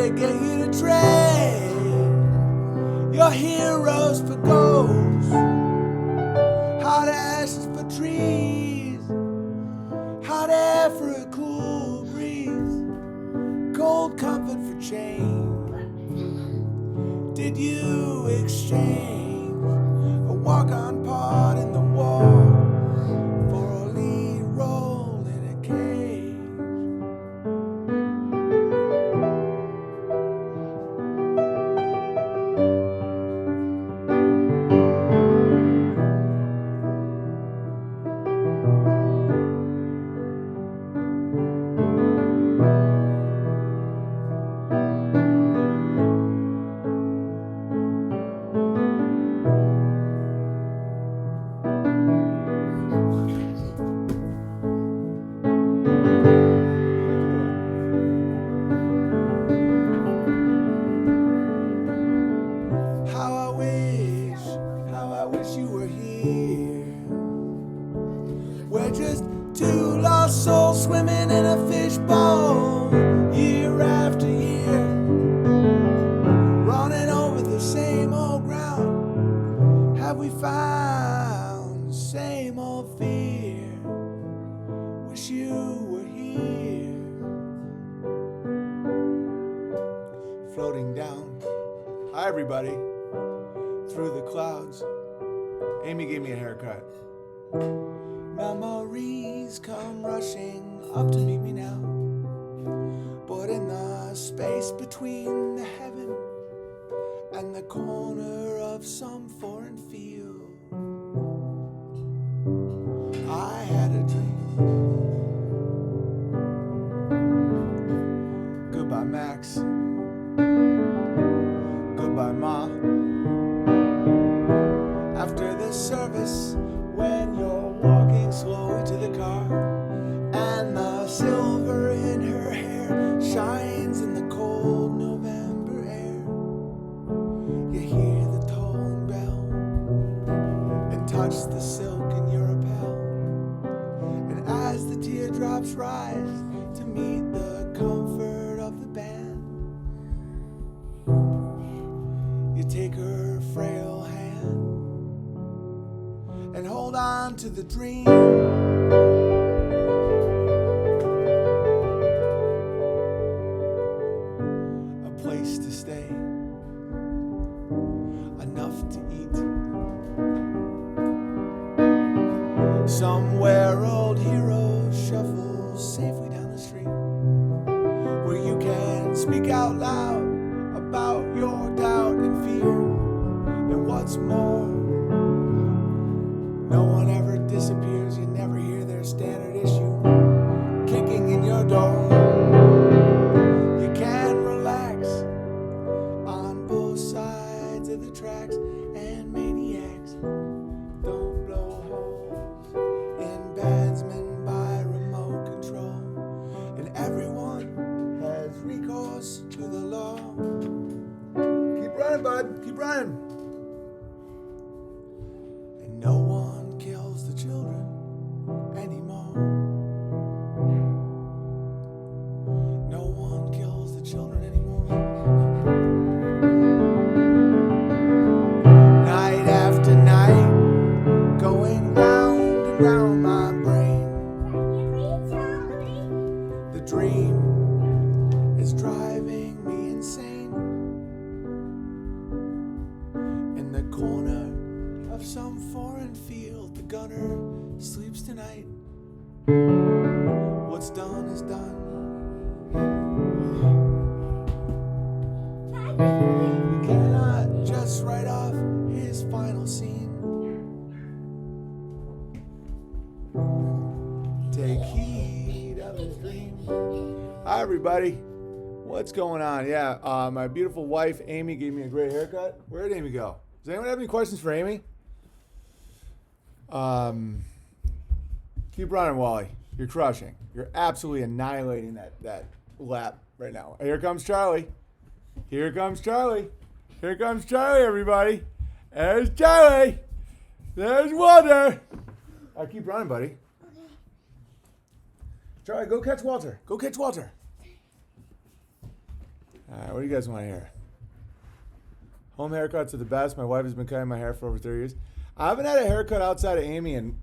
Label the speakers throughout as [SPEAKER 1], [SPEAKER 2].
[SPEAKER 1] they get you to trade your heroes for ghosts, hot ashes for trees, hot air for a cool breeze, cold comfort for change. Did you exchange a walk-on part in the wall for a lead role in a cage? How I wish you were here. We're just two lost souls swimming in a fishbowl, year after year, running over the same old ground. Have we found the same old fear? Wish you were here. Floating down, hi everybody, through the clouds. Amy gave me a haircut. Memories come rushing up to meet me now, but in the space between the heaven and the corner of some foreign field, I had a dream. Goodbye, Max. Goodbye, Ma. After the service, when you're walking slowly to the car, and the silver in her hair shines in the cold November air, you hear the tolling bell and touch the silk in your lapel, and as the teardrops rise to meet the comfort of the band, you take her frail hand and hold on to the dream. A place to stay, enough to eat, somewhere old heroes shuffle safely down the street, where you can speak out loud about your doubt and fear. And what's more, no one ever disappears. You never hear their standard issue kicking in your door. You can relax on both sides of the tracks, and maniacs don't blow holes in batsmen by remote control. And everyone has recourse to the law. Keep running, bud. Keep running. And no one kills the children anymore. No one kills the children anymore. Night after night, going round and round my brain. The dream is driving me insane. In the corner of some foreign field, the gunner sleeps tonight. What's done is done. We cannot just write off his final scene. Take heed of his dream. Hi everybody, what's going on? Yeah, my beautiful wife Amy gave me a great haircut. Where did Amy go? Does anyone have any questions for Amy? Keep running, Wally. You're crushing. You're absolutely annihilating that lap right now. Here comes Charlie. Here comes Charlie. Here comes Charlie, everybody. There's Charlie. There's Walter. All right, keep running, buddy. Okay. Charlie, go catch Walter. Go catch Walter. All right, what do you guys want to hear? Home haircuts are the best. My wife has been cutting my hair for over 30 years. I haven't had a haircut outside of Amy in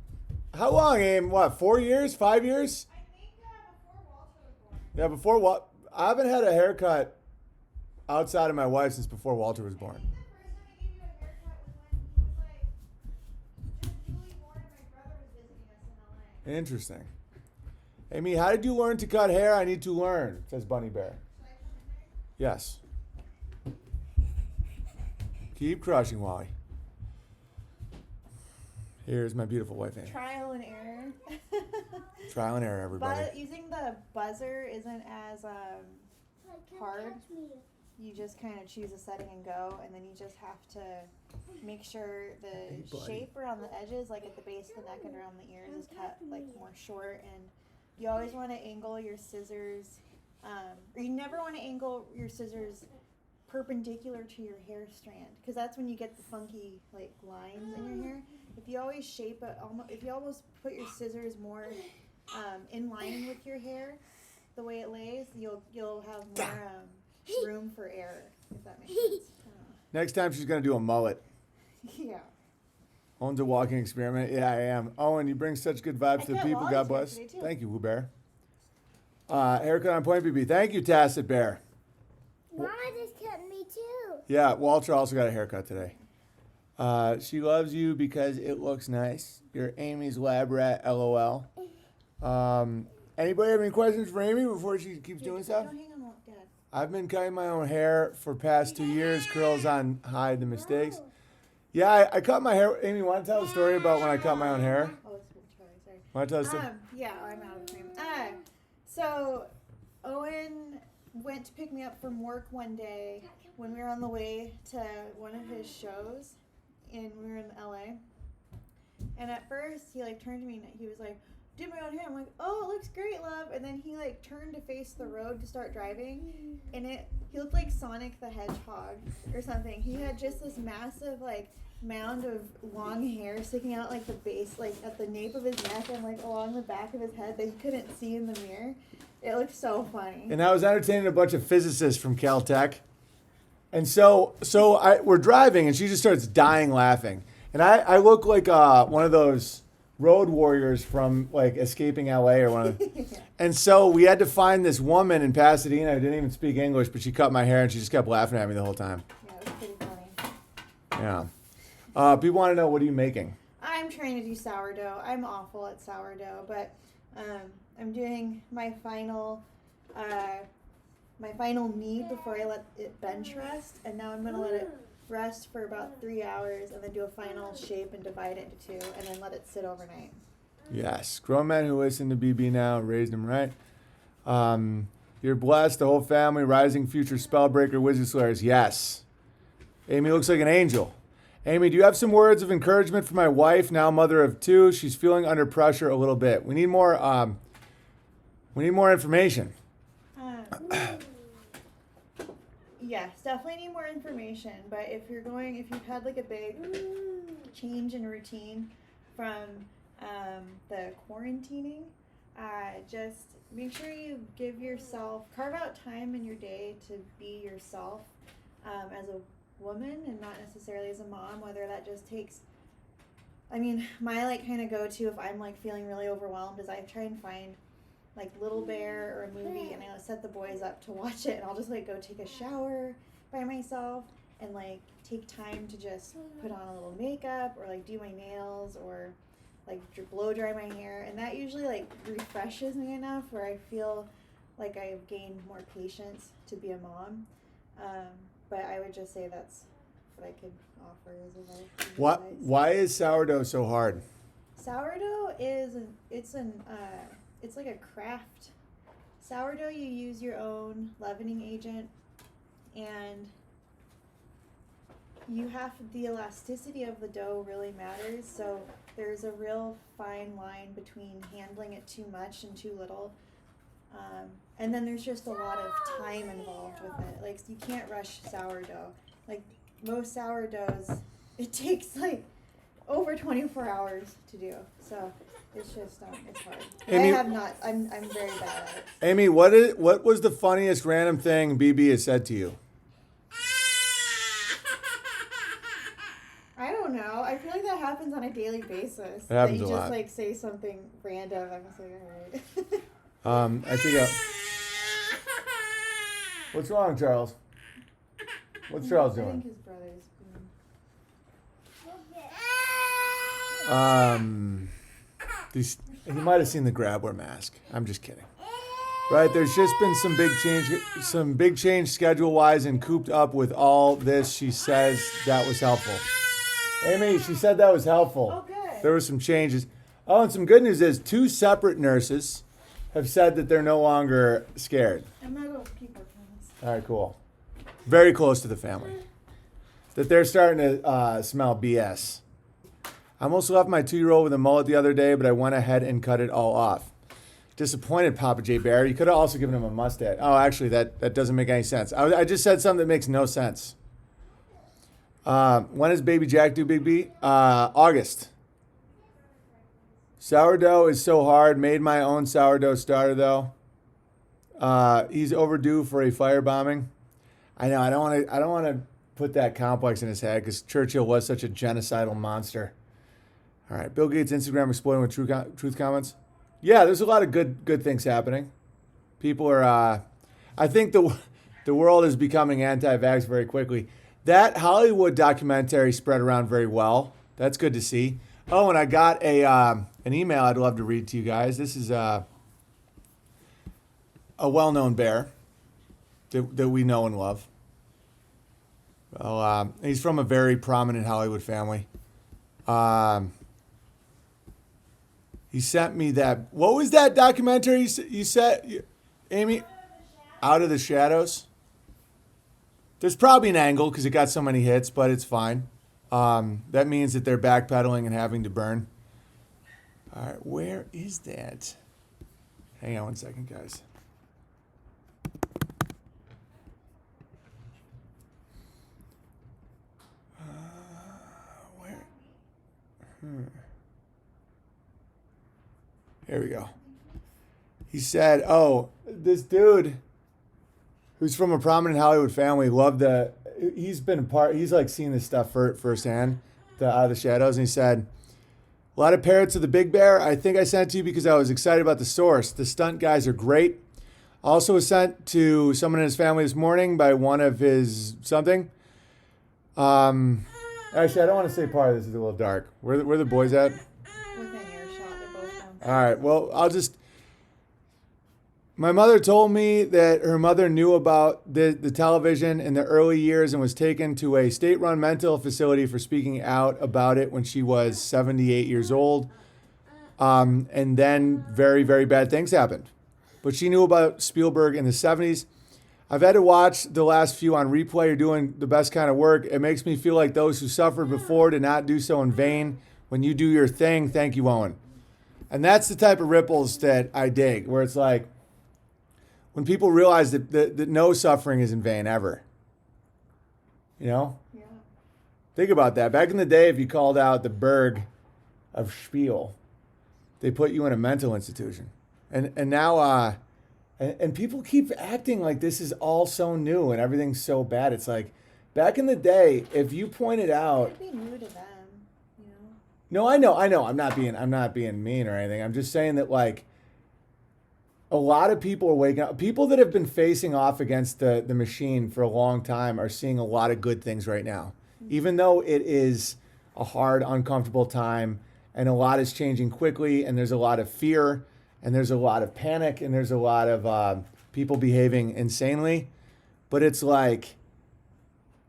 [SPEAKER 1] how long, Amy? What, 4 years? 5 years?
[SPEAKER 2] I think before Walter was born.
[SPEAKER 1] Yeah, before what? I haven't had a haircut outside of my wife since before Walter was born.
[SPEAKER 2] I think the first time I gave you a haircut was when he was like just newly born and my brother was visiting us in LA.
[SPEAKER 1] Interesting. Amy, how did you learn to cut hair? I need to learn, says Bunny Bear.
[SPEAKER 2] Should I come in there?
[SPEAKER 1] Yes. Keep crushing, Wally. Here's my beautiful wife, Amy.
[SPEAKER 2] Trial and error.
[SPEAKER 1] Trial and error, everybody.
[SPEAKER 2] But using the buzzer isn't as hard. You just kind of choose a setting and go, and then you just have to make sure the shape around the edges, like at the base of the neck and around the ears, is cut like more short. And you always want to angle your scissors, or you never want to angle your scissors perpendicular to your hair strand, because that's when you get the funky like lines in your hair. If you always shape it, if you almost put your scissors more in line with your hair, the way it lays, you'll have more room for error, if that makes sense.
[SPEAKER 1] Next time she's going to do a mullet.
[SPEAKER 2] Yeah.
[SPEAKER 1] Owen's a walking experiment. Yeah, I am. Owen, you bring such good vibes to the people. God bless. Thank you, Woo Bear. Haircut on point, BB. Thank you, Tacit Bear.
[SPEAKER 3] Mama just cut me too.
[SPEAKER 1] Yeah, Walter also got a haircut today. She loves you because it looks nice. You're Amy's lab rat, LOL. Anybody have any questions for Amy before she keeps doing stuff?
[SPEAKER 2] Don't hang on, Dad.
[SPEAKER 1] I've been cutting my own hair for past 2 years. Curls on hide the mistakes. Yeah, I cut my hair. Amy, want to tell a story about when I cut my own hair?
[SPEAKER 2] Oh, sorry.
[SPEAKER 1] Want to tell a story?
[SPEAKER 2] Yeah, I'm out of the frame. So Owen went to pick me up from work one day when we were on the way to one of his shows, and we were in LA. And at first, he like turned to me and he was like, "Did my own hair." I'm like, "Oh, it looks great, love." And then he like turned to face the road to start driving, and he looked like Sonic the Hedgehog or something. He had just this massive like mound of long hair sticking out like the base, like at the nape of his neck and like along the back of his head that he couldn't see in the mirror. It looked so funny.
[SPEAKER 1] And I was entertaining a bunch of physicists from Caltech. And so we're driving, and she just starts dying laughing. And I look like one of those road warriors from like Escaping LA or one of the, And so we had to find this woman in Pasadena who didn't even speak English, but she cut my hair and she just kept laughing at me the whole time.
[SPEAKER 2] Yeah, it was pretty funny.
[SPEAKER 1] Yeah. People want to know, what are you making?
[SPEAKER 2] I'm trying to do sourdough. I'm awful at sourdough, but I'm doing my final knead before I let it bench rest, and now I'm going to let it rest for about 3 hours and then do a final shape and divide it into two and then let it sit overnight.
[SPEAKER 1] Yes. Grown men who listen to BB now raised them right. You're blessed, the whole family, rising future spellbreaker, wizard slayers. Yes. Amy looks like an angel. Amy, do you have some words of encouragement for my wife, now mother of two? She's feeling under pressure a little bit. We need more information.
[SPEAKER 2] Yes, definitely need more information. But if you've had like a big change in routine from the quarantining, just make sure you carve out time in your day to be yourself as a woman and not necessarily as a mom, whether that just takes, my like kind of go-to if I'm like feeling really overwhelmed is I try and find like Little Bear or a movie, and I set the boys up to watch it, and I'll just like go take a shower by myself and like take time to just put on a little makeup or like do my nails or like blow dry my hair, and that usually like refreshes me enough where I feel like I've gained more patience to be a mom. But I would just say that's what I could offer as a life.
[SPEAKER 1] Why is sourdough so hard?
[SPEAKER 2] Sourdough it's like a craft. Sourdough, you use your own leavening agent, and the elasticity of the dough really matters. So there's a real fine line between handling it too much and too little. And then there's just a lot of time involved with it. Like, you can't rush sourdough. Like, most sourdoughs, it takes like over 24 hours to do. So It's just it's hard.
[SPEAKER 1] Amy-
[SPEAKER 2] I have not. I'm very bad at it.
[SPEAKER 1] Amy, what was the funniest random thing BB has said to you?
[SPEAKER 2] I don't know. I feel like that happens on a daily basis.
[SPEAKER 1] It happens
[SPEAKER 2] that
[SPEAKER 1] a
[SPEAKER 2] you
[SPEAKER 1] lot.
[SPEAKER 2] just like say something random. I'm just like, all right.
[SPEAKER 1] I think. What's wrong, Charles? What's Charles
[SPEAKER 2] I think
[SPEAKER 1] doing?
[SPEAKER 2] his brother's.
[SPEAKER 1] He might have seen the grabber mask. I'm just kidding. Right, there's just been some big change schedule-wise, and cooped up with all this. She says that was helpful. Amy, she said that was helpful.
[SPEAKER 2] Oh, good.
[SPEAKER 1] There were some changes. Oh, and some good news is 2 separate nurses have said that they're no longer scared.
[SPEAKER 2] I'm not going to keep working on this.
[SPEAKER 1] All right, cool. Very close to the family. That they're starting to smell BS. I almost left my 2-year-old with a mullet the other day, but I went ahead and cut it all off. Disappointed, Papa J. Bear. You could have also given him a mustache. Oh, actually, that doesn't make any sense. I just said something that makes no sense. When is Baby Jack due, Big B? August. Sourdough is so hard. Made my own sourdough starter, though. He's overdue for a firebombing. I know. I don't want to put that complex in his head because Churchill was such a genocidal monster. All right. Bill Gates' Instagram exploding with truth comments. Yeah, there's a lot of good things happening. People are. I think the world is becoming anti-vax very quickly. That Hollywood documentary spread around very well. That's good to see. Oh, and I got an email I'd love to read to you guys. This is a well-known bear that we know and love. Well, he's from a very prominent Hollywood family. He sent me that. What was that documentary you said, Amy? Out of the Shadows. There's probably an angle because it got so many hits, but it's fine. That means that they're backpedaling and having to burn. All right, where is that? Hang on one second, guys. Where? Here we go. He said, oh, this dude who's from a prominent Hollywood family loved he's like seen this stuff firsthand, the Out of the Shadows, and he said, a lot of parrots of the Big Bear. I think I sent it to you because I was excited about the source. The stunt guys are great. Also was sent to someone in his family this morning by one of his something. Actually, I don't want to say part of this. It's a little dark. Where the boys at?
[SPEAKER 2] Within earshot, they're both down.
[SPEAKER 1] All right. Well, my mother told me that her mother knew about the television in the early years and was taken to a state-run mental facility for speaking out about it when she was 78 years old. And then very, very bad things happened. But she knew about Spielberg in the 70s. I've had to watch the last few on replay. You're doing the best kind of work. It makes me feel like those who suffered before did not do so in vain. When you do your thing, thank you, Owen. And that's the type of ripples that I dig, where it's like, when people realize that no suffering is in vain ever. You know?
[SPEAKER 2] Yeah.
[SPEAKER 1] Think about that. Back in the day, if you called out the Berg of Spiel, they put you in a mental institution. And now, and people keep acting like this is all so new and everything's so bad. It's like, back in the day, if you pointed out...
[SPEAKER 2] It might be new to them, you know?
[SPEAKER 1] No, I know. I'm not being mean or anything. I'm just saying that, like, a lot of people are waking up. People that have been facing off against the machine for a long time are seeing a lot of good things right now. Even though it is a hard, uncomfortable time and a lot is changing quickly and there's a lot of fear and there's a lot of panic and there's a lot of people behaving insanely. But it's like,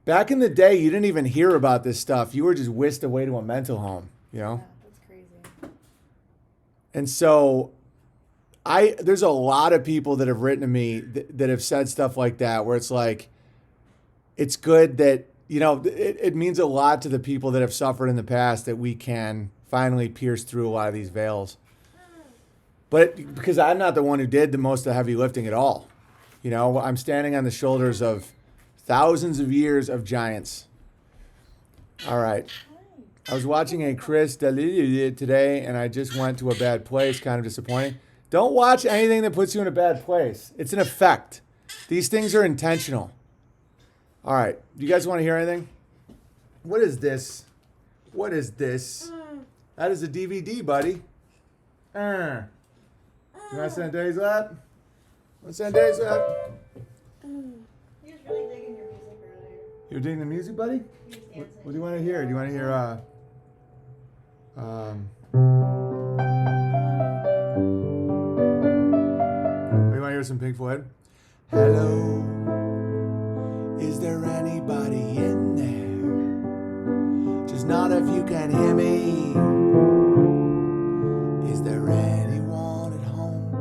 [SPEAKER 1] back in the day, you didn't even hear about this stuff. You were just whisked away to a mental home, you know?
[SPEAKER 2] Yeah, that's crazy.
[SPEAKER 1] And so... there's a lot of people that have written to me that have said stuff like that, where it's like, it's good that, you know, it means a lot to the people that have suffered in the past that we can finally pierce through a lot of these veils. But because I'm not the one who did the most of the heavy lifting at all. You know, I'm standing on the shoulders of thousands of years of giants. All right. I was watching a Chris D'Elia today, and I just went to a bad place. Kind of disappointing. Don't watch anything that puts you in a bad place. It's an effect. These things are intentional. All right. Do you guys want to hear anything? What is this? What is this? That is a DVD, buddy. You want to send Dave's lap? Want to send Dave's lap?
[SPEAKER 2] He was really digging your music earlier.
[SPEAKER 1] You were digging the music, buddy?
[SPEAKER 2] He was
[SPEAKER 1] What,
[SPEAKER 2] dancing.
[SPEAKER 1] what do you want to hear? Do you want to hear, you want to hear some Pink Floyd? Hello, is there anybody in there? Just not if you can hear me. Is there anyone at home?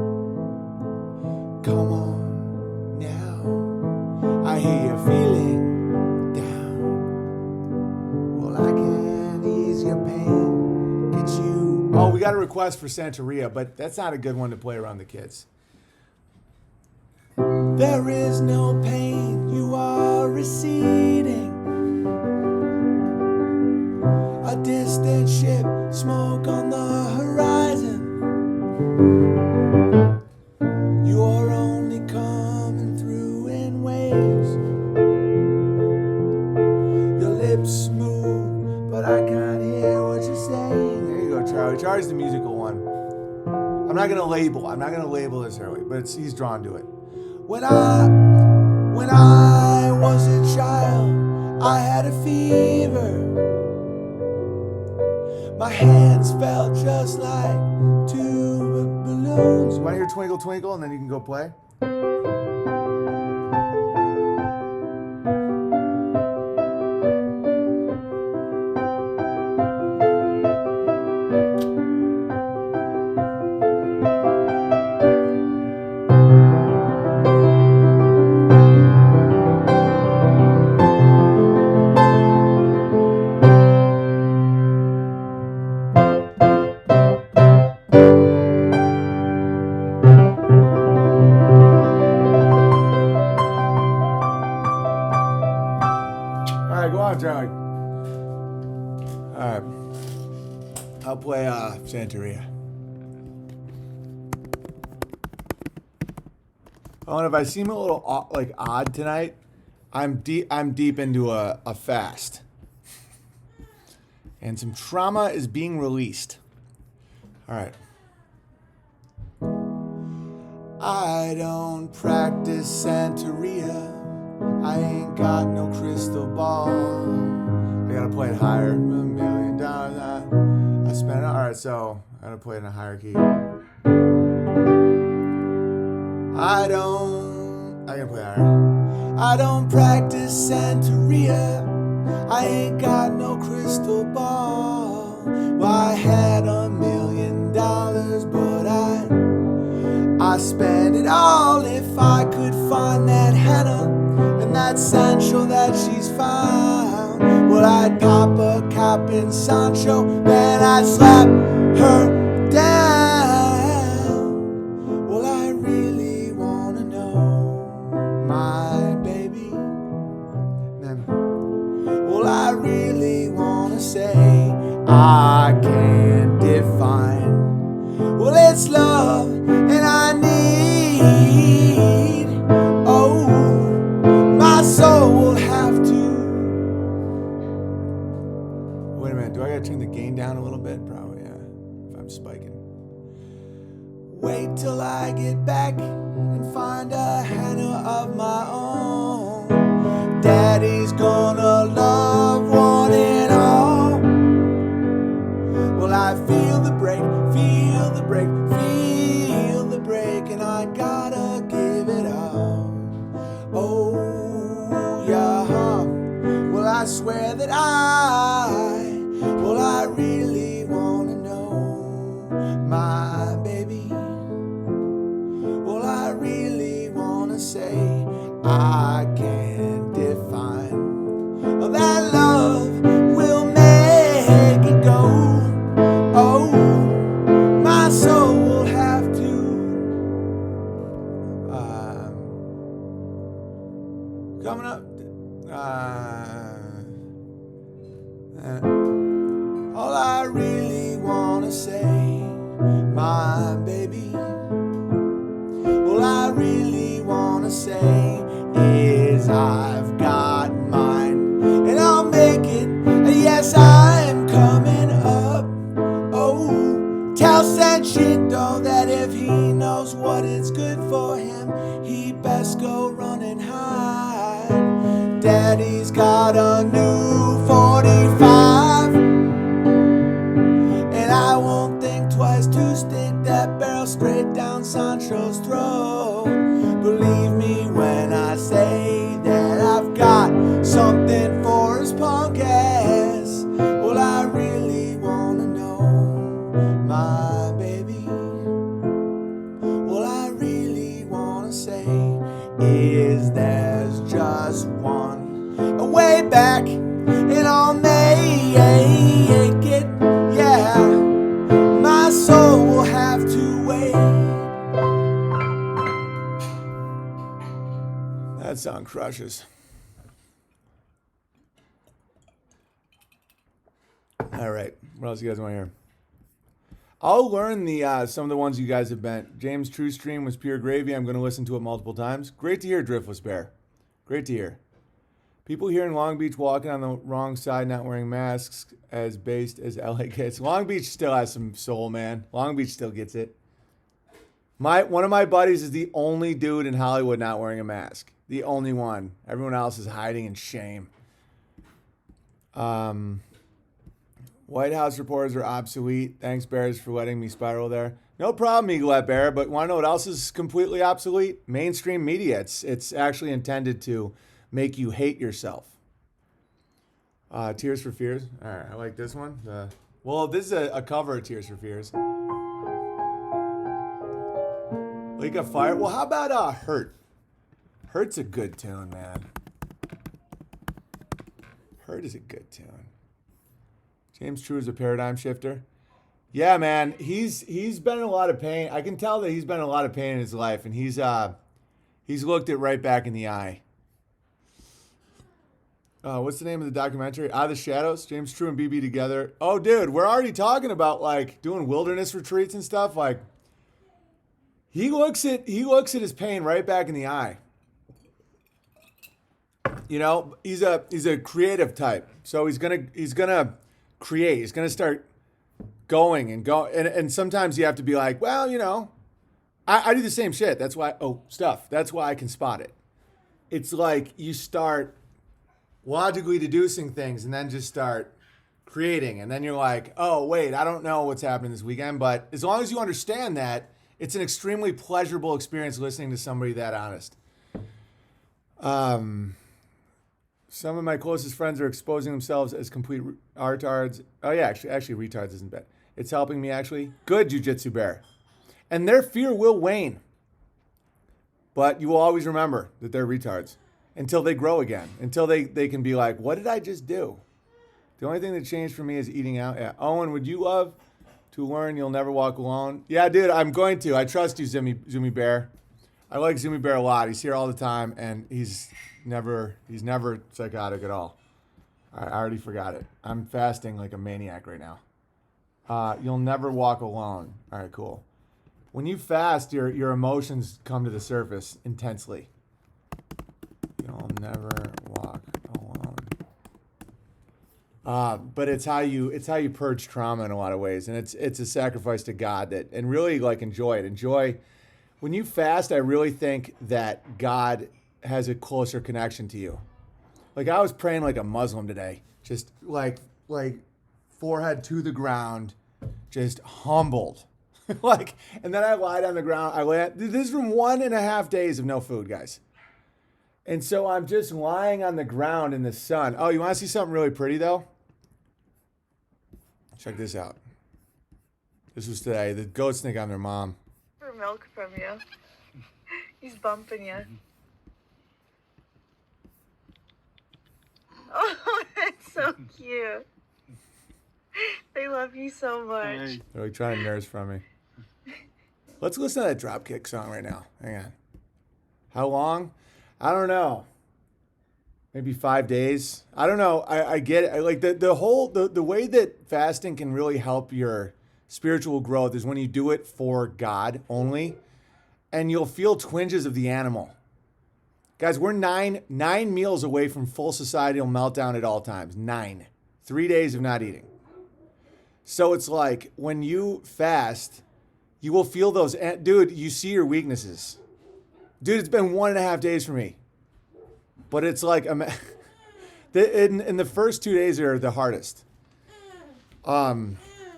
[SPEAKER 1] Come on now, I hear you're feeling down. Well, I can ease your pain, get you. Oh, we got a request for Santeria, but that's not a good one to play around the kids. There is no pain, you are receding. A distant ship, smoke on the horizon. You are only coming through in waves. Your lips move, but I can't hear what you're saying. There you go, Charlie. Charlie's the musical one. I'm not gonna label this early, but he's drawn to it. When I was a child, I had a fever. My hands felt just like two balloons. You want to hear Twinkle Twinkle, and then you can go play? Go on, Charlie. All right. I'll play Santeria. Oh, and if I seem a little odd tonight, I'm deep into a fast, and some trauma is being released. All right. I don't practice Santeria. I ain't got no crystal ball. I gotta play it higher. $1 million I spent it. Alright, so I gotta play it in a higher key. I gotta play higher. I don't practice Santeria. I ain't got no crystal ball. Well, I had $1 million, but I spent it all. If I could find that Hannah and that Sancho that she's found, well, I'd pop a cap in Sancho, then I'd slap her down. Well, I really wanna know my baby. Then, well, I really wanna say I can't define. Well, it's love, and I need. Oh, my soul will have to. Wait a minute, do I gotta turn the gain down a little bit? Probably, yeah, if I'm spiking. Wait till I get back and find a Hannah of my own. Daddy's gonna love one and all. Well, I feel the break, feel the break, feel the break, and I gotta give it up. Oh, yeah. Well, I swear that I really wanna know my baby. Well, I really wanna say I can't define. Oh, that love will make it go. Oh, my soul will have to. Coming up. All I really wanna say, my baby, all I really wanna say is I've got mine, and I'll make it, and yes, I'm coming up. Oh, tell said shit though that if he knows what is good for him, he best go run and hide. Daddy's got a new 45, and I won't think twice to stick that barrel straight down Sancho's throat. Believe me when I say that I've got something for his punk ass. Well, I really wanna know, my baby. Well, I really wanna say is there's just one way back, and I'll make it, yeah. My soul will have to wait. That song crushes. All right, what else you guys want to hear? I'll learn the some of the ones you guys have bent. James True Stream was pure gravy. I'm going to listen to it multiple times. Great to hear, Driftless Bear. Great to hear. People here in Long Beach walking on the wrong side, not wearing masks, as based as LA gets. Long Beach still has some soul, man. Long Beach still gets it. One of my buddies is the only dude in Hollywood not wearing a mask. The only one. Everyone else is hiding in shame. White House reporters are obsolete. Thanks, Bears, for letting me spiral there. No problem, Eaglet Bear, but want to know what else is completely obsolete? Mainstream media. It's actually intended to make you hate yourself. Tears for Fears. All right, I like this one. Well, this is a cover of Tears for Fears. Lake of Fire. Well, how about Hurt? Hurt's a good tune, man. Hurt is a good tune. James True is a paradigm shifter. Yeah, man, he's been in a lot of pain. I can tell that he's been in a lot of pain in his life, and he's looked it right back in the eye. What's the name of the documentary? Out of the Shadows. James True and BB together. Oh, dude, we're already talking about like doing wilderness retreats and stuff. Like he looks at his pain right back in the eye. You know, he's a creative type, so he's gonna create. He's going to start going and go. And sometimes you have to be like, well, you know, I do the same shit. That's why, that's why I can spot it. It's like you start logically deducing things and then just start creating. And then you're like, oh, wait, I don't know what's happening this weekend. But as long as you understand that, it's an extremely pleasurable experience listening to somebody that honest. Some of my closest friends are exposing themselves as complete retards. Oh, yeah, actually, retards isn't bad. It's helping me, actually. Good, Jiu-Jitsu Bear. And their fear will wane. But you will always remember that they're retards until they grow again, until they can be like, what did I just do? The only thing that changed for me is eating out. Yeah. Owen, would you love to learn you'll never walk alone? Yeah, dude, I'm going to. I trust you, Zoomy Bear. I like Zoomy Bear a lot. He's here all the time, and he's never psychotic at all. I already forgot it. I'm fasting like a maniac right now. You'll never walk alone. All right, cool. When you fast, your emotions come to the surface intensely. You'll never walk alone. But it's how you purge trauma in a lot of ways, and it's a sacrifice to God and really like enjoy it. When you fast, I really think that God has a closer connection to you. Like I was praying like a Muslim today, just like forehead to the ground, just humbled. And then I lied on the ground. This is from 1.5 days of no food, guys. And so I'm just lying on the ground in the sun. Oh, you want to see something really pretty though? Check this out. This was today. The goat snake on their mom.
[SPEAKER 2] For milk from you. He's bumping you. Oh, that's so cute. They love you so much.
[SPEAKER 1] They're like trying to nurse from me. Let's listen to that Dropkick song right now. Hang on. How long? I don't know. maybe 5 days. I don't know. I get it. Like the way that fasting can really help your spiritual growth is when you do it for God only, and you'll feel twinges of the animal. Guys, we're nine meals away from full societal meltdown at all times. 9. 3 days of not eating. So it's like when you fast, you will feel those. Dude, you see your weaknesses. Dude, it's been 1.5 days for me. But it's like, in the first 2 days are the hardest.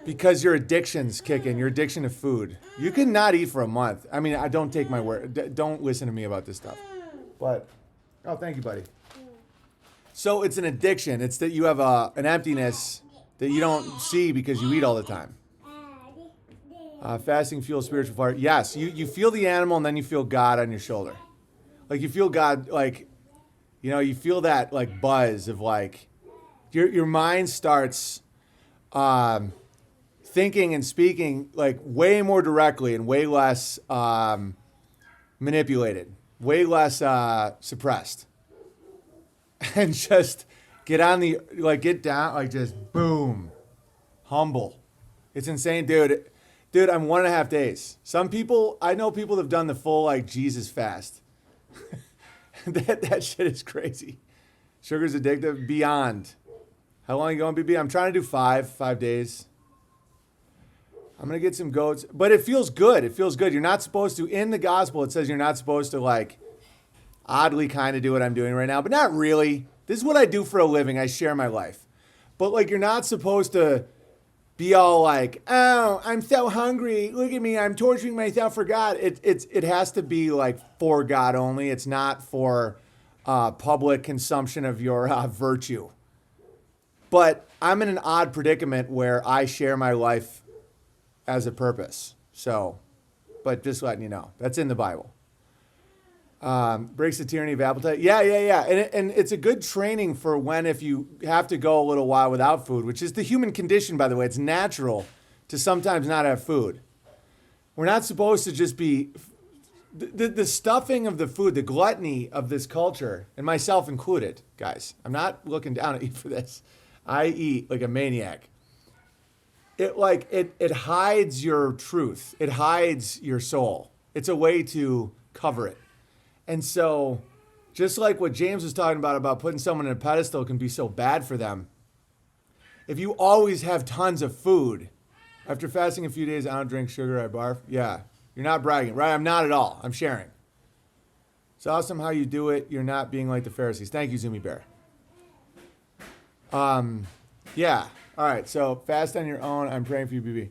[SPEAKER 1] Because your addictions kick in, your addiction to food. You can not eat for a month. I mean, I don't take my word. Don't listen to me about this stuff. But, oh, thank you, buddy. So it's an addiction. It's that you have an emptiness that you don't see because you eat all the time. Fasting fuels spiritual fire. Yes, you feel the animal and then you feel God on your shoulder. Like you feel God, like, you feel that like buzz of like, your mind starts thinking and speaking like way more directly and way less manipulated, way less suppressed. And just get down, like just boom, humble. It's insane, dude. Dude, I'm 1.5 days. I know people that have done the full like Jesus fast. that shit is crazy. Sugar's addictive beyond. How long are you going, BB? I'm trying to do 5 days. I'm going to get some goats, but it feels good. It feels good. You're not supposed to, in the gospel, it says you're not supposed to like oddly kind of do what I'm doing right now, but not really. This is what I do for a living. I share my life. But like, you're not supposed to be all like, oh, I'm so hungry. Look at me. I'm torturing myself for God. It has to be like for God only. It's not for public consumption of your virtue. But I'm in an odd predicament where I share my life as a purpose. So, but just letting you know, that's in the Bible. Breaks the tyranny of appetite. Yeah. And it's a good training for if you have to go a little while without food, which is the human condition, by the way. It's natural to sometimes not have food. We're not supposed to just be the stuffing of the food, the gluttony of this culture, and myself included, guys. I'm not looking down at you for this. I eat like a maniac. It hides your truth. It hides your soul. It's a way to cover it. And so, just like what James was talking about putting someone in a pedestal can be so bad for them, if you always have tons of food, after fasting a few days, I don't drink sugar, I barf. Yeah, you're not bragging, right? I'm not at all. I'm sharing. It's awesome how you do it. You're not being like the Pharisees. Thank you, Zumi Bear. Yeah. All right, so fast on your own. I'm praying for you, BB.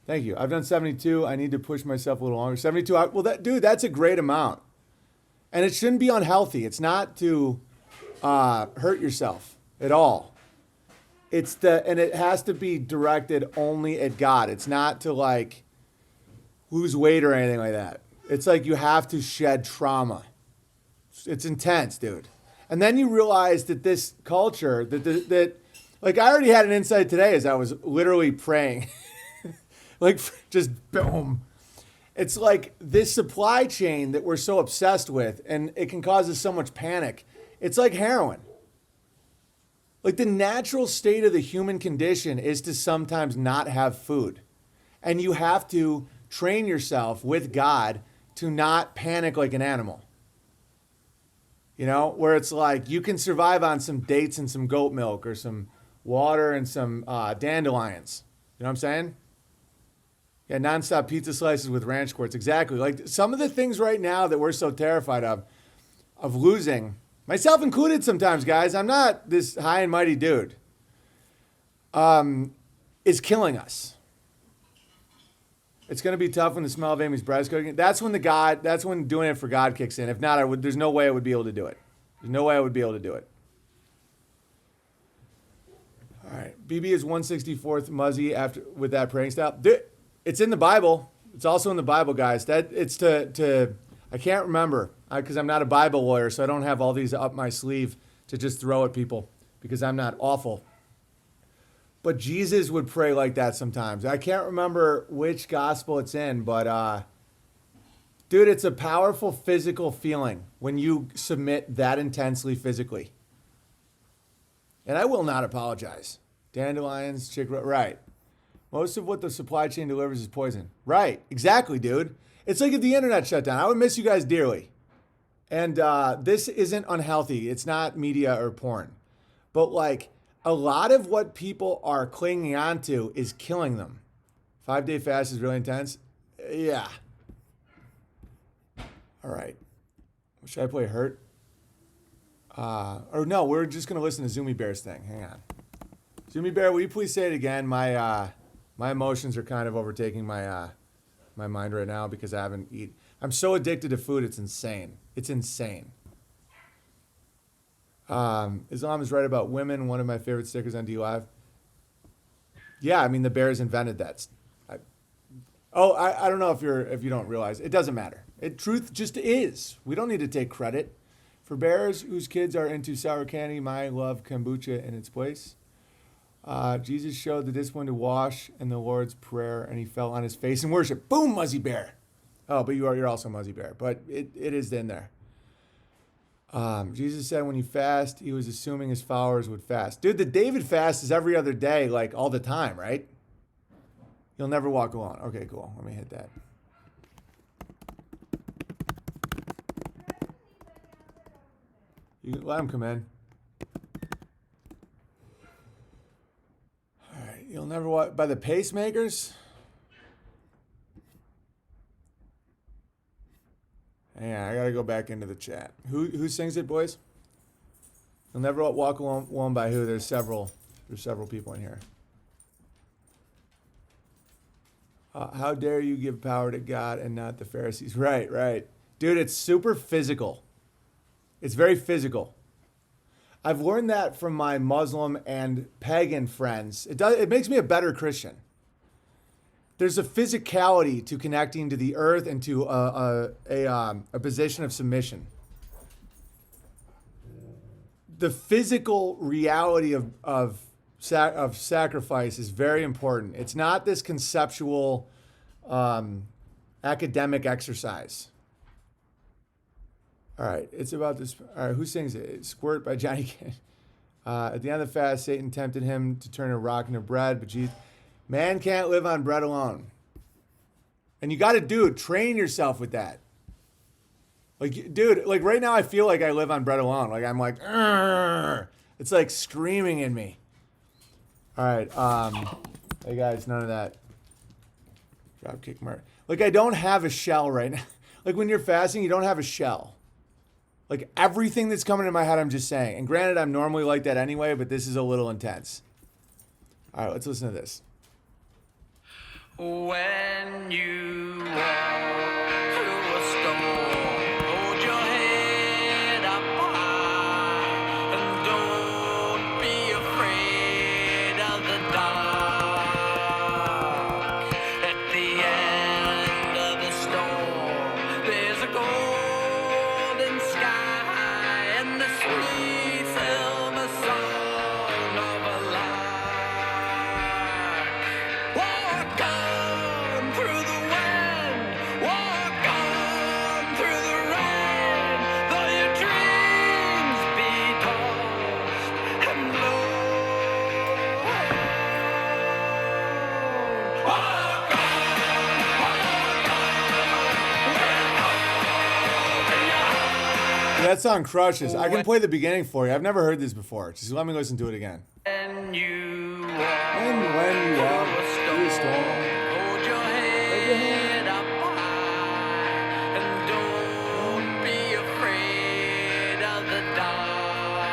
[SPEAKER 1] Thank you. I've done 72. I need to push myself a little longer. 72. That's a great amount. And it shouldn't be unhealthy. It's not to hurt yourself at all. And it has to be directed only at God. It's not to like lose weight or anything like that. It's like you have to shed trauma. It's intense, dude. And then you realize that this culture, that like I already had an insight today as I was literally praying. Like just boom. It's like this supply chain that we're so obsessed with, and it can cause us so much panic. It's like heroin. Like the natural state of the human condition is to sometimes not have food. And you have to train yourself with God to not panic like an animal. Where it's like you can survive on some dates and some goat milk or some water and some dandelions. You know what I'm saying? Yeah, nonstop pizza slices with ranch quarts. Exactly. Like some of the things right now that we're so terrified of losing, myself included sometimes, guys. I'm not this high and mighty dude. Is killing us. It's going to be tough when the smell of Amy's bread is cooking. That's when doing it for God kicks in. If not, there's no way I would be able to do it. There's no way I would be able to do it. All right. BB is 164th Muzzy with that praying style. It's in the Bible. It's also in the Bible, guys. That it's to I can't remember because I'm not a Bible lawyer, so I don't have all these up my sleeve to just throw at people because I'm not awful. But Jesus would pray like that sometimes. I can't remember which gospel it's in, but dude, it's a powerful physical feeling when you submit that intensely physically. And I will not apologize. Dandelions, right. Most of what the supply chain delivers is poison. Right, exactly, dude. It's like if the internet shut down. I would miss you guys dearly. And this isn't unhealthy. It's not media or porn. But like a lot of what people are clinging on to is killing them. 5-day fast is really intense. Yeah. All right. Should I play Hurt? Or no, we're just going to listen to Zoomy Bear's thing. Hang on. Zoomy Bear, will you please say it again? My emotions are kind of overtaking my mind right now because I haven't eaten. I'm so addicted to food, it's insane. It's insane. Islam is right about women. One of my favorite stickers on DLive. Yeah, I mean the Bears invented that. I don't know if you don't realize it doesn't matter. Truth just is. We don't need to take credit. For bears whose kids are into sour candy, my love kombucha in its place. Jesus showed the discipline to wash in the Lord's Prayer, and he fell on his face in worship. Boom, Muzzy Bear. Oh, but you're also Muzzy Bear. But it is in there. Jesus said when you fast, he was assuming his followers would fast. Dude, the David fast is every other day, like all the time, right? You'll never walk alone. Okay, cool. Let me hit that. You let him come in. All right, you'll never walk by the pacemakers. Yeah, I gotta go back into the chat. Who sings it, boys? You'll never walk alone by who? There's several people in here. How dare you give power to God and not the Pharisees? Right. Dude, it's super physical. It's very physical. I've learned that from my Muslim and pagan friends. It makes me a better Christian. There's a physicality to connecting to the earth and to a position of submission. The physical reality of sacrifice is very important. It's not this conceptual academic exercise. All right, it's about this. All right, who sings it? Squirt by Johnny Cash. At the end of the fast, Satan tempted him to turn a rock into bread, but Jesus, man can't live on bread alone. And you got to train yourself with that. Like, dude, like right now I feel like I live on bread alone. Like I'm like, "Arr!" It's like screaming in me. All right, hey guys, none of that. Dropkick Mark. Like I don't have a shell right now. Like when you're fasting, you don't have a shell. Like everything that's coming in my head, I'm just saying. And granted, I'm normally like that anyway, but this is a little intense. All right, let's listen to this.
[SPEAKER 4] When you walk through a storm, hold your head up high and don't be afraid of the dark. At the end of the storm, there's a golden sky and the sweet silver song of a lark. Walk on through the wind, walk on through the rain, though your dreams be tossed and blown. Walk
[SPEAKER 1] That song crushes. I can play the beginning for you. I've never heard this before. Just let me listen to it again.
[SPEAKER 4] when you walk
[SPEAKER 1] And when you walk through the storm,
[SPEAKER 4] hold your head up high and don't be afraid of the dark.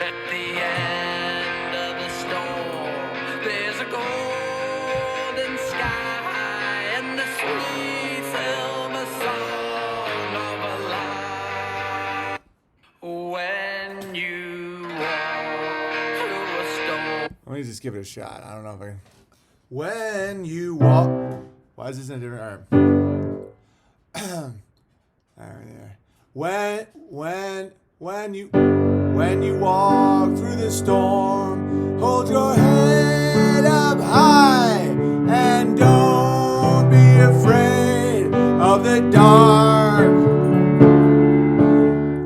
[SPEAKER 4] At the end of the storm, there's a golden sky and the sweet silver song of a lark. When you walk through a storm.
[SPEAKER 1] let me just give it a shot. I don't know if I can. When you walk. Why is this in a different arm? All right, there. When you walk through the storm, hold your head up high and don't be afraid of the dark.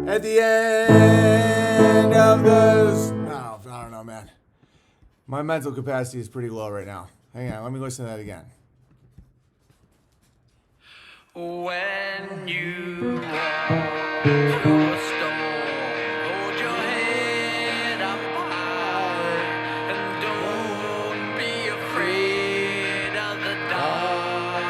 [SPEAKER 1] At the end end of the... No, I don't know, man. My mental capacity is pretty low right now. Hang on, let me listen to that again.
[SPEAKER 4] When you walk through a storm, hold your head up high and don't be afraid of the dark.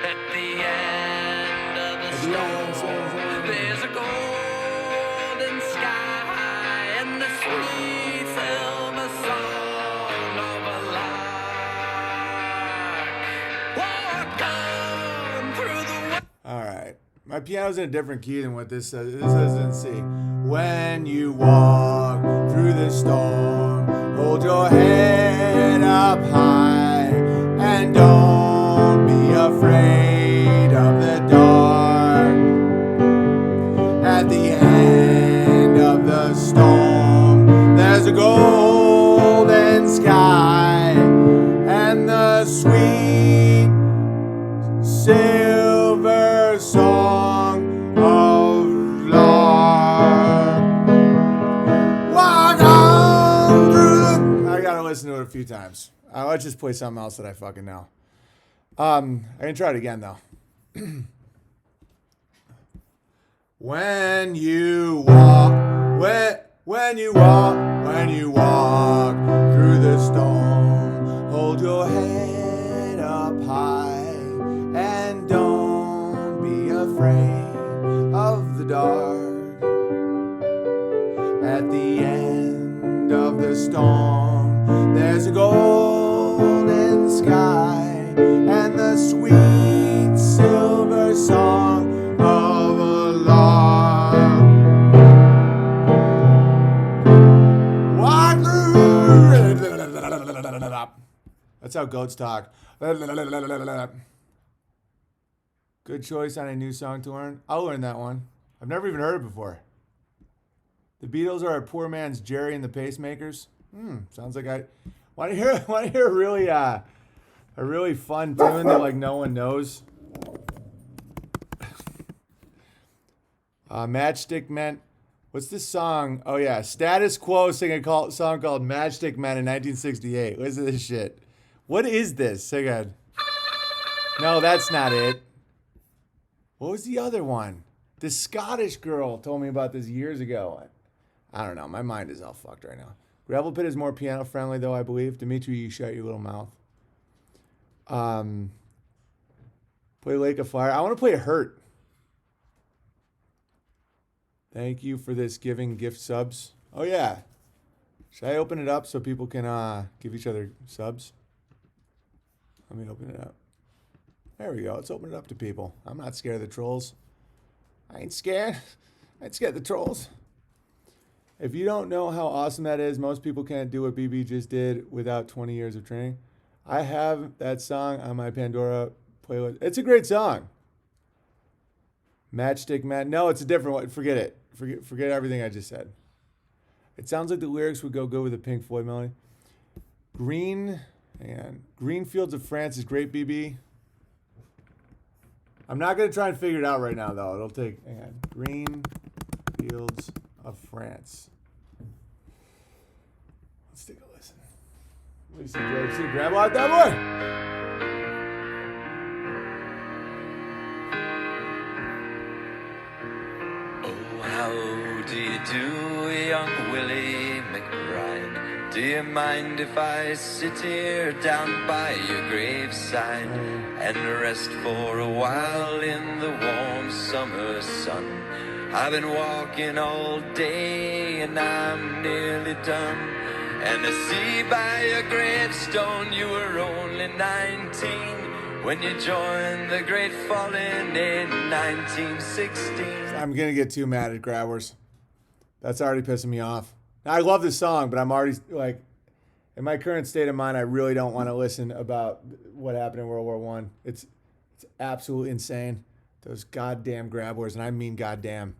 [SPEAKER 4] At the end of the storm, there's a golden sky and the sweet silver song of a lark. Walk on through the
[SPEAKER 1] All right. My piano's in a different key than what this says. This says in C. When you walk through the storm, hold your head up high and don't be afraid of the dark. At the end of the storm, there's a golden sky and the sweet silver song of lark. Walk on through the... I gotta listen to it a few times. Let's just play something else that I fucking know. I can try it again though. When you walk, when you walk through the storm, hold your head up high and don't be afraid of the dark. At the end of the storm, there's a golden sky and the sweet silver song of a lark. Walk through. That's how goats talk. Good choice on a new song to learn. I'll learn that one. I've never even heard it before. The Beatles are a poor man's Jerry and the Pacemakers. Sounds like I want to hear a really fun tune that like no one knows. Matchstick Men. What's this song? Oh yeah, Status Quo singing a song called Matchstick Men in 1968. Listen to this shit. What is this? Say again. No, that's not it. What was the other one? This Scottish girl told me about this years ago. I don't know. My mind is all fucked right now. Gravel Pit is more piano friendly though, I believe. Dimitri, you shut your little mouth. Play Lake of Fire. I want to play Hurt. Thank you for this giving gift subs. Oh yeah. Should I open it up so people can give each other subs? Let me open it up. There we go. Let's open it up to people. I'm not scared of the trolls. I ain't scared. I ain't scared of the trolls. If you don't know how awesome that is, most people can't do what BB just did without 20 years of training. I have that song on my Pandora playlist. It's a great song. Matchstick Man. No, it's a different one. Forget it. Forget everything I just said. It sounds like the lyrics would go good with a Pink Floyd melody. Green Fields of France is great, BB. I'm not going to try and figure it out right now, though. It'll take... Hang on. Green Fields of France. Let's take a listen. Listen, JC, grab out that boy.
[SPEAKER 4] Oh, how do you do, young Willie McBride? Do you mind if I sit here down by your graveside and rest for a while in the warm summer sun? I've been walking all day and I'm nearly done. And I see by your gravestone you were only 19 when you joined the great falling in 1916.
[SPEAKER 1] I'm going to get too mad at Grabbers. That's already pissing me off. I love this song, but I'm already, like, in my current state of mind, I really don't want to listen about what happened in World War I. It's absolutely insane. Those goddamn Grabbers, and I mean goddamn.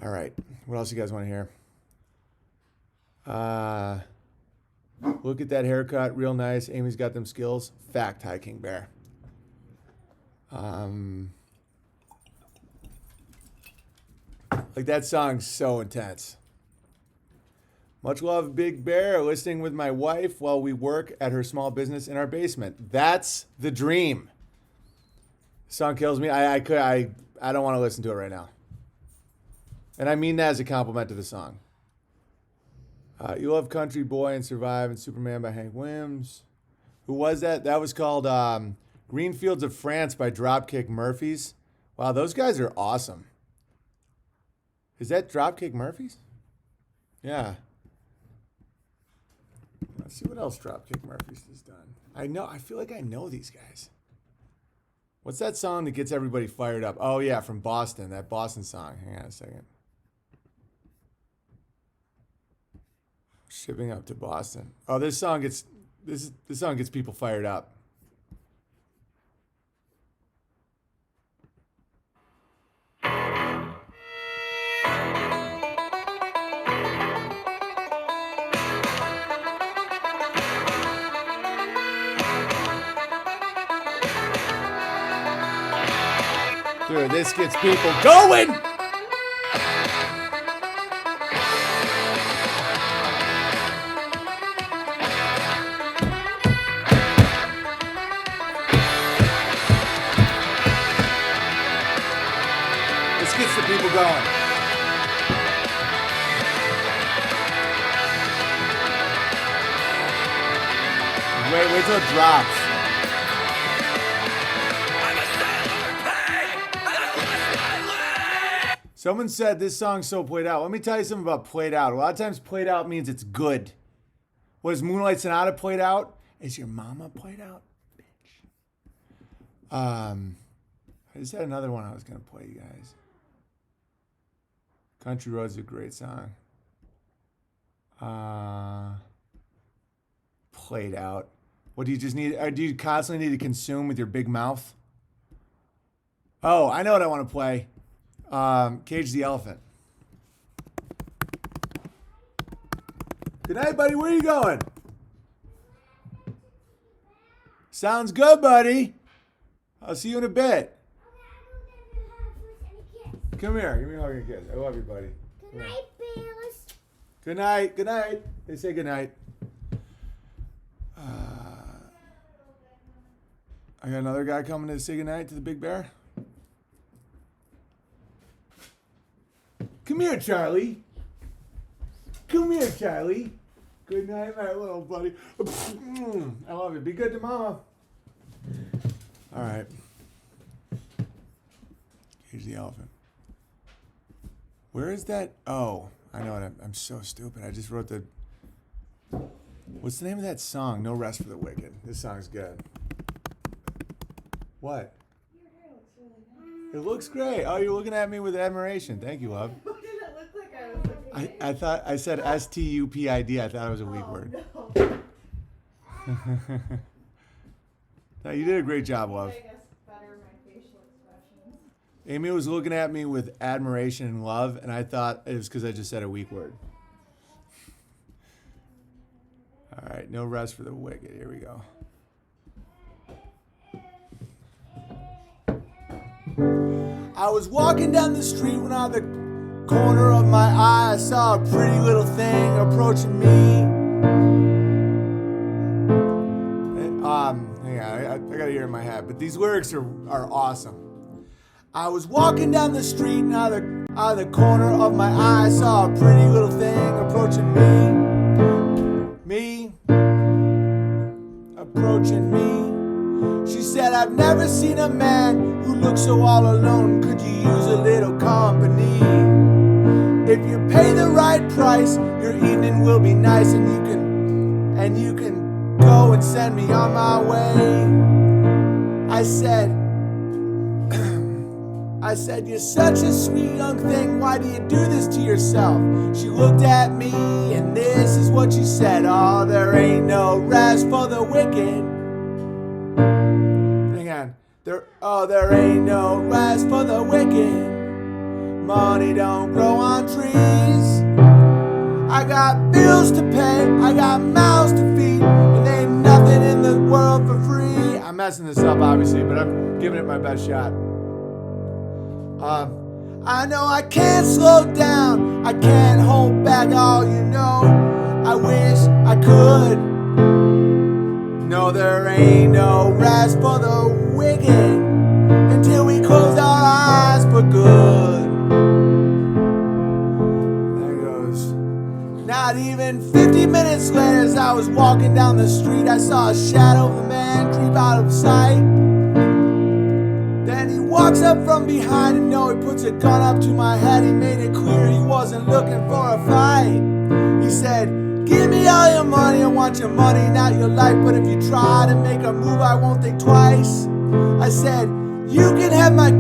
[SPEAKER 1] All right. What else you guys want to hear? Look at that haircut. Real nice. Amy's got them skills. Fact, High King Bear. Like, that song's so intense. Much love, Big Bear. Listening with my wife while we work at her small business in our basement. That's the dream. Song kills me. I don't want to listen to it right now. And I mean that as a compliment to the song. You love Country Boy and Survive and Superman by Hank Williams. Who was that? That was called Green Fields of France by Dropkick Murphys. Wow, those guys are awesome. Is that Dropkick Murphys? Yeah. Let's see what else Dropkick Murphys has done. I feel like I know these guys. What's that song that gets everybody fired up? Oh yeah, from Boston, that Boston song. Hang on a second. Shipping up to Boston. Oh, this song gets people fired up. Dude, this gets people going! This gets the people going. Wait till it drops. Someone said this song's so played out. Let me tell you something about played out. A lot of times played out means it's good. What is Moonlight Sonata played out? Is your mama played out? Bitch. I just had another one I was going to play, you guys. Country Roads is a great song. Played out. What do you just need? Or do you constantly need to consume with your big mouth? Oh, I know what I want to play. Cage the Elephant. Good night, buddy. Where are you going? Sounds good, buddy. I'll see you in a bit. Come here. Give me a hug and a kiss. I love you, buddy.
[SPEAKER 3] Good night, Bears.
[SPEAKER 1] Good night. Good night. They say good night. I got another guy coming to say good night to the big bear. Come here, Charlie. Come here, Charlie. Good night, my little buddy. I love you. Be good to Mama. All right. Here's the elephant. Where is that? Oh, I know it. I'm so stupid. I just wrote the... What's the name of that song? No Rest for the Wicked. This song's good. What?
[SPEAKER 2] Your hair looks really nice.
[SPEAKER 1] It looks great. Oh, you're looking at me with admiration. Thank you, love.
[SPEAKER 2] What did it look like I was looking at?
[SPEAKER 1] I thought I said STUPID. I thought it was a weak word.
[SPEAKER 2] No.
[SPEAKER 1] No, you did a great job, love.
[SPEAKER 2] I guess better my facial expressions.
[SPEAKER 1] Amy was looking at me with admiration and love, and I thought it was because I just said a weak word. All right, no rest for the wicked. Here we go. I was walking down the street when out of the corner of my eye I saw a pretty little thing approaching me. Hang on, I gotta hear it in my head, but these lyrics are awesome. I was walking down the street and out of the corner of my eye I saw a pretty little thing approaching me. Approaching me. She said, I've never seen a man who looks so all alone. Could you use a little company? If you pay the right price, your evening will be nice, and you can go and send me on my way. I said, you're such a sweet young thing. Why do you do this to yourself? She looked at me, and this is what she said. Oh, there ain't no rest for the wicked. There ain't no rest for the wicked. Money don't grow on trees. I got bills to pay, I got mouths to feed, and there ain't nothing in the world for free. I'm messing this up, obviously, but I'm giving it my best shot. I know I can't slow down, I can't hold back, oh, you know, I wish I could. No, there ain't no rest for the wicked until we close our eyes for good. There goes. Not even 50 minutes later, as I was walking down the street, I saw a shadow of a man creep out of sight. Then he walks up from behind and no, he puts a gun up to my head. He made it clear he wasn't looking for a fight. He said, give me all your money, I want your money, not your life. But if you try to make a move, I won't think twice. I said, you can have my,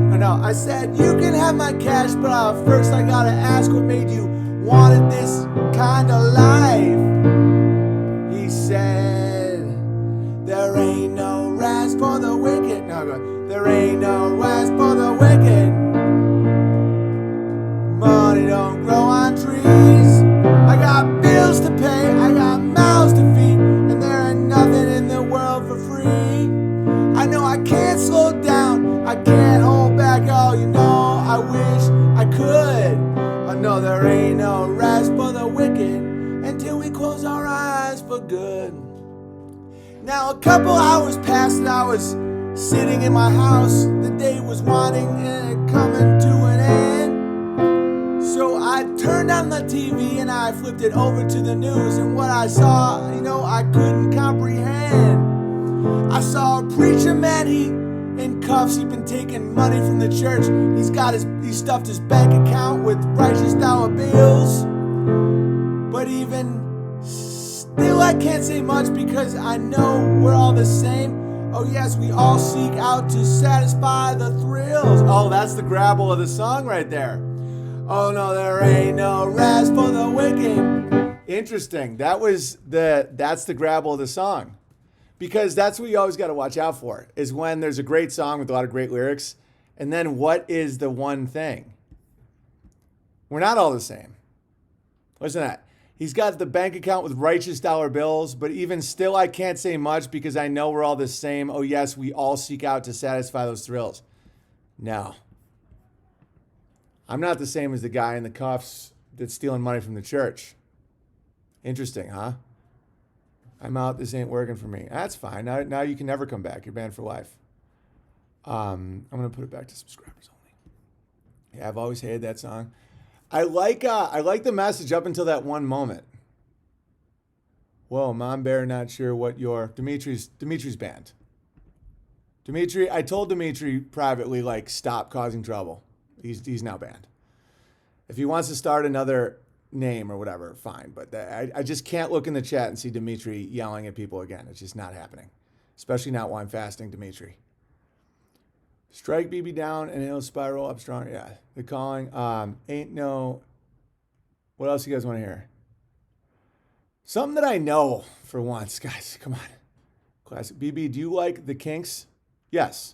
[SPEAKER 1] I said, you can have my cash, but first I gotta ask what made you wanted this kind of life. He said, there ain't no rest for the wicked. No, there ain't no rest for the wicked. Money don't grow on trees. I got bills to pay, I got mouths to feed, and there ain't nothing in the world for free. I know I can't slow down, I can't hold back, oh, you know, I wish I could. I know there ain't no rest for the wicked until we close our eyes for good. Now a couple hours passed and I was sitting in my house. The day was winding and coming to an end. So I turned on the TV and I flipped it over to the news, and what I saw, you know, I couldn't comprehend. I saw a preacher man, he in cuffs, he'd been taking money from the church. He stuffed his bank account with righteous dollar bills. But even still, I can't say much because I know we're all the same. Oh yes, we all seek out to satisfy the thrills. Oh, that's the grabble of the song right there. Oh no, there ain't no rest for the wicked. Interesting. That's the grabble of the song. Because that's what you always got to watch out for, is when there's a great song with a lot of great lyrics, and then what is the one thing? We're not all the same. Listen to that. He's got the bank account with righteous dollar bills, but even still I can't say much because I know we're all the same. Oh yes, we all seek out to satisfy those thrills. No. I'm not the same as the guy in the cuffs that's stealing money from the church. Interesting, huh? I'm out, this ain't working for me. That's fine. Now you can never come back. You're banned for life. I'm going to put it back to subscribers only. Yeah, I've always hated that song. I like the message up until that one moment. Whoa, Mom Bear, not sure what your... Dimitri's banned. Dimitri, I told Dimitri privately, like, stop causing trouble. He's now banned. If he wants to start another name or whatever, fine. But I just can't look in the chat and see Dimitri yelling at people again. It's just not happening. Especially not while I'm fasting, Dimitri. Strike BB down and it'll spiral up strong. Yeah, the calling. Ain't no... What else you guys want to hear? Something that I know for once, guys. Come on. Classic. BB, do you like the Kinks? Yes.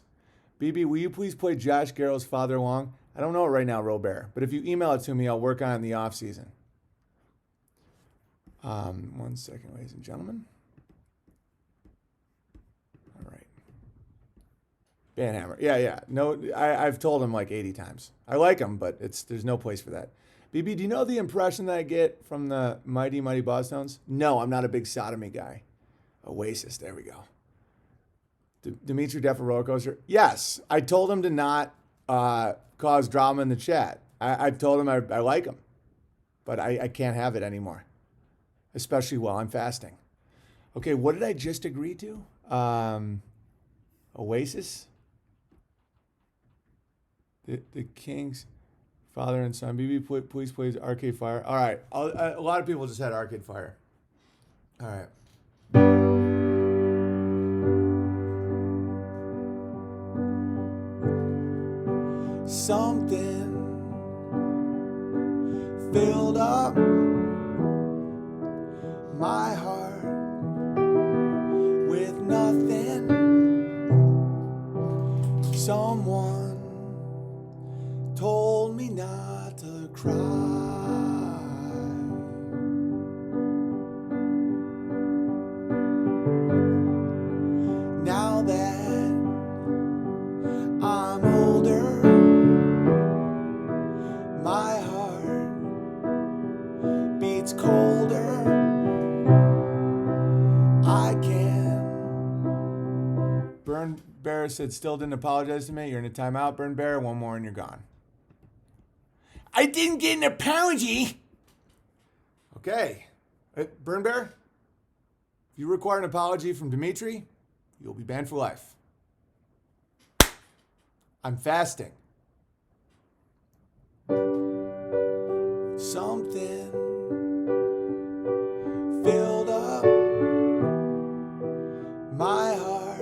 [SPEAKER 1] BB, will you please play Josh Garrow's Father Long? I don't know it right now, Robert. But if you email it to me, I'll work on it in the off season. 1 second, ladies and gentlemen. All right. Banhammer. Yeah. No, I've told him like 80 times. I like him, but there's no place for that. BB, do you know the impression that I get from the Mighty Mighty Bosstones? No, I'm not a big sodomy guy. Oasis, there we go. Dimitri Defa Roller Coaster? Yes, I told him to not cause drama in the chat. I've told him I like him, but I can't have it anymore, especially while I'm fasting. Okay, what did I just agree to? Oasis? The Kings, Father and Son. BB, please plays Arcade Fire. All right, a lot of people just had Arcade Fire. All right. Something filled up my heart with nothing. Someone told me not to cry. Now that I'm older, beats colder. I can. Burn Bear said still didn't apologize to me. You're in a timeout, Burn Bear. One more and you're gone. I didn't get an apology. Okay. Burn Bear, if you require an apology from Dimitri, you'll be banned for life. I'm fasting. Something filled up my heart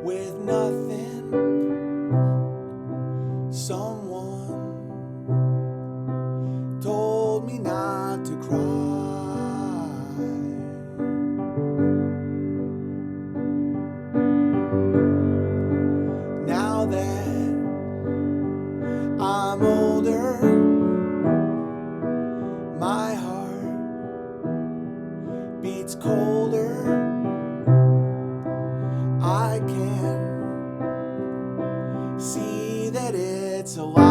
[SPEAKER 1] with nothing. Someone told me not to cry. Now that I'm older, my heart beats colder. I can see that it's a lie.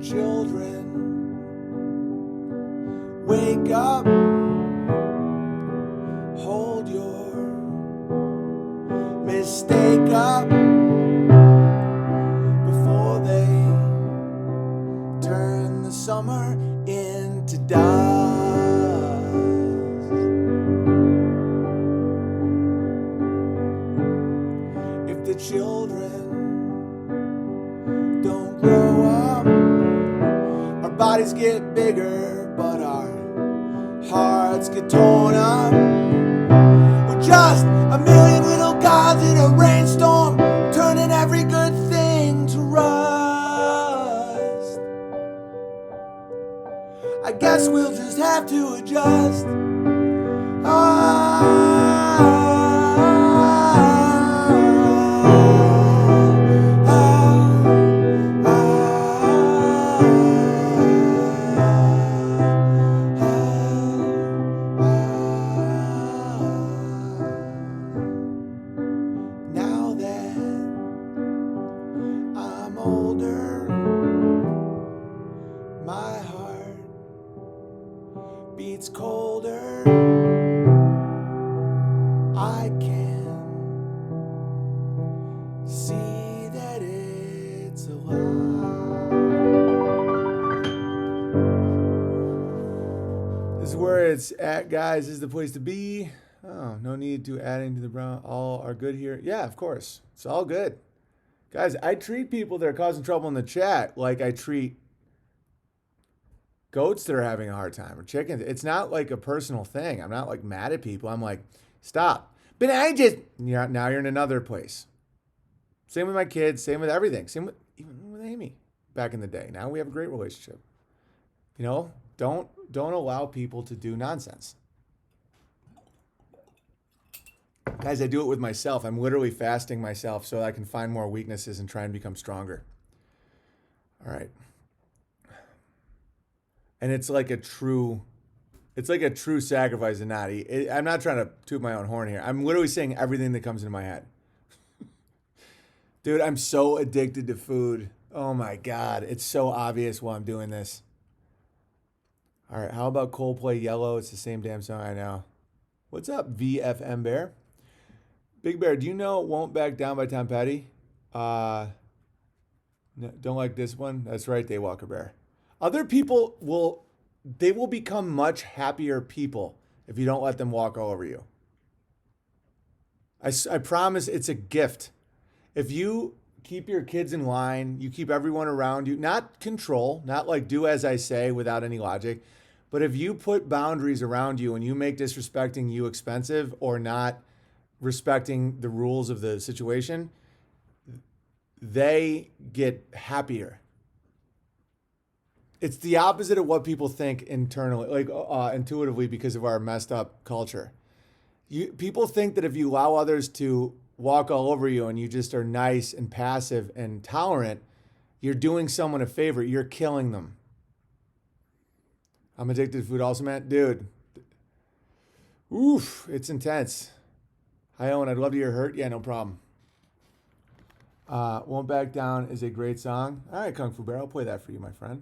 [SPEAKER 1] Children, wake up, hold your mistake up before they turn the summer into dust. If the children don't grow up, our bodies get bigger, but our hearts get torn up. We're just a million little gods in a rainstorm, turning every good thing to rust. I guess we'll just have to adjust. Now that I'm older, my heart beats colder. I can see that it's a lie. This is where it's at, guys. This is the place to be. Oh, no need to add into the brown. All are good here. Yeah, of course. It's all good. Guys, I treat people that are causing trouble in the chat like I treat goats that are having a hard time or chickens. It's not like a personal thing. I'm not like mad at people. I'm like, stop. But I just, now you're in another place. Same with my kids. Same with everything. Same with, even with Amy back in the day. Now we have a great relationship. You know, don't allow people to do nonsense. Guys, I do it with myself. I'm literally fasting myself so I can find more weaknesses and try and become stronger. All right. And it's like a true sacrifice to not eat. I'm not trying to toot my own horn here. I'm literally saying everything that comes into my head. Dude, I'm so addicted to food. Oh my God. It's so obvious while I'm doing this. All right. How about Coldplay Yellow? It's the same damn song. I know. What's up, VFM Bear? Big Bear, do you know Won't Back Down by Tom Petty? No, don't like this one? That's right, Daywalker Bear. Other people will become much happier people if you don't let them walk all over you. I promise it's a gift. If you keep your kids in line, you keep everyone around you, not control, not like do as I say without any logic, but if you put boundaries around you and you make disrespecting you expensive or not respecting the rules of the situation, they get happier. It's the opposite of what people think internally, like intuitively, because of our messed up culture. People think that if you allow others to walk all over you and you just are nice and passive and tolerant, you're doing someone a favor. You're killing them. I'm addicted to food also, man. Dude. Oof, it's intense. Hi, Owen. I'd love to hear Hurt. Yeah, no problem. Won't Back Down is a great song. All right, Kung Fu Bear. I'll play that for you, my friend.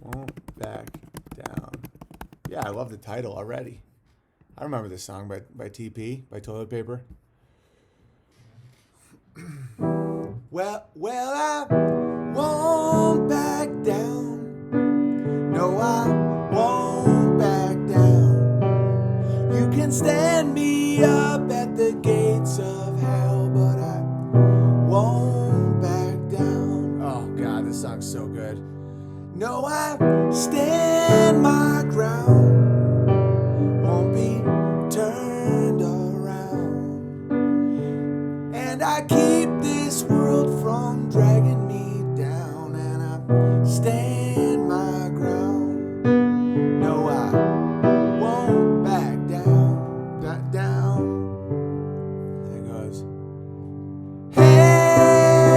[SPEAKER 1] Won't Back Down. Yeah, I love the title already. I remember this song by TP, by Toilet Paper. Well, I won't back down. No, I won't back down. You can stand me up at the gates of hell, but I won't back down. Oh, God, this song's so good. No, I stand my ground. Won't be turned around. And I keep this world from dragging me down. And I stand my ground. No, I won't back down. Down. There it goes. Hey,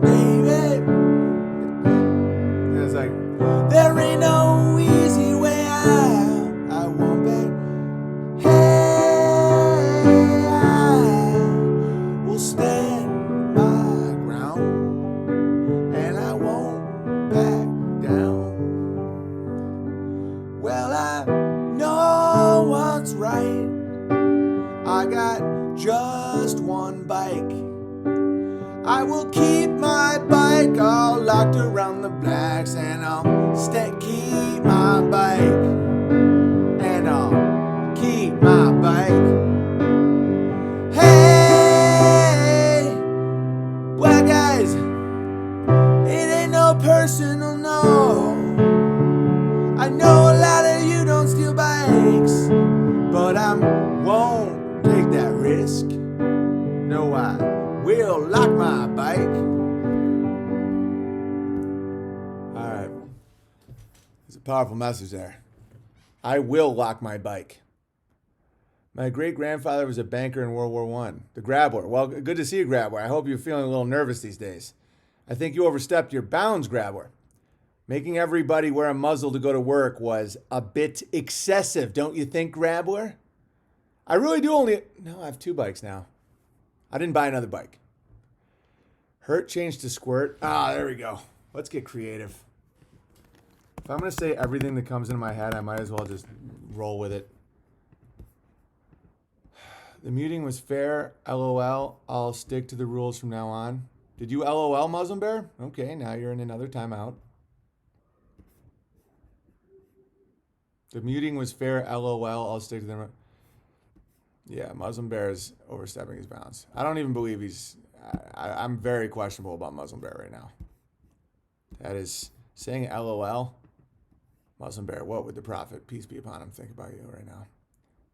[SPEAKER 1] baby. And it's like, there ain't no easy way out. I won't back. Hey, I will stand my ground, and I won't back down. Well, I know what's right. I got just one bike. I will keep my bike all locked around the blacks, and I'll keep my bike, and I'll keep my bike. Hey, black guys, it ain't no personal, no. I know a lot of you don't steal bikes, but I won't take that risk. No, I will lock my bike. All right. There's a powerful message there. I will lock my bike. My great-grandfather was a banker in World War I. The Grabbler. Well, good to see you, Grabbler. I hope you're feeling a little nervous these days. I think you overstepped your bounds, Grabbler. Making everybody wear a muzzle to go to work was a bit excessive, don't you think, Grabbler? I really do only... No, I have 2 bikes now. I didn't buy another bike. Hurt changed to Squirt. There we go. Let's get creative. If I'm going to say everything that comes into my head, I might as well just roll with it. The muting was fair. LOL. I'll stick to the rules from now on. Did you LOL, Muslim Bear? Okay, now you're in another timeout. The muting was fair. LOL. I'll stick to the... Yeah, Muslim Bear is overstepping his bounds. I don't even believe he's... I'm very questionable about Muslim Bear right now. That is saying LOL. Muslim Bear, what would the Prophet, peace be upon him, think about you right now?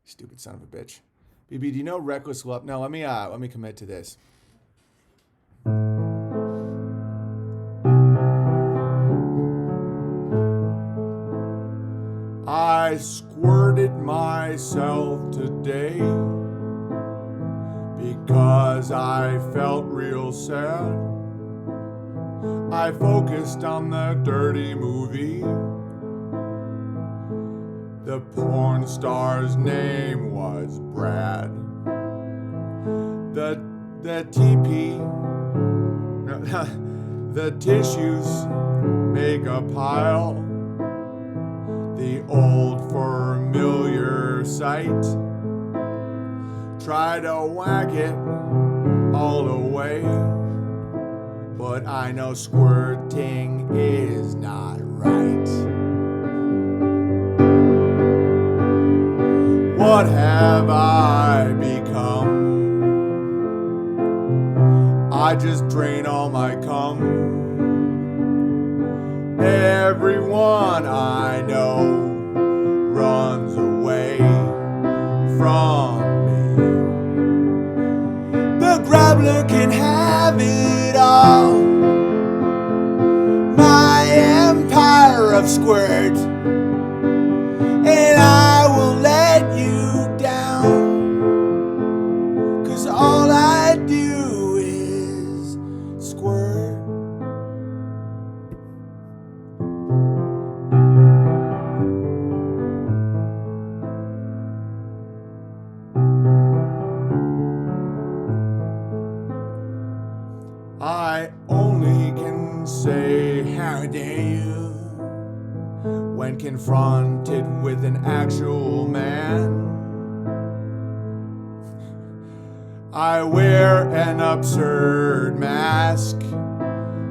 [SPEAKER 1] Stupid son of a bitch. BB, do you know Reckless Love? No, let me commit to this. I squirted myself today because I felt real sad. I focused on the dirty movie. The porn star's name was Brad. The TP, the tissues make a pile. The old familiar sight. Try to whack it all away, but I know squirting is not right. What have I become? I just drain all my cum. Everyone I know runs away from me. The Grabbler can have it all. My empire of squirt, and I will let you confronted with an actual man. I wear an absurd mask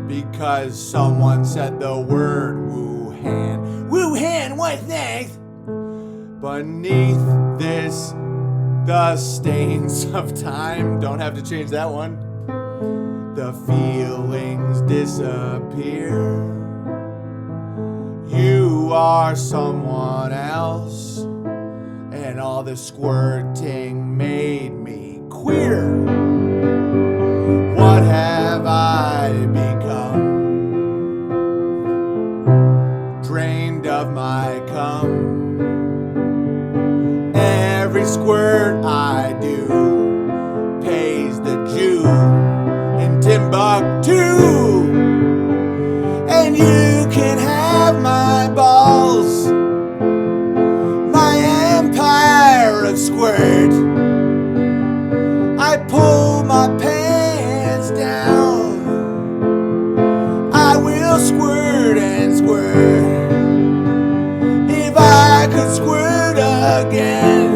[SPEAKER 1] because someone said the word Wuhan. Wuhan, what's next? Beneath this, the stains of time. Don't have to change that one. The feelings disappear. You are someone else, and all the squirting made me queer. What have I become? Drained of my cum. Every squirt I do pays the Jew in Timbuktu. And you can have my balls, my empire of squirt. I pull my pants down. I will squirt and squirt. If I could squirt again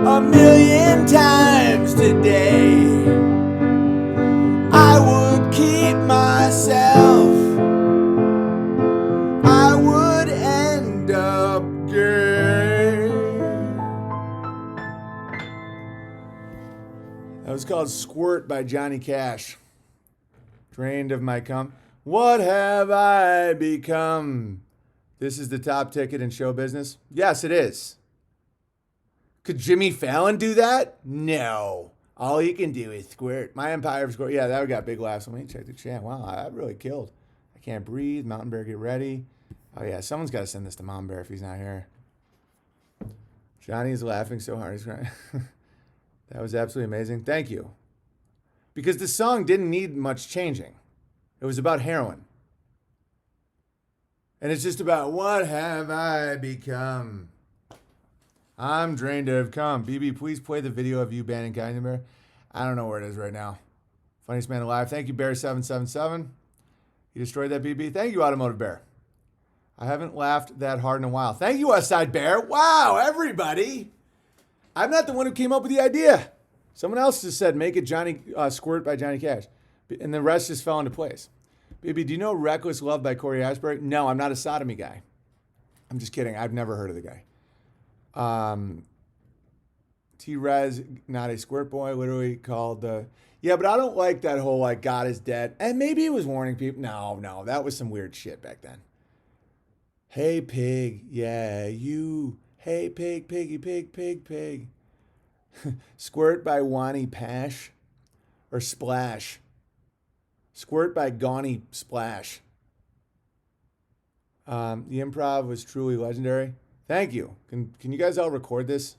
[SPEAKER 1] 1,000,000 times today, I would keep myself. I would end up gay. That was called Squirt by Johnny Cash. Drained of my cum. What have I become? This is the top ticket in show business? Yes, it is. Could Jimmy Fallon do that? No. All he can do is squirt. My empire of squirt. Yeah, that got big laughs. Let me check the chat. Wow, that really killed. I can't breathe. Mountain Bear, get ready. Oh, yeah, someone's got to send this to Mountain Bear if he's not here. Johnny's laughing so hard he's crying. That was absolutely amazing. Thank you. Because the song didn't need much changing. It was about heroin. And it's just about, what have I become? I'm drained of cum. BB, please play the video of you banning Kind Bear. I don't know where it is right now. Funniest man alive. Thank you, Bear777. You destroyed that, BB. Thank you, Automotive Bear. I haven't laughed that hard in a while. Thank you, Westside Bear. Wow, everybody. I'm not the one who came up with the idea. Someone else just said, make it Johnny Squirt by Johnny Cash. And the rest just fell into place. Baby, do you know Reckless Love by Corey Asbury? No, I'm not a sodomy guy. I'm just kidding. I've never heard of the guy. T-Rez, not a squirt boy, literally called the... Yeah, but I don't like that whole, like, God is dead. And maybe he was warning people. No, that was some weird shit back then. Hey, pig, yeah, you. Hey, pig, piggy, pig, pig, pig. Squirt by Wani Pash or Splash. Squirt by Gawny Splash. The improv was truly legendary. Thank you. Can you guys all record this?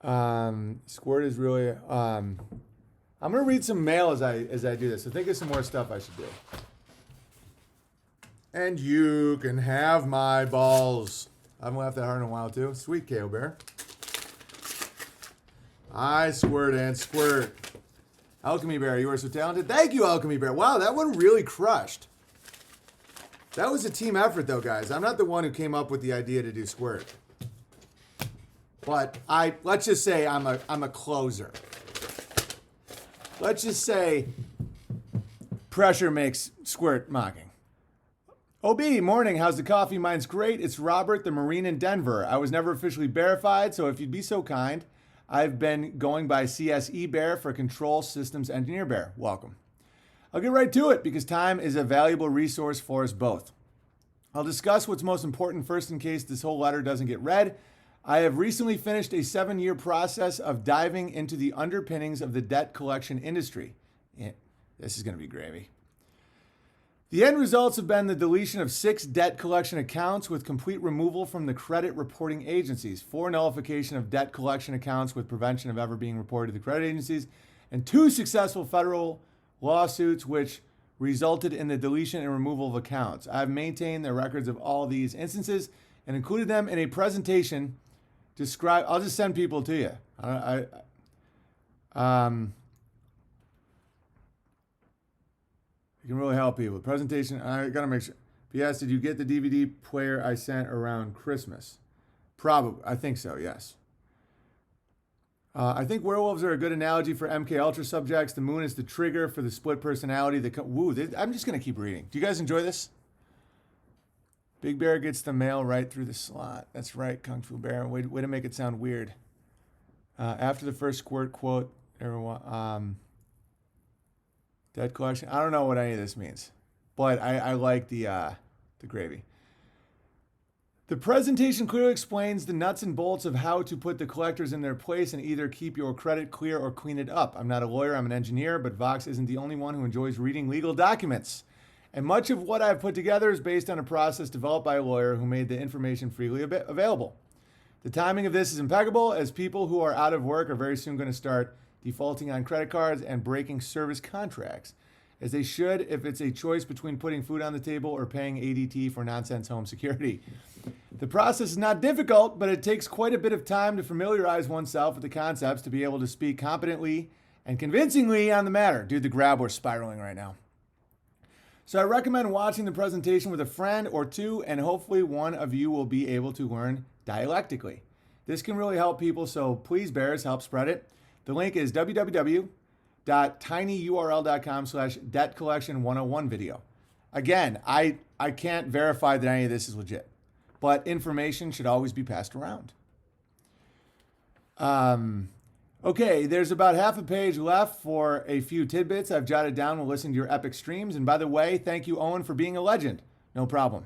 [SPEAKER 1] Squirt is really... I'm going to read some mail as I do this. So think of some more stuff I should do. And you can have my balls. I haven't laughed that hard in a while, too. Sweet Kale Bear. I squirt and squirt. Alchemy Bear, you are so talented. Thank you, Alchemy Bear. Wow, that one really crushed. That was a team effort, though, guys. I'm not the one who came up with the idea to do squirt. But let's just say I'm a closer. Let's just say pressure makes squirt mocking. OB, morning. How's the coffee? Mine's great. It's Robert, the Marine in Denver. I was never officially verified, so if you'd be so kind, I've been going by CSE Bear for Control Systems Engineer Bear. Welcome. I'll get right to it because time is a valuable resource for us both. I'll discuss what's most important first in case this whole letter doesn't get read. I have recently finished a 7-year process of diving into the underpinnings of the debt collection industry. Yeah, this is going to be gravy. The end results have been the deletion of 6 debt collection accounts with complete removal from the credit reporting agencies, 4 nullification of debt collection accounts with prevention of ever being reported to the credit agencies, and 2 successful federal lawsuits which resulted in the deletion and removal of accounts. I've maintained the records of all these instances and included them in a presentation. I'll just send people to you. You can really help people. Presentation, I gotta make sure. P.S. Did you get the DVD player I sent around Christmas? Probably. I think so, yes. I think werewolves are a good analogy for MK Ultra subjects. The moon is the trigger for the split personality. I'm just going to keep reading. Do you guys enjoy this? Big Bear gets the mail right through the slot. That's right, Kung Fu Bear. Way to make it sound weird. After the first squirt quote, everyone, dead collection. I don't know what any of this means, but I like the gravy. The presentation clearly explains the nuts and bolts of how to put the collectors in their place and either keep your credit clear or clean it up. I'm not a lawyer, I'm an engineer, but Vox isn't the only one who enjoys reading legal documents. And much of what I've put together is based on a process developed by a lawyer who made the information freely available. The timing of this is impeccable, as people who are out of work are very soon going to start defaulting on credit cards and breaking service contracts, as they should if it's a choice between putting food on the table or paying ADT for nonsense home security. The process is not difficult, but it takes quite a bit of time to familiarize oneself with the concepts to be able to speak competently and convincingly on the matter. Dude, the grab we're spiraling right now. So I recommend watching the presentation with a friend or two, and hopefully one of you will be able to learn dialectically. This can really help people, so please, bears, help spread it. The link is www.tinyurl.com/debtcollection101 video. Again, I can't verify that any of this is legit, but information should always be passed around. Okay, there's about half a page left for a few tidbits I've jotted down while listening to your epic streams. And by the way, thank you, Owen, for being a legend. No problem.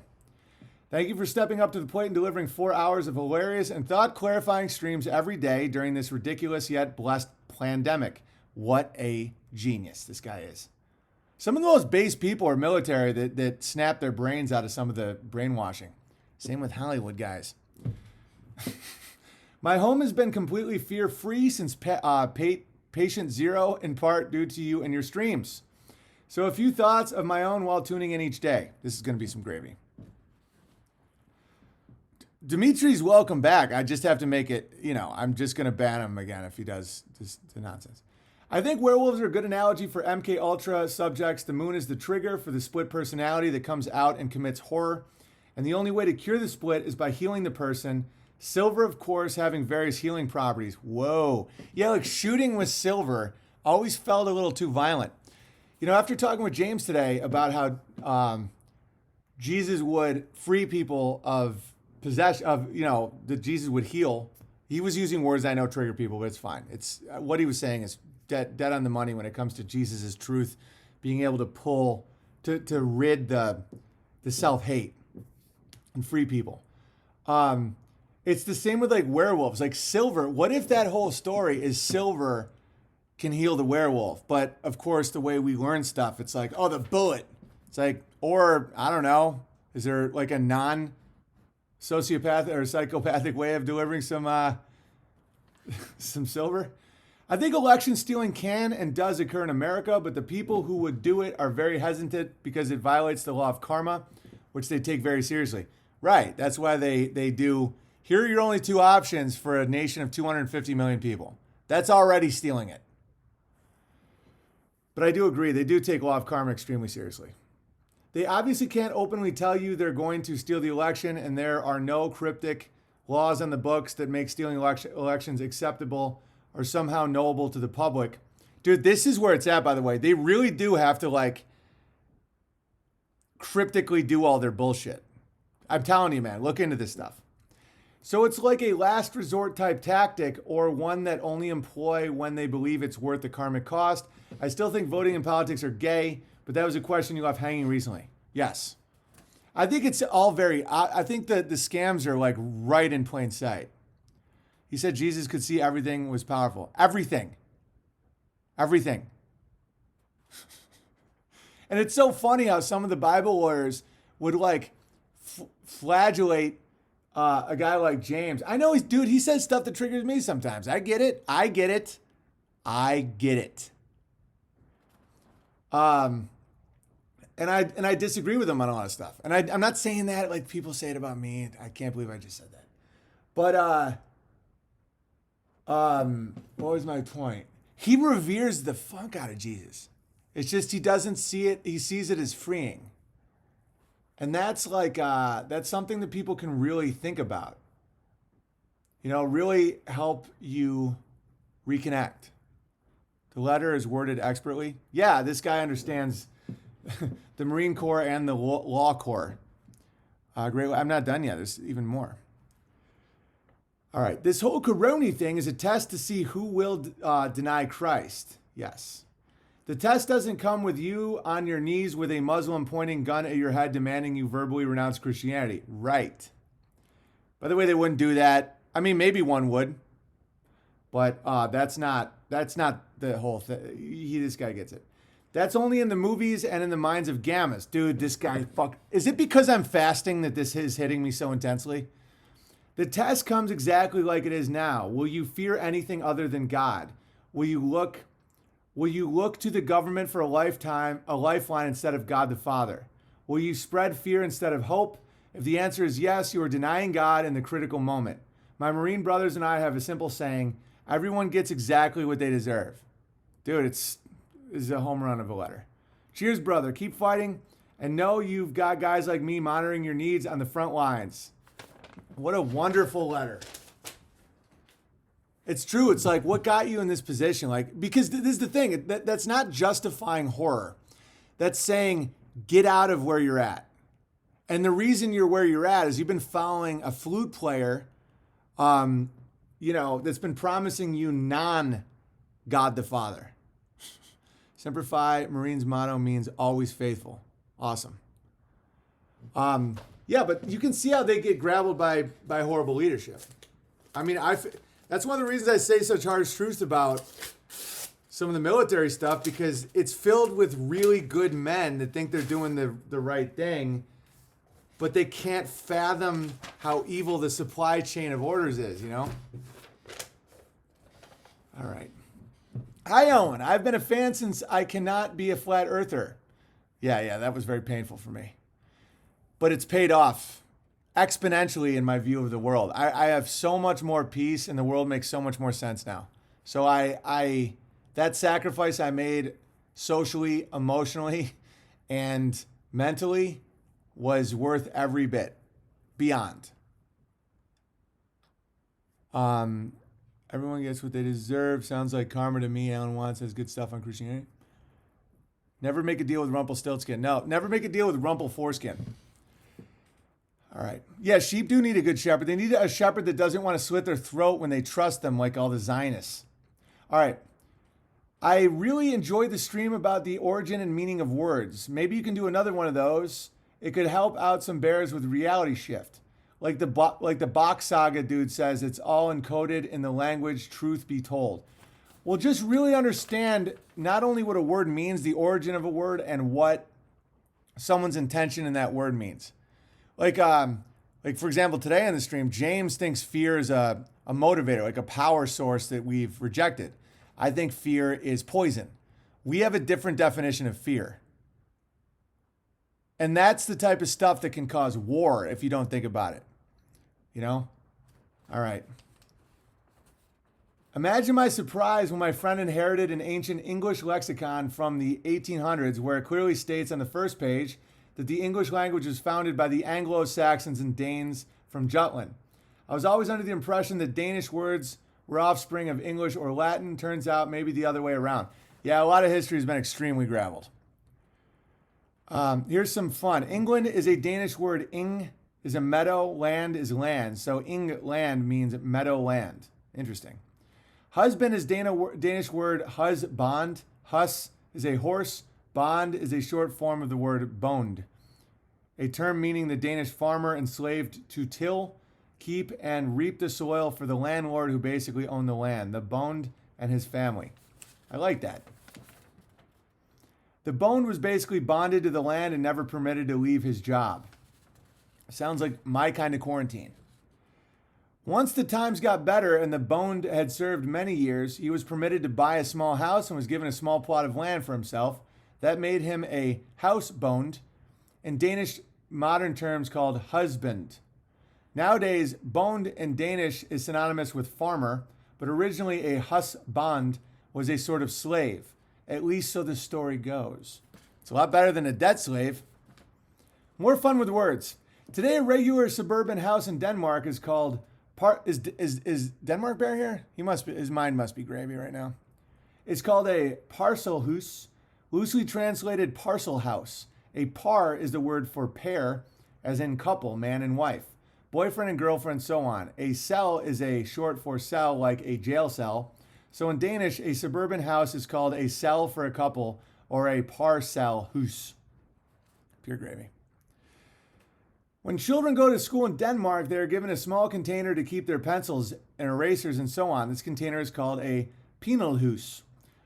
[SPEAKER 1] Thank you for stepping up to the plate and delivering 4 hours of hilarious and thought-clarifying streams every day during this ridiculous yet blessed pandemic. What a genius this guy is. Some of the most base people are military that snap their brains out of some of the brainwashing. Same with Hollywood guys. My home has been completely fear-free since patient zero, in part due to you and your streams. So a few thoughts of my own while tuning in each day. This is going to be some gravy. Dimitri's welcome back. I just have to make it, I'm just going to ban him again if he does this nonsense. I think werewolves are a good analogy for MK Ultra subjects. The moon is the trigger for the split personality that comes out and commits horror. And the only way to cure the split is by healing the person. Silver, of course, having various healing properties. Whoa. Yeah, like shooting with silver always felt a little too violent. After talking with James today about how Jesus would free people of possession, that Jesus would heal, he was using words I know trigger people, but it's fine. It's what he was saying is dead on the money when it comes to Jesus' truth, being able to pull, to rid the self-hate and free people. It's the same with like werewolves, like silver. What if that whole story is silver can heal the werewolf? But of course, the way we learn stuff, it's like, oh, the bullet. It's like, or I don't know, is there like a non-sociopathic or psychopathic way of delivering some silver? I think election stealing can and does occur in America, but the people who would do it are very hesitant because it violates the law of karma, which they take very seriously. Right. That's why they do. Here are your only two options for a nation of 250 million people. That's already stealing it. But I do agree, they do take law of karma extremely seriously. They obviously can't openly tell you they're going to steal the election, and there are no cryptic laws on the books that make stealing elections acceptable or somehow knowable to the public. Dude, this is where it's at, by the way. They really do have to, cryptically do all their bullshit. I'm telling you, man, look into this stuff. So it's like a last resort type tactic, or one that only employ when they believe it's worth the karmic cost. I still think voting and politics are gay, but that was a question you left hanging recently. Yes. I think it's all I think that the scams are right in plain sight. He said Jesus could see everything, was powerful. Everything. Everything. And it's so funny how some of the Bible lawyers would flagellate a guy like James. I know he says stuff that triggers me sometimes. I get it. And I disagree with him on a lot of stuff. And I'm not saying that like people say it about me. I can't believe I just said that. But what was my point? He reveres the fuck out of Jesus. It's just he doesn't see it. He sees it as freeing. And that's like, that's something that people can really think about. You know, really help you reconnect. The letter is worded expertly. Yeah, this guy understands the Marine Corps and the Law Corps. Great. I'm not done yet. There's even more. All right. This whole Corona thing is a test to see who will deny Christ. Yes. The test doesn't come with you on your knees with a Muslim pointing gun at your head demanding you verbally renounce Christianity. Right. By the way, they wouldn't do that. I mean, maybe one would. But that's not the whole thing. This guy gets it. That's only in the movies and in the minds of gammas. Dude, this guy Is it because I'm fasting that this is hitting me so intensely? The test comes exactly like it is now. Will you fear anything other than God? Will you look to the government for a lifeline instead of God the Father? Will you spread fear instead of hope? If the answer is yes, you are denying God in the critical moment. My Marine brothers and I have a simple saying: everyone gets exactly what they deserve. Dude, this is a home run of a letter. Cheers, brother. Keep fighting. And know you've got guys like me monitoring your needs on the front lines. What a wonderful letter. It's true. It's like, what got you in this position? Like, because this is the thing. That's not justifying horror. That's saying, get out of where you're at. And the reason you're where you're at is you've been following a flute player, that's been promising you non-God the Father. Semper Fi, Marine's motto means always faithful. Awesome. Yeah, but you can see how they get grappled by horrible leadership. I mean, that's one of the reasons I say such harsh truths about some of the military stuff, because it's filled with really good men that think they're doing the right thing, but they can't fathom how evil the supply chain of orders is, you know? All right. Hi, Owen. I've been a fan since I cannot be a flat earther. Yeah, that was very painful for me. But it's paid off exponentially in my view of the world. I have so much more peace, and the world makes so much more sense now. So that sacrifice I made socially, emotionally, and mentally was worth every bit. Beyond. Everyone gets what they deserve. Sounds like karma to me. Alan Watts says good stuff on Christianity. Never make a deal with Rumpelstiltskin. No, never make a deal with Rumple Foreskin. All right. Yeah, sheep do need a good shepherd. They need a shepherd that doesn't want to slit their throat when they trust them, like all the Zionists. All right. I really enjoyed the stream about the origin and meaning of words. Maybe you can do another one of those. It could help out some bears with reality shift. Like the Bach Saga dude says, it's all encoded in the language, truth be told. Well, just really understand not only what a word means, the origin of a word, and what someone's intention in that word means. Like for example, today on the stream, James thinks fear is a motivator, like a power source that we've rejected. I think fear is poison. We have a different definition of fear. And that's the type of stuff that can cause war if you don't think about it. You know? All right. Imagine my surprise when my friend inherited an ancient English lexicon from the 1800s where it clearly states on the first page that the English language was founded by the Anglo-Saxons and Danes from Jutland. I was always under the impression that Danish words were offspring of English or Latin. Turns out maybe the other way around. Yeah, a lot of history has been extremely graveled. Here's some fun. England is a Danish word. Ing is a meadow, land is land. So England means meadow land. Interesting. Husband is Danish word husband. Hus is a horse. Bond is a short form of the word bond, a term meaning the Danish farmer enslaved to till, keep, and reap the soil for the landlord who basically owned the land, the bond and his family. I like that. The bond was basically bonded to the land and never permitted to leave his job. Sounds like my kind of quarantine. Once the times got better and the bond had served many years, he was permitted to buy a small house and was given a small plot of land for himself. That made him a house bond, in Danish modern terms called husband. Nowadays, bond in Danish is synonymous with farmer, but originally a husband was a sort of slave. At least so the story goes. It's a lot better than a debt slave. More fun with words. Today, a regular suburban house in Denmark is called is Denmark Bear here? He must be. His mind must be gravy right now. It's called a parcelhus, loosely translated parcel house. A par is the word for pair, as in couple, man and wife, boyfriend and girlfriend, so on. A cell is a short for cell, like a jail cell. So in Danish, a suburban house is called a cell for a couple, or a parcelhus. Pure gravy. When children go to school in Denmark, they are given a small container to keep their pencils and erasers and so on. This container is called a penalhus.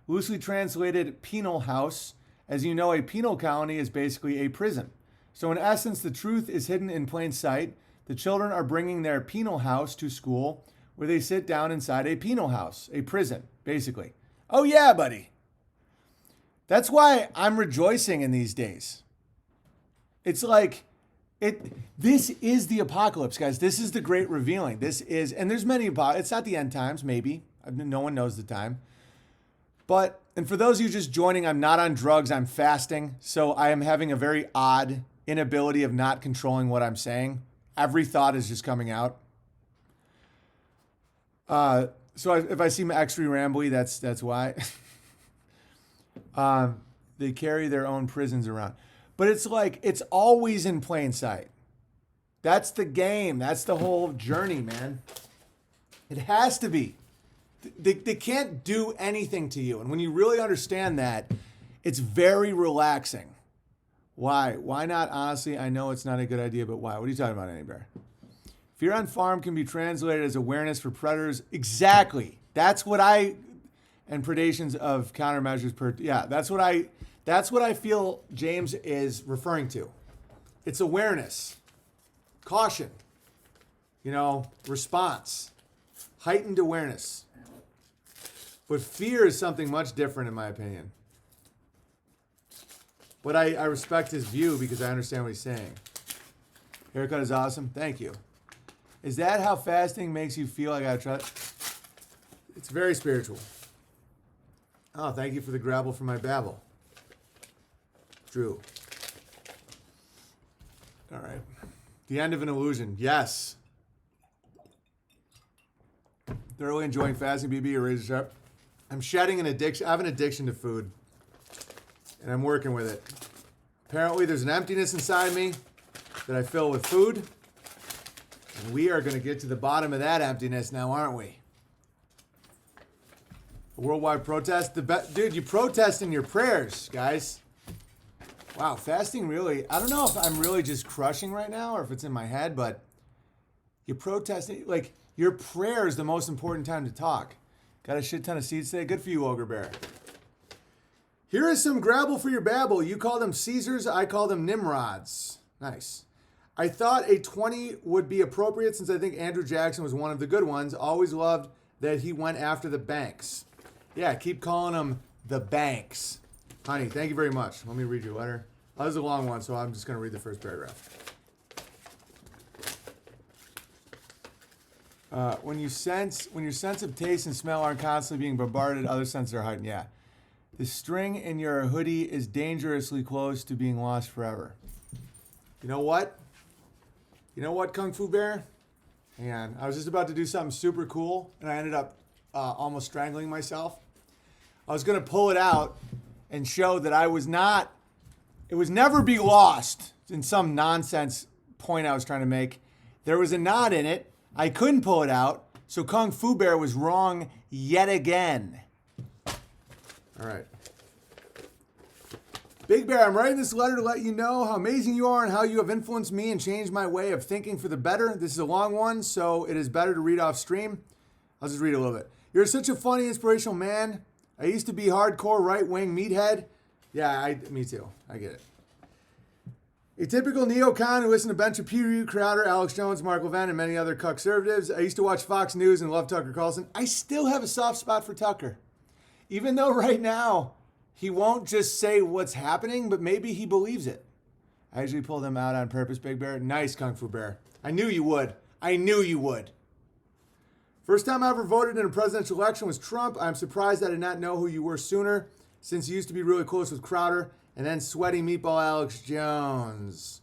[SPEAKER 1] Loosely translated, penal house. As you know, a penal colony is basically a prison. So in essence, the truth is hidden in plain sight. The children are bringing their penal house to school, where they sit down inside a penal house, a prison, basically. Oh yeah, buddy. That's why I'm rejoicing in these days. It's like, this is the apocalypse, guys. This is the great revealing. This is, and there's many about, it's not the end times, maybe. No one knows the time. But, and for those of you just joining, I'm not on drugs, I'm fasting. So I am having a very odd inability of not controlling what I'm saying. Every thought is just coming out. If I seem extra rambly, that's why. They carry their own prisons around. But it's like, it's always in plain sight. That's the game. That's the whole journey, man. It has to be. They can't do anything to you. And when you really understand that, it's very relaxing. Why? Why not? Honestly, I know it's not a good idea, but why? What are you talking about, Annie Bear? Fear on farm can be translated as awareness for predators. Exactly. That's what and predations of countermeasures that's what I feel James is referring to. It's awareness, caution, response, heightened awareness. But fear is something much different, in my opinion. But I respect his view because I understand what he's saying. Haircut is awesome. Thank you. Is that how fasting makes you feel? I gotta try it. It's very spiritual. Oh, thank you for the grabble for my babble. Drew. All right. The end of an illusion. Yes. Thoroughly enjoying fasting, BB, or razor sharp. I'm shedding an addiction. I have an addiction to food. And I'm working with it. Apparently, there's an emptiness inside me that I fill with food. And we are going to get to the bottom of that emptiness now, aren't we? A worldwide protest. Dude, you protest in your prayers, guys. Wow, fasting really, I don't know if I'm really just crushing right now or if it's in my head, but you protest, like your prayer is the most important time to talk. Got a shit ton of seeds today. Good for you, Ogre Bear. Here is some grabble for your babble. You call them Caesars, I call them Nimrods. Nice. I thought a 20 would be appropriate since I think Andrew Jackson was one of the good ones. Always loved that he went after the banks. Yeah, keep calling them the banks. Honey, thank you very much. Let me read your letter. Oh, this is a long one, so I'm just going to read the first paragraph. When your sense of taste and smell aren't constantly being bombarded, other senses are heightened. Yeah. The string in your hoodie is dangerously close to being lost forever. You know what? You know what, Kung Fu Bear? Hang on. I was just about to do something super cool, and I ended up almost strangling myself. I was going to pull it out and show that it was never be lost in some nonsense point I was trying to make. There was a knot in it. I couldn't pull it out. So Kung Fu Bear was wrong yet again. All right. Big Bear, I'm writing this letter to let you know how amazing you are and how you have influenced me and changed my way of thinking for the better. This is a long one, so it is better to read off stream. I'll just read a little bit. You're such a funny, inspirational man. I used to be hardcore right-wing meathead. Yeah, me too. I get it. A typical neocon who listened to Ben Shapiro, Crowder, Alex Jones, Mark Levin, and many other conservatives. I used to watch Fox News and love Tucker Carlson. I still have a soft spot for Tucker. Even though right now he won't just say what's happening, but maybe he believes it. I usually pull them out on purpose, Big Bear. Nice, Kung Fu Bear. I knew you would. I knew you would. First time I ever voted in a presidential election was Trump. I'm surprised I did not know who you were sooner, since you used to be really close with Crowder, and then sweaty meatball Alex Jones.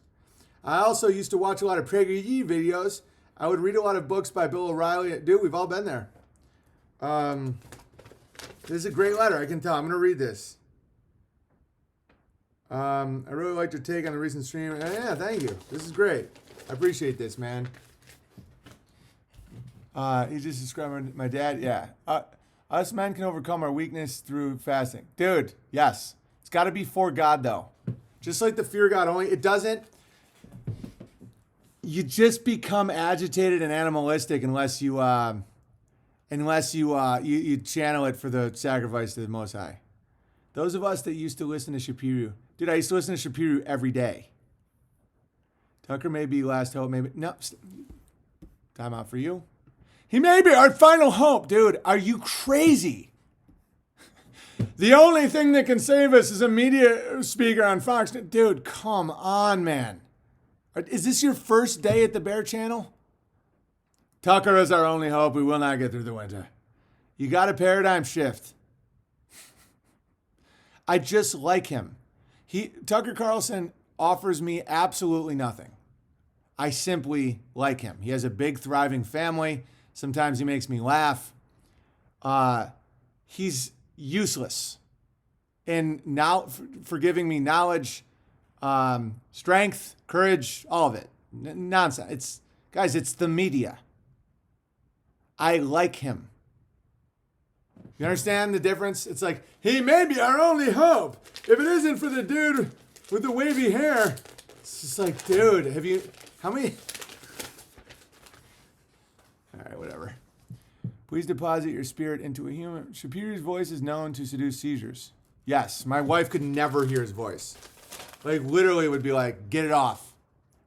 [SPEAKER 1] I also used to watch a lot of PragerU videos. I would read a lot of books by Bill O'Reilly. Dude, we've all been there. This is a great letter, I can tell. I'm going to read this. I really liked your take on the recent stream. Yeah, thank you. This is great. I appreciate this, man. He just described my dad. Yeah. Us men can overcome our weakness through fasting. Dude, yes. It's got to be for God, though. Just like the fear of God only. It doesn't. You just become agitated and animalistic unless you channel it for the sacrifice to the Most High. Those of us that used to listen to Shapiru. Dude, I used to listen to Shapiru every day. Tucker may be last hope. Maybe. No. Time out for you. He may be our final hope. Dude, are you crazy? The only thing that can save us is a media speaker on Fox. Dude, come on, man. Is this your first day at the Bear Channel? Tucker is our only hope. We will not get through the winter. You got a paradigm shift. I just like him. Tucker Carlson offers me absolutely nothing. I simply like him. He has a big, thriving family. Sometimes he makes me laugh. He's useless in now for giving me knowledge, strength, courage, all of it. Nonsense. It's the media. I like him. You understand the difference? It's like, he may be our only hope. If it isn't for the dude with the wavy hair, it's just like, dude, how many? All right, whatever. Please deposit your spirit into a human. Shapiru's voice is known to seduce seizures. Yes, my wife could never hear his voice. Like, literally would be like, get it off.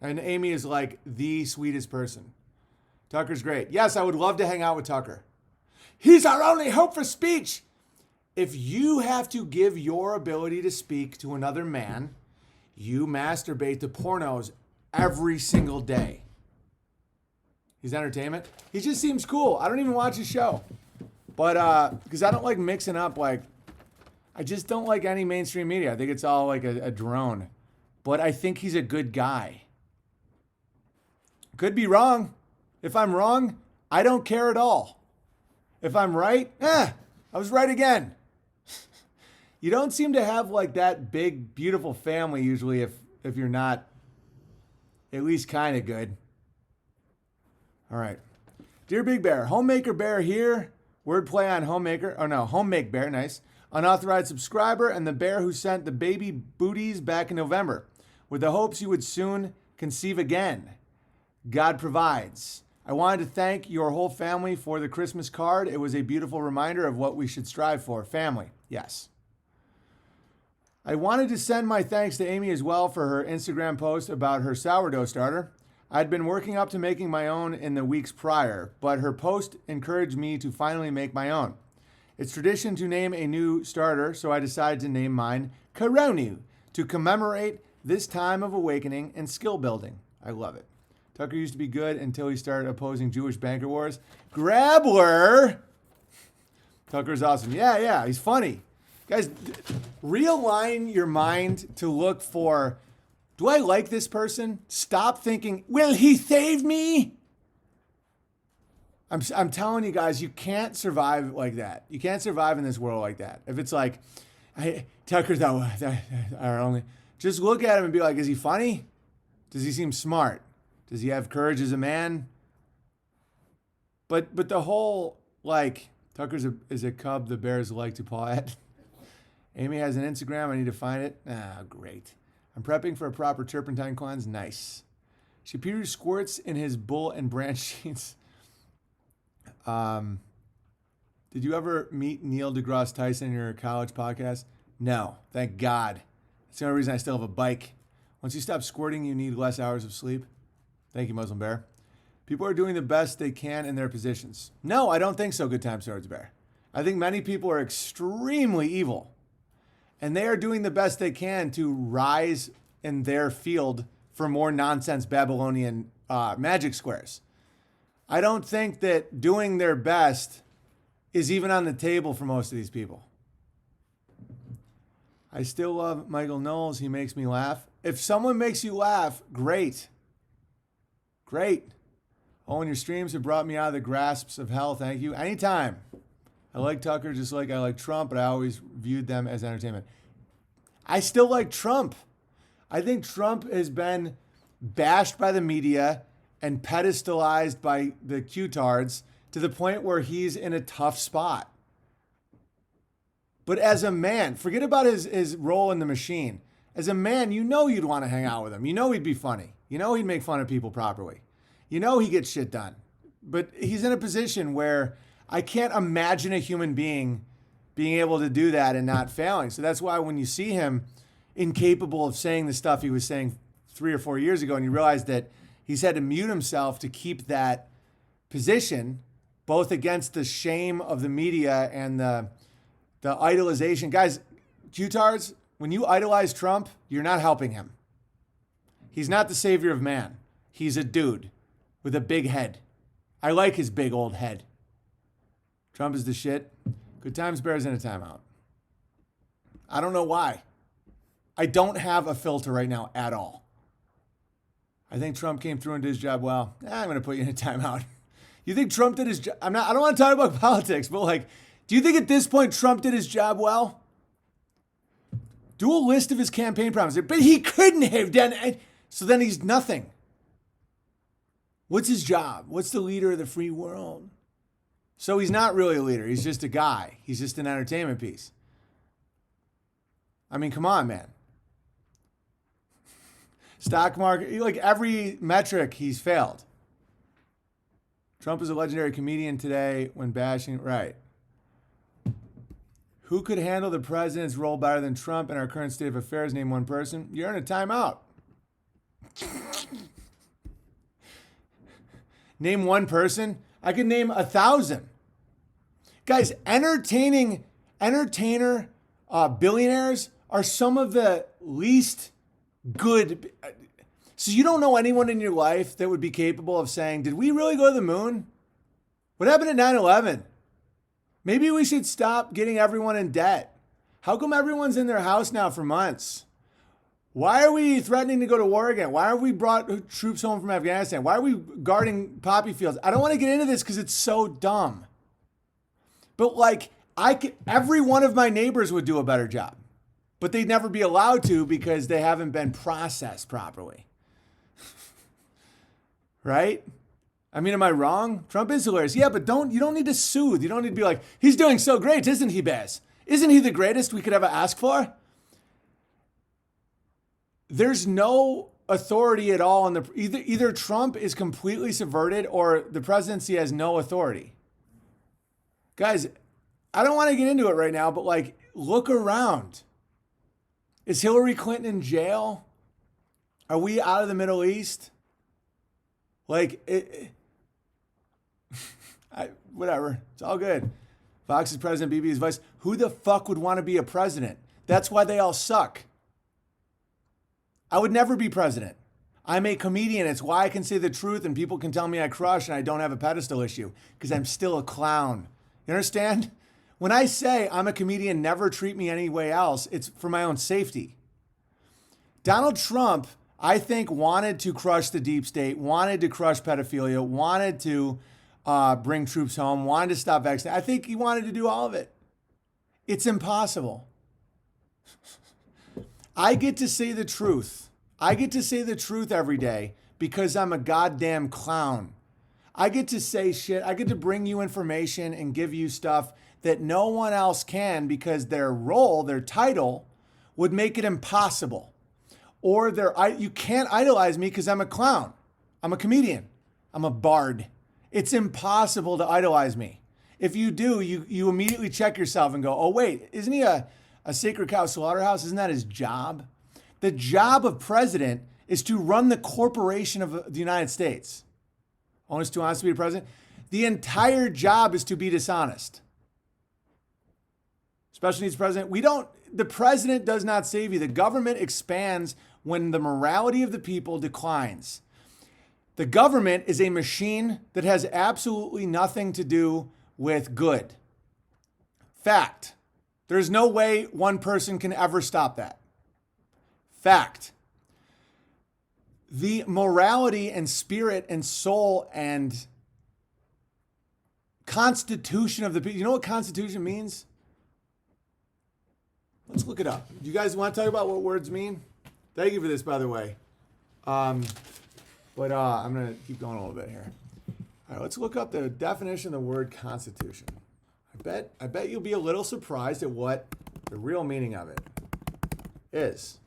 [SPEAKER 1] And Amy is like the sweetest person. Tucker's great. Yes, I would love to hang out with Tucker. He's our only hope for speech. If you have to give your ability to speak to another man, you masturbate to pornos every single day. He's entertainment. He just seems cool. I don't even watch his show. But, because I don't like mixing up, like, I just don't like any mainstream media. I think it's all like a drone. But I think he's a good guy. Could be wrong. If I'm wrong, I don't care at all. If I'm right, I was right again. You don't seem to have like that big, beautiful family usually if you're not at least kind of good. All right. Dear Big Bear, Homemaker Bear here. Wordplay on homemaker. Oh no, Homemake Bear, nice. Unauthorized subscriber and the bear who sent the baby booties back in November with the hopes you would soon conceive again. God provides. I wanted to thank your whole family for the Christmas card. It was a beautiful reminder of what we should strive for. Family, yes. I wanted to send my thanks to Amy as well for her Instagram post about her sourdough starter. I'd been working up to making my own in the weeks prior, but her post encouraged me to finally make my own. It's tradition to name a new starter, so I decided to name mine Karonu to commemorate this time of awakening and skill building. I love it. Tucker used to be good until he started opposing Jewish banker wars. Grabbler! Tucker's awesome. Yeah, he's funny. Guys, realign your mind to look for, do I like this person? Stop thinking, will he save me? I'm telling you guys, you can't survive like that. You can't survive in this world like that. If it's like, Tucker's our only, just look at him and be like, is he funny? Does he seem smart? Does he have courage as a man? But the whole, like, Tucker's is a cub the Bears like to paw at. Amy has an Instagram. I need to find it. Great. I'm prepping for a proper turpentine cleanse. Nice. Shapiru squirts in his bull and branch sheets. Did you ever meet Neil deGrasse Tyson in your college podcast? No. Thank God. That's the only reason I still have a bike. Once you stop squirting, you need less hours of sleep. Thank you, Muslim Bear. People are doing the best they can in their positions. No, I don't think so, Good Time Swords Bear. I think many people are extremely evil. And they are doing the best they can to rise in their field for more nonsense Babylonian magic squares. I don't think that doing their best is even on the table for most of these people. I still love Michael Knowles. He makes me laugh. If someone makes you laugh, great. Great. Oh, and your streams have brought me out of the grasps of hell. Thank you. Anytime. I like Tucker just like I like Trump, but I always viewed them as entertainment. I still like Trump. I think Trump has been bashed by the media and pedestalized by the Q-tards to the point where he's in a tough spot. But as a man, forget about his role in the machine. As a man, you know you'd want to hang out with him. You know he'd be funny. You know he'd make fun of people properly. You know he gets shit done. But he's in a position where I can't imagine a human being being able to do that and not failing. So that's why when you see him incapable of saying the stuff he was saying 3 or 4 years ago, and you realize that he's had to mute himself to keep that position, both against the shame of the media and the idolization. Guys, Q-tards, when you idolize Trump, you're not helping him. He's not the savior of man. He's a dude with a big head. I like his big old head. Trump is the shit. Good times bears in a timeout. I don't know why. I don't have a filter right now at all. I think Trump came through and did his job well. I'm going to put you in a timeout. You think Trump did his job? I don't want to talk about politics, but like, do you think at this point Trump did his job well? Do a list of his campaign promises. But he couldn't have done it. So then he's nothing. What's his job? What's the leader of the free world? So he's not really a leader. He's just a guy. He's just an entertainment piece. I mean, come on, man. Stock market, like every metric, he's failed. Trump is a legendary comedian today when bashing, right. Who could handle the president's role better than Trump in our current state of affairs? Name one person. You're in a timeout. Name one person. I could name 1,000. Guys, entertainer billionaires are some of the least good. So you don't know anyone in your life that would be capable of saying, did we really go to the moon? What happened at 9/11? Maybe we should stop getting everyone in debt. How come everyone's in their house now for months? Why are we threatening to go to war again? Why have we brought troops home from Afghanistan? Why are we guarding poppy fields? I don't want to get into this because it's so dumb. But like, every one of my neighbors would do a better job, but they'd never be allowed to because they haven't been processed properly. Right? I mean, am I wrong? Trump is hilarious. Yeah, but you don't need to soothe. You don't need to be like, he's doing so great, isn't he, Baz? Isn't he the greatest we could ever ask for? There's no authority at all in either Trump is completely subverted or the presidency has no authority. Guys, I don't want to get into it right now, but like, look around. Is Hillary Clinton in jail? Are we out of the Middle East? Like, whatever. It's all good. Fox is president, BB is vice. Who the fuck would want to be a president? That's why they all suck. I would never be president. I'm a comedian. It's why I can say the truth and people can tell me I crush and I don't have a pedestal issue because I'm still a clown. You understand? When I say I'm a comedian, never treat me any way else, it's for my own safety. Donald Trump, I think, wanted to crush the deep state, wanted to crush pedophilia, wanted to bring troops home, wanted to stop vaccine. I think he wanted to do all of it. It's impossible. I get to say the truth. I get to say the truth every day because I'm a goddamn clown. I get to say shit. I get to bring you information and give you stuff that no one else can because their role, their title, would make it impossible. Or you can't idolize me because I'm a clown. I'm a comedian. I'm a bard. It's impossible to idolize me. If you do, you immediately check yourself and go, oh, wait, isn't he a sacred cow slaughterhouse? Isn't that his job? The job of president is to run the corporation of the United States. Only too honest to be the president. The entire job is to be dishonest. Special needs president. The president does not save you. The government expands when the morality of the people declines. The government is a machine that has absolutely nothing to do with good. Fact. There's no way one person can ever stop that. Fact. The morality and spirit and soul and constitution of the people. You know what constitution means? Let's look it up. Do you guys want to talk about what words mean? Thank you for this, by the way. I'm going to keep going a little bit here. All right, let's look up the definition of the word constitution. I bet you'll be a little surprised at what the real meaning of it is.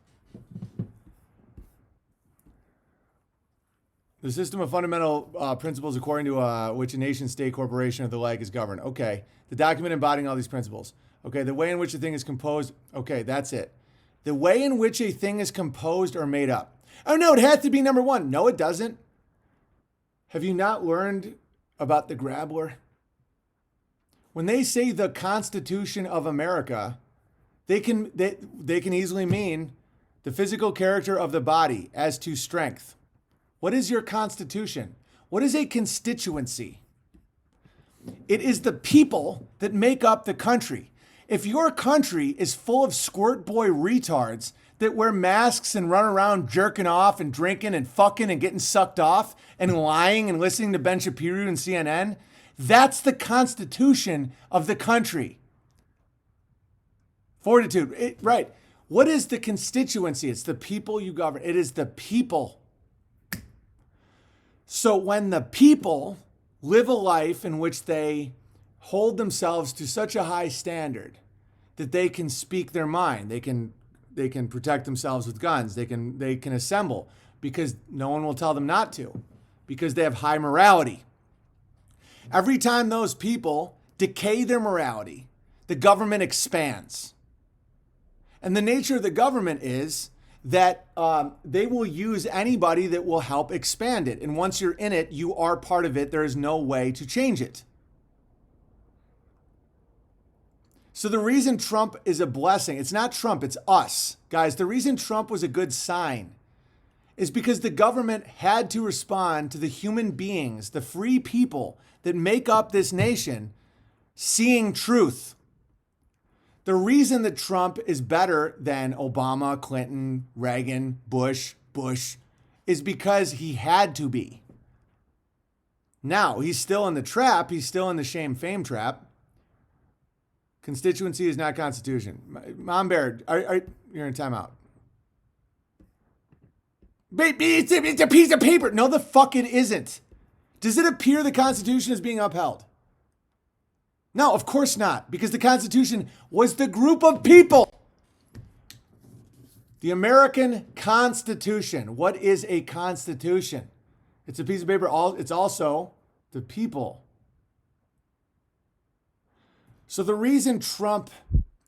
[SPEAKER 1] The system of fundamental principles according to which a nation, state, corporation, or the like is governed. Okay. The document embodying all these principles. Okay. The way in which a thing is composed. Okay, that's it. The way in which a thing is composed or made up. Oh, no, it has to be number one. No, it doesn't. Have you not learned about the Grabbler? When they say the Constitution of America, they can easily mean the physical character of the body as to strength. What is your constitution? What is a constituency? It is the people that make up the country. If your country is full of squirt boy retards that wear masks and run around jerking off and drinking and fucking and getting sucked off and lying and listening to Ben Shapiro and CNN, that's the constitution of the country. Fortitude, right. What is the constituency? It's the people you govern. It is the people. So when the people live a life in which they hold themselves to such a high standard that they can speak their mind, they can protect themselves with guns, they can assemble because no one will tell them not to, because they have high morality. Every time those people decay their morality, the government expands. And the nature of the government is that they will use anybody that will help expand it. And once you're in it, you are part of it. There is no way to change it. So the reason Trump is a blessing, it's not Trump, it's us. Guys, the reason Trump was a good sign is because the government had to respond to the human beings, the free people that make up this nation, seeing truth. The reason that Trump is better than Obama, Clinton, Reagan, Bush is because he had to be. Now, he's still in the trap. He's still in the shame-fame trap. Constituency is not constitution. Mom Bear, you're in timeout. It's a piece of paper. No, the fuck it isn't. Does it appear the Constitution is being upheld? No, of course not, because the Constitution was the group of people. The American Constitution. What is a constitution? It's a piece of paper. It's also the people. So the reason Trump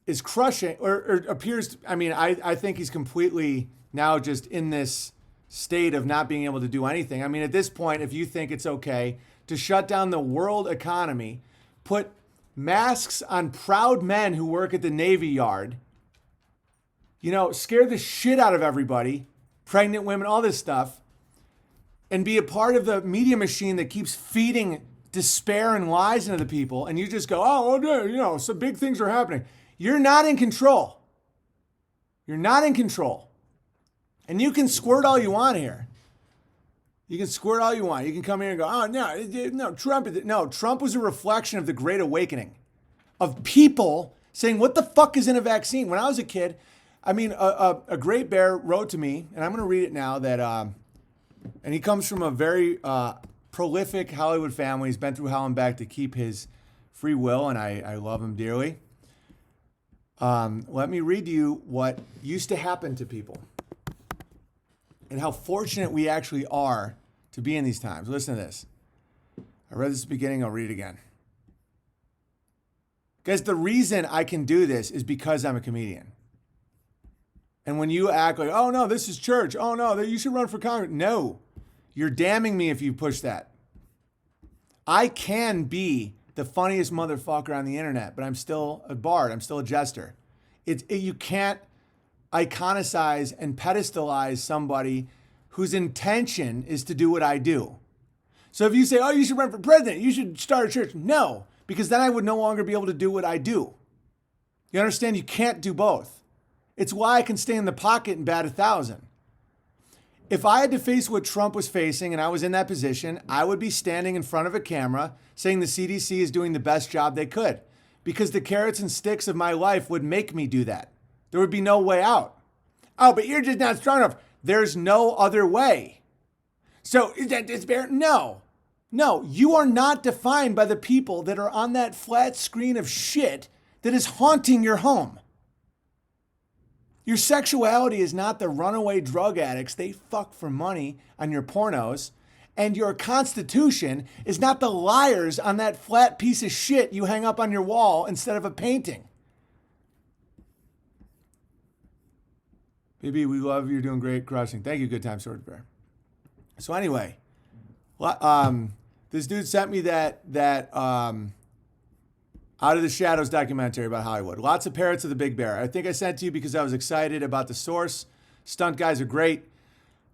[SPEAKER 1] is crushing or appears, I think he's completely now just in this state of not being able to do anything. I mean, at this point, if you think it's okay to shut down the world economy, put masks on proud men who work at the Navy Yard, scare the shit out of everybody, pregnant women, all this stuff, and be a part of the media machine that keeps feeding despair and lies into the people, and you just go, some big things are happening. You're not in control. You're not in control. And you can squirt all you want here. You can squirt all you want. You can come here and go, Trump was a reflection of the Great Awakening, of people saying, what the fuck is in a vaccine? When I was a kid, a great bear wrote to me, and I'm going to read it now, that, and he comes from a very prolific Hollywood family. He's been through hell and back to keep his free will, and I love him dearly. Let me read to you what used to happen to people and how fortunate we actually are to be in these times. Listen to this. I read this at the beginning. I'll read it again. Guys, the reason I can do this is because I'm a comedian. And when you act like, oh, no, this is church. Oh, no, you should run for Congress. No, you're damning me if you push that. I can be the funniest motherfucker on the internet, but I'm still a bard. I'm still a jester. You can't iconicize and pedestalize somebody whose intention is to do what I do. So if you say, oh, you should run for president, you should start a church. No, because then I would no longer be able to do what I do. You understand? You can't do both. It's why I can stay in the pocket and bat 1,000. If I had to face what Trump was facing and I was in that position, I would be standing in front of a camera saying the CDC is doing the best job they could, because the carrots and sticks of my life would make me do that. There would be no way out. Oh, but you're just not strong enough. There's no other way. So is that despair? No. No, you are not defined by the people that are on that flat screen of shit that is haunting your home. Your sexuality is not the runaway drug addicts they fuck for money on your pornos. And your constitution is not the liars on that flat piece of shit you hang up on your wall instead of a painting. Baby, we love you. You're doing great crushing. Thank you, Good Time Sword Bear. So anyway, this dude sent me that Out of the Shadows documentary about Hollywood. Lots of parrots of the Big Bear. I think I sent to you because I was excited about the source. Stunt guys are great.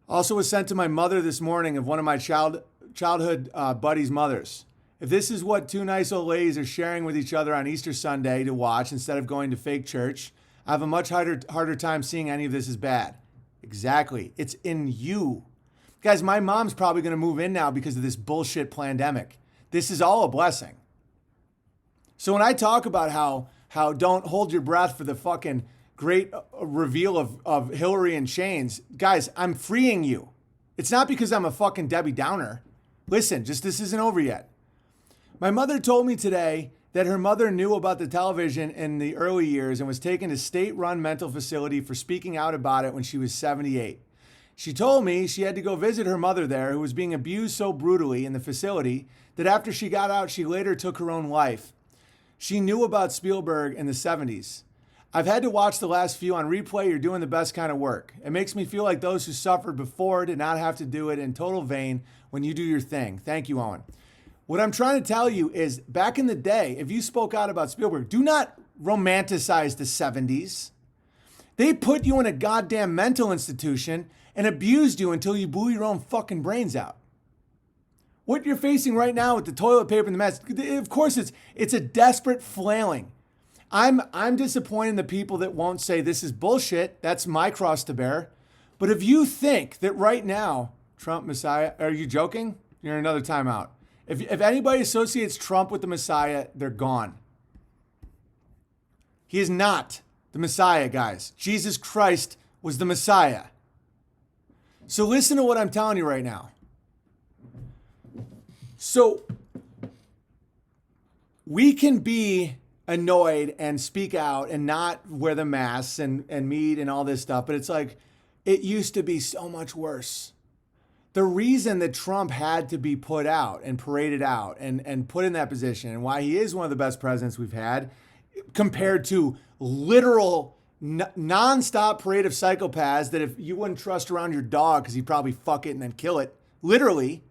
[SPEAKER 1] Also was sent to my mother this morning of one of my childhood buddies' mothers. If this is what two nice old ladies are sharing with each other on Easter Sunday to watch instead of going to fake church, I have a much harder time seeing any of this as bad. Exactly. It's in you. Guys, my mom's probably going to move in now because of this bullshit pandemic. This is all a blessing. So when I talk about how don't hold your breath for the fucking great reveal of Hillary in chains, guys, I'm freeing you. It's not because I'm a fucking Debbie Downer. Listen, just this isn't over yet. My mother told me today that her mother knew about the television in the early years and was taken to state-run mental facility for speaking out about it when she was 78. She told me she had to go visit her mother there, who was being abused so brutally in the facility that after she got out, she later took her own life. She knew about Spielberg in the 70s. I've had to watch the last few on replay. You're doing the best kind of work. It makes me feel like those who suffered before did not have to do it in total vain when you do your thing. Thank you, Owen. What I'm trying to tell you is back in the day, if you spoke out about Spielberg, do not romanticize the 70s. They put you in a goddamn mental institution and abused you until you blew your own fucking brains out. What you're facing right now with the toilet paper and the mask, of course it's a desperate flailing. I'm disappointed in the people that won't say this is bullshit. That's my cross to bear. But if you think that right now, Trump Messiah, are you joking? You're in another timeout. If anybody associates Trump with the Messiah, they're gone. He is not the Messiah, guys. Jesus Christ was the Messiah. So listen to what I'm telling you right now. So we can be annoyed and speak out and not wear the masks and meet and all this stuff, but it's like it used to be so much worse. The reason that Trump had to be put out and paraded out and put in that position and why he is one of the best presidents we've had compared to literal nonstop parade of psychopaths that if you wouldn't trust around your dog because he'd probably fuck it and then kill it, literally.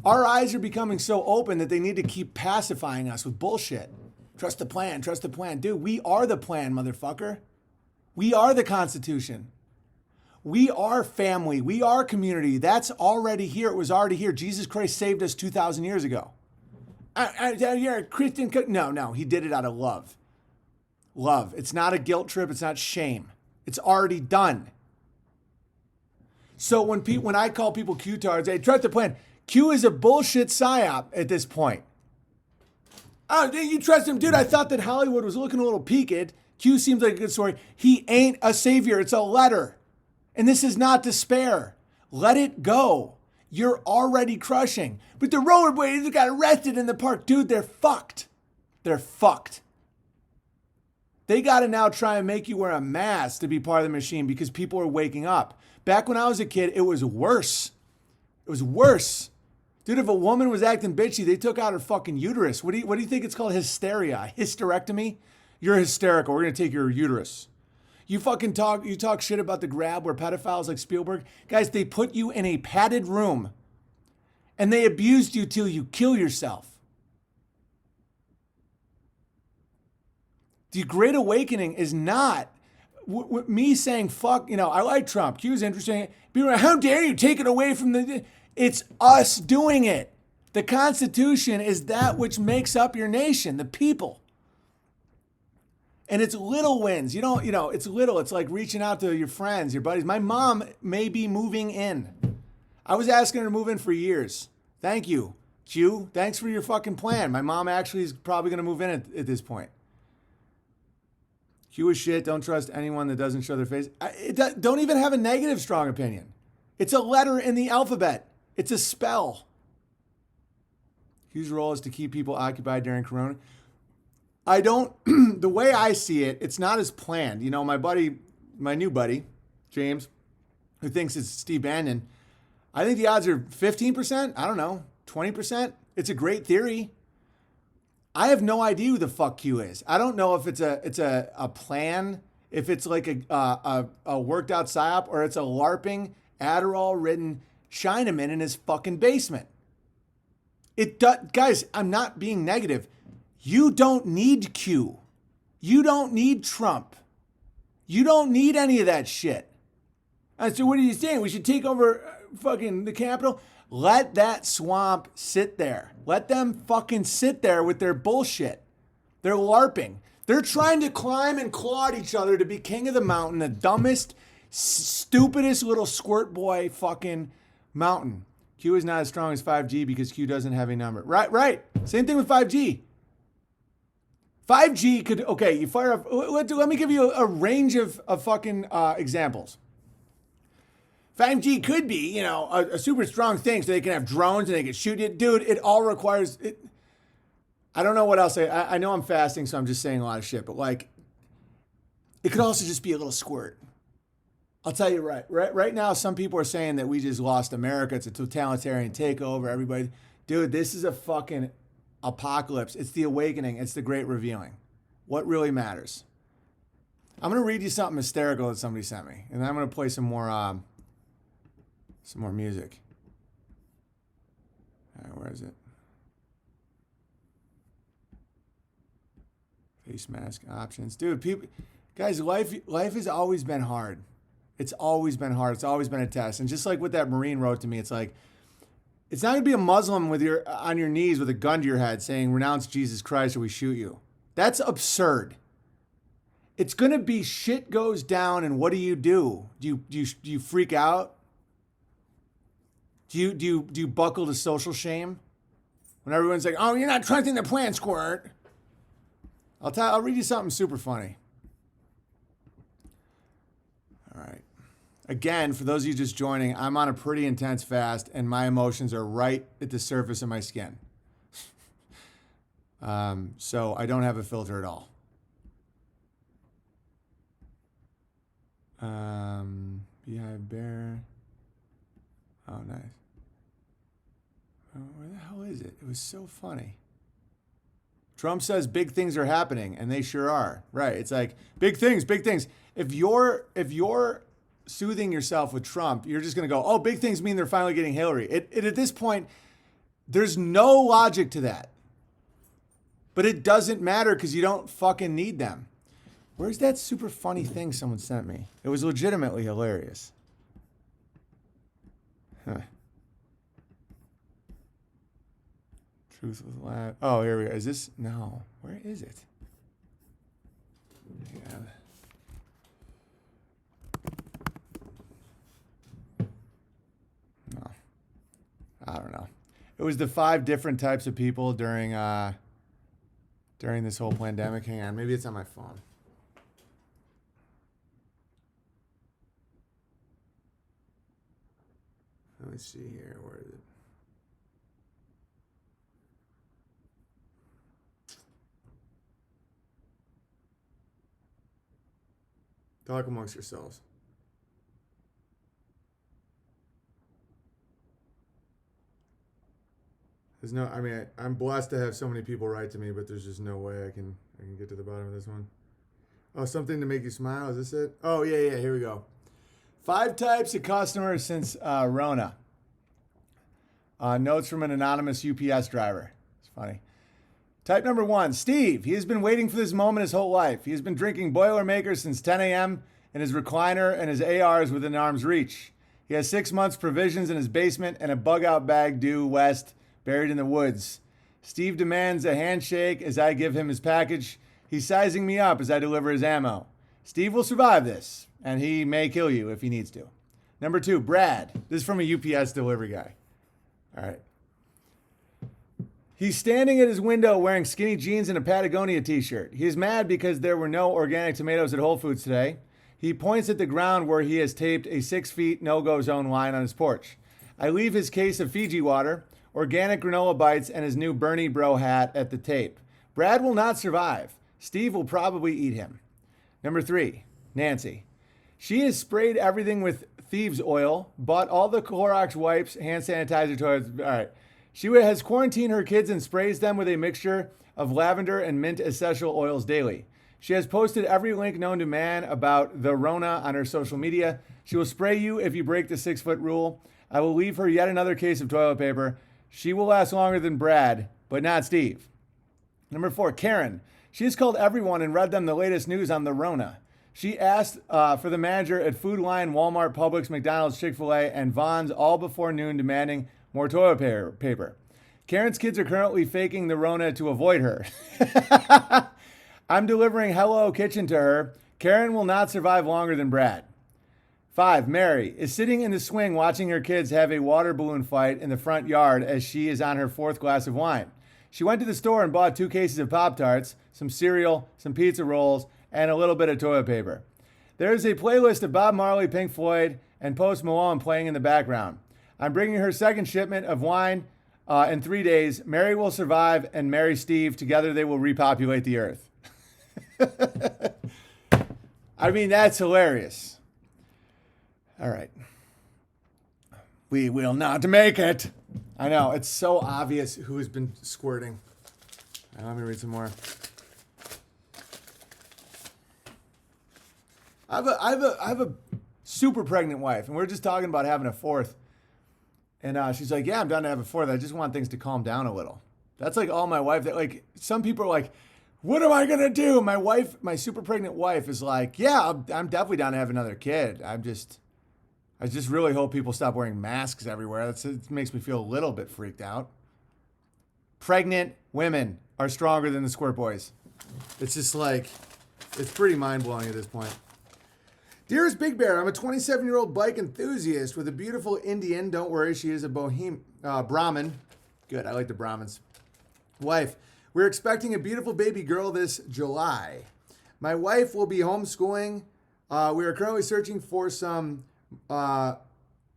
[SPEAKER 1] Our eyes are becoming so open that they need to keep pacifying us with bullshit. Trust the plan, trust the plan. Dude, we are the plan, motherfucker. We are the Constitution. We are family. We are community. That's already here. It was already here. Jesus Christ saved us 2,000 years ago. You're a Christian. No, he did it out of love. Love. It's not a guilt trip. It's not shame. It's already done. So when I call people Q-tards, hey, trust the plan. Q is a bullshit psyop at this point. Oh, you trust him? Dude, I thought that Hollywood was looking a little peaked. Q seems like a good story. He ain't a savior. It's a letter. And this is not despair. Let it go. You're already crushing. But the rollerbladers got arrested in the park. Dude, they're fucked. They're fucked. They got to now try and make you wear a mask to be part of the machine because people are waking up. Back when I was a kid, it was worse. It was worse. Dude, if a woman was acting bitchy, they took out her fucking uterus. What do you think it's called? Hysteria. Hysterectomy? You're hysterical. We're going to take your uterus. You talk shit about the grab where pedophiles like Spielberg. Guys, they put you in a padded room and they abused you till you kill yourself. The Great Awakening is not me saying, fuck, I like Trump. Q's interesting. People are like, how dare you take it away from the... It's us doing it. The Constitution is that which makes up your nation, the people. And it's little wins. It's little. It's like reaching out to your friends, your buddies. My mom may be moving in. I was asking her to move in for years. Thank you, Q. Thanks for your fucking plan. My mom actually is probably going to move in at this point. Q is shit. Don't trust anyone that doesn't show their face. Don't even have a negative strong opinion. It's a letter in the alphabet. It's a spell. Q's role is to keep people occupied during Corona. The way I see it, it's not as planned. My new buddy, James, who thinks it's Steve Bannon, I think the odds are 15%. I don't know, 20%. It's a great theory. I have no idea who the fuck Q is. I don't know if it's a plan, if it's like a worked out psyop, or it's a LARPing, Adderall-ridden Chinaman in his fucking basement. Guys, I'm not being negative. You don't need Q. You don't need Trump. You don't need any of that shit. And so what are you saying? We should take over fucking the Capitol? Let that swamp sit there. Let them fucking sit there with their bullshit. They're LARPing. They're trying to climb and claw at each other to be king of the mountain, the dumbest, stupidest little squirt boy fucking mountain. Q is not as strong as 5G because Q doesn't have a number. Right. Same thing with 5G. 5G could, okay, you fire up, let me give you a range of fucking examples. 5G could be, a super strong thing so they can have drones and they can shoot it. Dude, it all requires, I don't know what else. I know I'm fasting, so I'm just saying a lot of shit, but like, it could also just be a little squirt. I'll tell you right now, some people are saying that we just lost America. It's a totalitarian takeover. Everybody, dude, this is a fucking apocalypse. It's the awakening. It's the great revealing. What really matters? I'm going to read you something hysterical that somebody sent me, and then I'm going to play some more music. All right, where is it? Face mask options. Dude, guys, life has always been hard. It's always been hard. It's always been a test. And just like what that Marine wrote to me, it's like, it's not going to be a Muslim on your knees with a gun to your head saying, renounce Jesus Christ or we shoot you. That's absurd. It's going to be shit goes down and what do? Do you freak out? Do you buckle to social shame? When everyone's like, oh, you're not trusting the plan, squirt. I'll read you something super funny. All right. Again, for those of you just joining, I'm on a pretty intense fast and my emotions are right at the surface of my skin. So I don't have a filter at all. Beehive Bear. Oh, nice. Oh, where the hell is it? It was so funny. Trump says big things are happening, and they sure are. Right. It's like big things, big things. If you're soothing yourself with Trump, you're just going to go, oh, big things mean they're finally getting Hillary. At this point, there's no logic to that. But it doesn't matter because you don't fucking need them. Where's that super funny thing someone sent me? It was legitimately hilarious. Huh. Truth with laugh. Oh, here we go. Is this? No. Where is it? Yeah. No. I don't know. It was the 5 different types of people during this whole pandemic. Hang on. Maybe it's on my phone. Let me see here. Where is it? Talk amongst yourselves. There's no, I mean, I'm blessed to have so many people write to me, but there's just no way I can get to the bottom of this one. Oh, something to make you smile. Is this it? Oh, yeah. Here we go. 5 types of customers since Rona. Notes from an anonymous UPS driver. It's funny. Type number 1, Steve. He has been waiting for this moment his whole life. He has been drinking Boilermaker since 10 a.m. in his recliner and his ARs within arm's reach. He has 6 months provisions in his basement and a bug-out bag due west buried in the woods. Steve demands a handshake as I give him his package. He's sizing me up as I deliver his ammo. Steve will survive this, and he may kill you if he needs to. Number 2, Brad. This is from a UPS delivery guy. All right. He's standing at his window wearing skinny jeans and a Patagonia t-shirt. He is mad because there were no organic tomatoes at Whole Foods today. He points at the ground where he has taped a 6 feet no-go zone line on his porch. I leave his case of Fiji water, organic granola bites, and his new Bernie Bro hat at the tape. Brad will not survive. Steve will probably eat him. Number 3, Nancy. She has sprayed everything with thieves oil, bought all the Clorox wipes, hand sanitizer, toilets. All right. She has quarantined her kids and sprays them with a mixture of lavender and mint essential oils daily. She has posted every link known to man about the Rona on her social media. She will spray you if you break the 6-foot rule. I will leave her yet another case of toilet paper. She will last longer than Brad, but not Steve. Number 4, Karen. She has called everyone and read them the latest news on the Rona. She asked for the manager at Food Lion, Walmart, Publix, McDonald's, Chick-fil-A, and Vons all before noon, demanding more toilet paper. Karen's kids are currently faking the Rona to avoid her. I'm delivering Hello Kitchen to her. Karen will not survive longer than Brad. 5, Mary is sitting in the swing watching her kids have a water balloon fight in the front yard as she is on her 4th glass of wine. She went to the store and bought 2 cases of Pop-Tarts, some cereal, some pizza rolls, and a little bit of toilet paper. There is a playlist of Bob Marley, Pink Floyd, and Post Malone playing in the background. I'm bringing her 2nd shipment of wine in 3 days. Mary will survive, and marry Steve. Together they will repopulate the earth. I mean, that's hilarious. All right. We will not make it. I know, it's so obvious who has been squirting. Now, let me read some more. I have a super pregnant wife, and we're just talking about having a 4th. And she's like, yeah, I'm down to have a 4th. I just want things to calm down a little. That's like all my wife, that like, some people are like, what am I going to do? My super pregnant wife is like, yeah, I'm definitely down to have another kid. I just really hope people stop wearing masks everywhere. It makes me feel a little bit freaked out. Pregnant women are stronger than the squirt boys. It's just like, it's pretty mind-blowing at this point. Dearest Big Bear, I'm a 27-year-old bike enthusiast with a beautiful Indian. Don't worry, she is a Brahmin. Good, I like the Brahmins. Wife, we're expecting a beautiful baby girl this July. My wife will be homeschooling. We are currently searching for some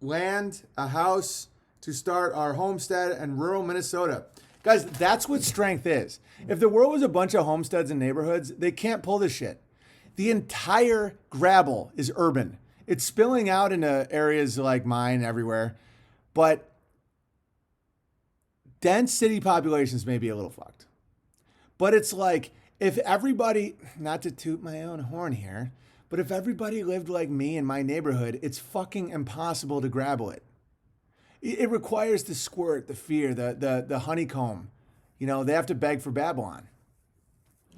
[SPEAKER 1] land, a house to start our homestead in rural Minnesota. Guys, that's what strength is. If the world was a bunch of homesteads and neighborhoods, they can't pull this shit. The entire Grabble is urban. It's spilling out into areas like mine everywhere. But dense city populations may be a little fucked. But it's like, if everybody, not to toot my own horn here, but if everybody lived like me in my neighborhood, it's fucking impossible to Grabble it. It requires the squirt, the fear, the honeycomb. You know, they have to beg for Babylon.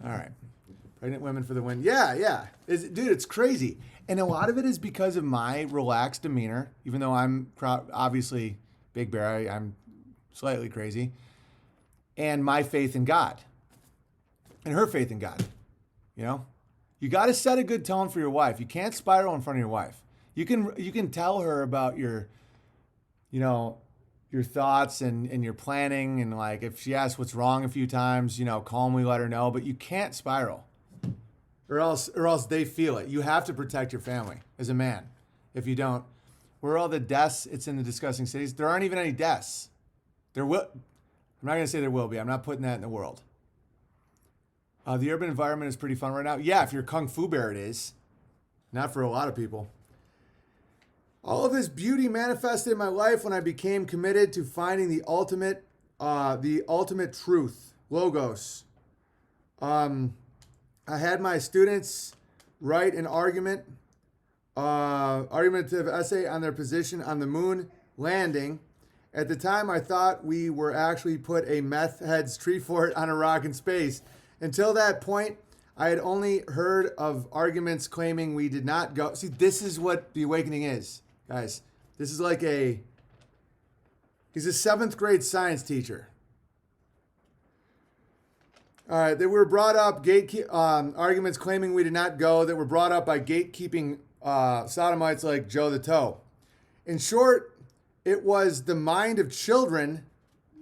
[SPEAKER 1] All right. Pregnant women for the win. Yeah. Dude, it's crazy. And a lot of it is because of my relaxed demeanor, even though I'm obviously Big Bear. I'm slightly crazy. And my faith in God. And her faith in God. You know? You got to set a good tone for your wife. You can't spiral in front of your wife. You can tell her about your thoughts and your planning, and like if she asks what's wrong a few times, calmly let her know, but you can't spiral. Or else they feel it. You have to protect your family as a man. If you don't, where are all the deaths? It's in the discussing cities. There aren't even any deaths. I'm not going to say there will be. I'm not putting that in the world. The urban environment is pretty fun right now. Yeah, if you're Kung Fu Bear, it is. Not for a lot of people. All of this beauty manifested in my life when I became committed to finding the ultimate truth, logos. I had my students write an argumentative essay on their position on the moon landing. At the time, I thought we were actually put a meth head's tree fort on a rock in space. Until that point, I had only heard of arguments claiming we did not go. See, this is what the awakening is, guys. This is like he's a 7th grade science teacher. All right, they were brought up, arguments claiming we did not go, that were brought up by gatekeeping sodomites like Joe the Toe. In short, it was the mind of children,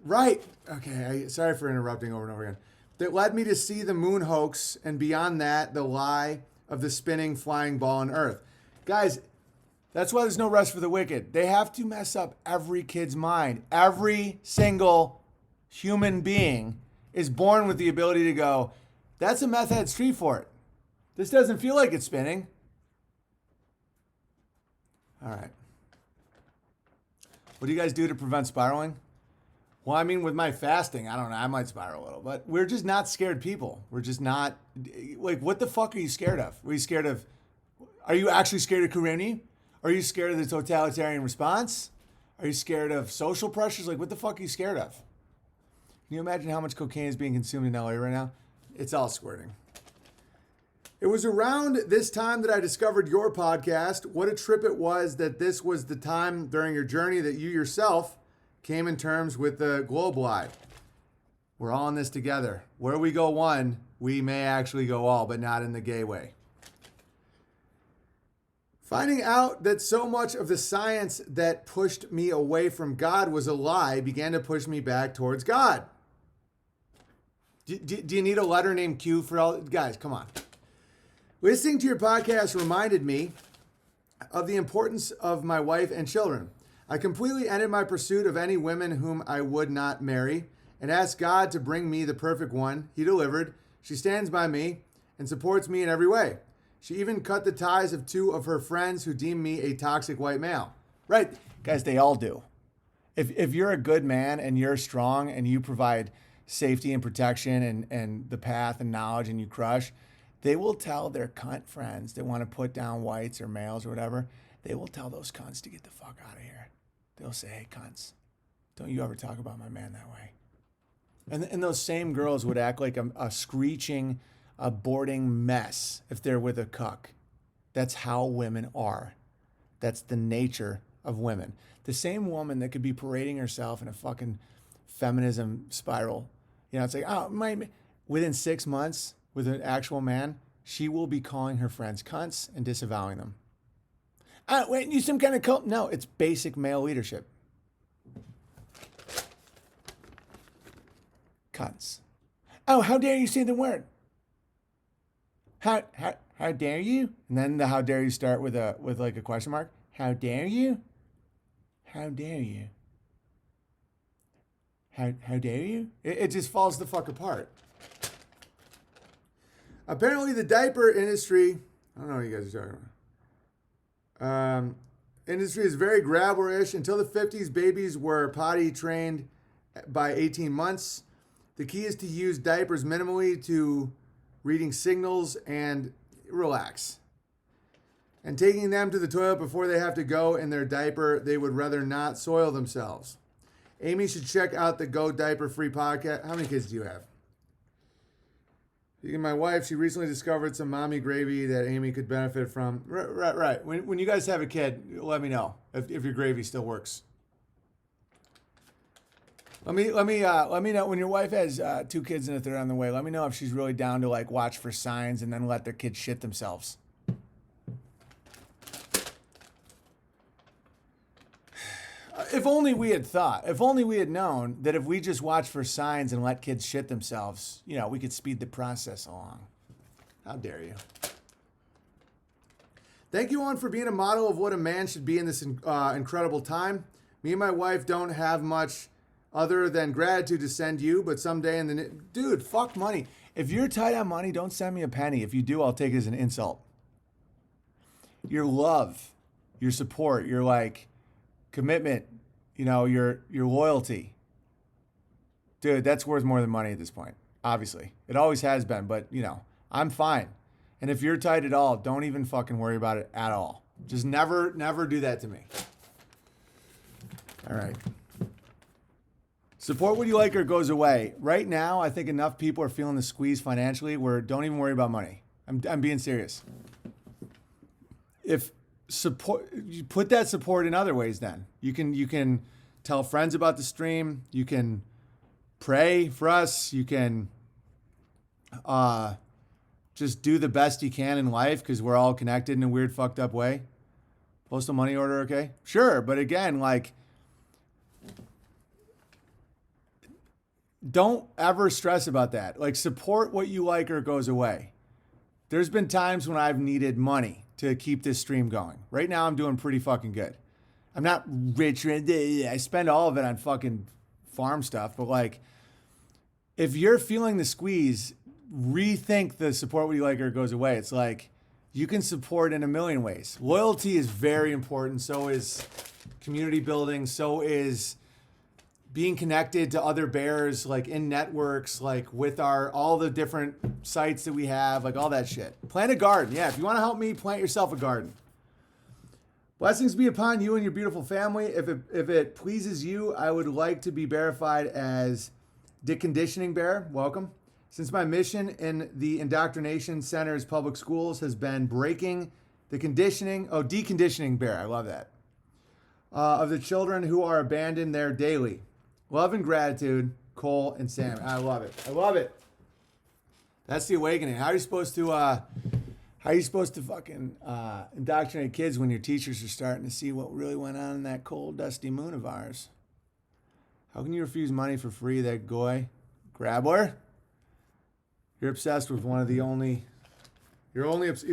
[SPEAKER 1] right? Okay, sorry for interrupting over and over again. That led me to see the moon hoax, and beyond that, the lie of the spinning, flying ball on Earth. Guys, that's why there's no rest for the wicked. They have to mess up every kid's mind. Every single human being is born with the ability to go, that's a meth head street fort. This doesn't feel like it's spinning. All right. What do you guys do to prevent spiraling? Well, I mean, with my fasting, I don't know, I might spiral a little, but we're just not scared people. We're just not, like, what the fuck are you scared of? Are you actually scared of Corona? Are you scared of the totalitarian response? Are you scared of social pressures? Like, what the fuck are you scared of? Can you imagine how much cocaine is being consumed in LA right now? It's all squirting. It was around this time that I discovered your podcast. What a trip it was that this was the time during your journey that you yourself came in terms with the globe lie. We're all in this together. Where we go one, we may actually go all, but not in the gay way. Finding out that so much of the science that pushed me away from God was a lie began to push me back towards God. Do you need a letter named Q for all? Guys, come on. Listening to your podcast reminded me of the importance of my wife and children. I completely ended my pursuit of any women whom I would not marry and asked God to bring me the perfect one. He delivered. She stands by me and supports me in every way. She even cut the ties of 2 of her friends who deem me a toxic white male. Right. Guys, they all do. If you're a good man and you're strong and you provide safety and protection and the path and knowledge and you crush, they will tell their cunt friends that want to put down whites or males or whatever, they will tell those cunts to get the fuck out of here. They'll say, hey, cunts, don't you ever talk about my man that way. And those same girls would act like a screeching, aborting mess if they're with a cuck. That's how women are. That's the nature of women. The same woman that could be parading herself in a fucking feminism spiral. You know, it's like, within 6 months with an actual man, she will be calling her friends cunts and disavowing them. Wait, you some kind of cult? No, it's basic male leadership. Cunts. Oh, how dare you say the word? How dare you? And then the how dare you start with like a question mark. How dare you? How dare you? How dare you? It just falls the fuck apart. Apparently the diaper industry, I don't know what you guys are talking about. Industry is very grabberish. Until the 50s, babies were potty trained by 18 months. The key is to use diapers minimally to reading signals and relax. And taking them to the toilet before they have to go in their diaper, they would rather not soil themselves. Amy should check out the Go Diaper Free podcast. How many kids do you have? My wife, she recently discovered some mommy gravy that Amy could benefit from. Right. When you guys have a kid, let me know if your gravy still works. Let me know when your wife has 2 kids and a third on the way. Let me know if she's really down to like watch for signs and then let their kids shit themselves. If only we had thought. If only we had known that if we just watch for signs and let kids shit themselves, you know, we could speed the process along. How dare you? Thank you, Owen, for being a model of what a man should be in this incredible time. Me and my wife don't have much other than gratitude to send you, but someday dude, fuck money. If you're tight on money, don't send me a penny. If you do, I'll take it as an insult. Your love, your support, your like commitment, you know, your loyalty. Dude, that's worth more than money at this point. Obviously. It always has been, but you know, I'm fine. And if you're tight at all, don't even fucking worry about it at all. Just never do that to me. All right. Support what you like or it goes away. Right now, I think enough people are feeling the squeeze financially where don't even worry about money. I'm being serious. If support, you put that support in other ways then. You can tell friends about the stream. You can pray for us. You can just do the best you can in life because we're all connected in a weird, fucked up way. Postal money order, okay? Sure, but again, like, don't ever stress about that. Like, support what you like or it goes away. There's been times when I've needed money to keep this stream going. Right now, I'm doing pretty fucking good. I'm not rich. I spend all of it on fucking farm stuff, but like, if you're feeling the squeeze, rethink the support what you like or it goes away. It's like, you can support in a million ways. Loyalty is very important. So is community building. So is being connected to other bears, like in networks, like with all the different sites that we have, like all that shit. Plant a garden. Yeah, if you want to help me, plant yourself a garden. Blessings be upon you and your beautiful family. If it pleases you, I would like to be verified as Dick Conditioning Bear. Welcome. Since my mission in the indoctrination center's public schools has been breaking the deconditioning bear. I love that. Of the children who are abandoned there daily. Love and gratitude, Cole and Sam. I love it. I love it. That's the awakening. How are you supposed to fucking indoctrinate kids when your teachers are starting to see what really went on in that cold, dusty moon of ours? How can you refuse money for free, that goy? Grabbler? You're obsessed with you're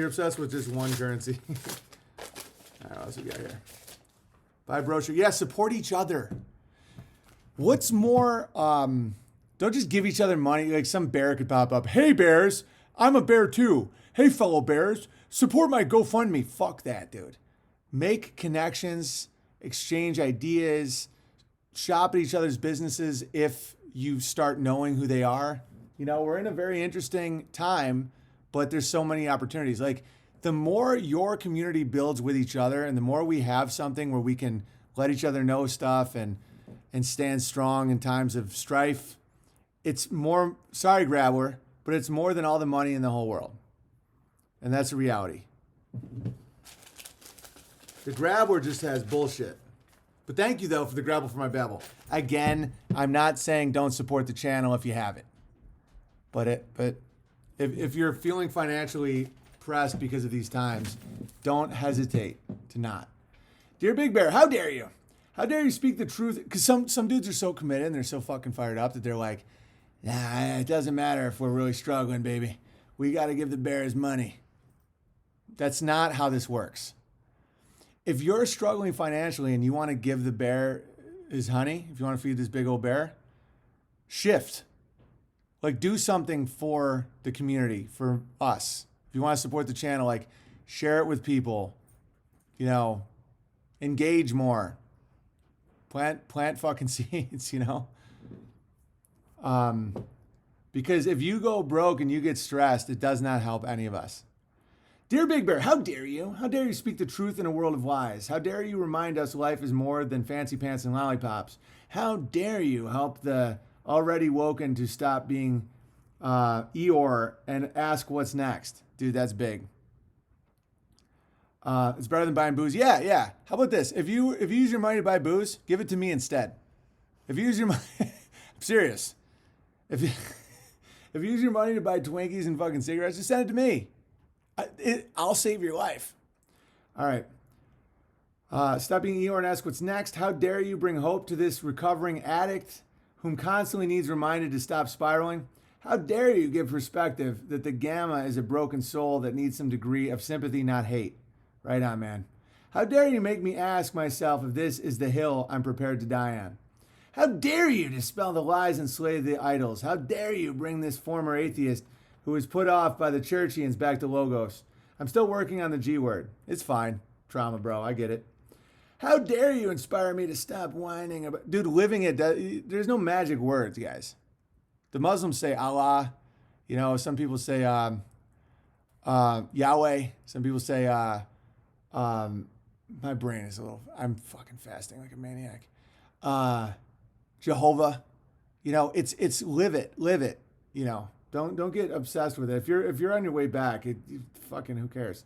[SPEAKER 1] obsessed with just one currency. All right, what else we got here? Buy brochure. Yeah, support each other. What's more, don't just give each other money. Like some bear could pop up. Hey, bears, I'm a bear too. Hey, fellow bears, support my GoFundMe. Fuck that, dude. Make connections, exchange ideas, shop at each other's businesses if you start knowing who they are. You know, we're in a very interesting time, but there's so many opportunities. Like, the more your community builds with each other and the more we have something where we can let each other know stuff and stand strong in times of strife, it's more, sorry, Grabbler, but it's more than all the money in the whole world. And that's a reality. The Grabbler just has bullshit. But thank you, though, for the Grabble for my babble. Again, I'm not saying don't support the channel if you have it. But if you're feeling financially pressed because of these times, don't hesitate to not. Dear Big Bear, how dare you? How dare you speak the truth? Because some dudes are so committed and they're so fucking fired up that they're like, nah, it doesn't matter if we're really struggling, baby. We got to give the bears money. That's not how this works. If you're struggling financially and you want to give the bear his honey, if you want to feed this big old bear, shift. Like, do something for the community, for us. If you want to support the channel, like, share it with people. You know, engage more. Plant fucking seeds, you know? Because if you go broke and you get stressed, it does not help any of us. Dear Big Bear, how dare you? How dare you speak the truth in a world of lies? How dare you remind us life is more than fancy pants and lollipops? How dare you help the already woken to stop being Eeyore and ask what's next? Dude, that's big. It's better than buying booze. Yeah. How about this? If you use your money to buy booze, give it to me instead. If you use your money, I'm serious. If you use your money to buy Twinkies and fucking cigarettes, just send it to me. I'll save your life. All right. Stop being Eeyore and ask what's next. How dare you bring hope to this recovering addict whom constantly needs reminded to stop spiraling? How dare you give perspective that the gamma is a broken soul that needs some degree of sympathy, not hate? Right on, man. How dare you make me ask myself if this is the hill I'm prepared to die on? How dare you dispel the lies and slay the idols? How dare you bring this former atheist who was put off by the churchians back to Logos? I'm still working on the G word. It's fine. Trauma, bro. I get it. How dare you inspire me to stop whining about... Dude, living it, there's no magic words, guys. The Muslims say Allah. You know, some people say Yahweh. Some people say... my brain is I'm fucking fasting like a maniac. Jehovah. You know, it's live it. You know, don't get obsessed with it. If you're on your way back, fucking who cares?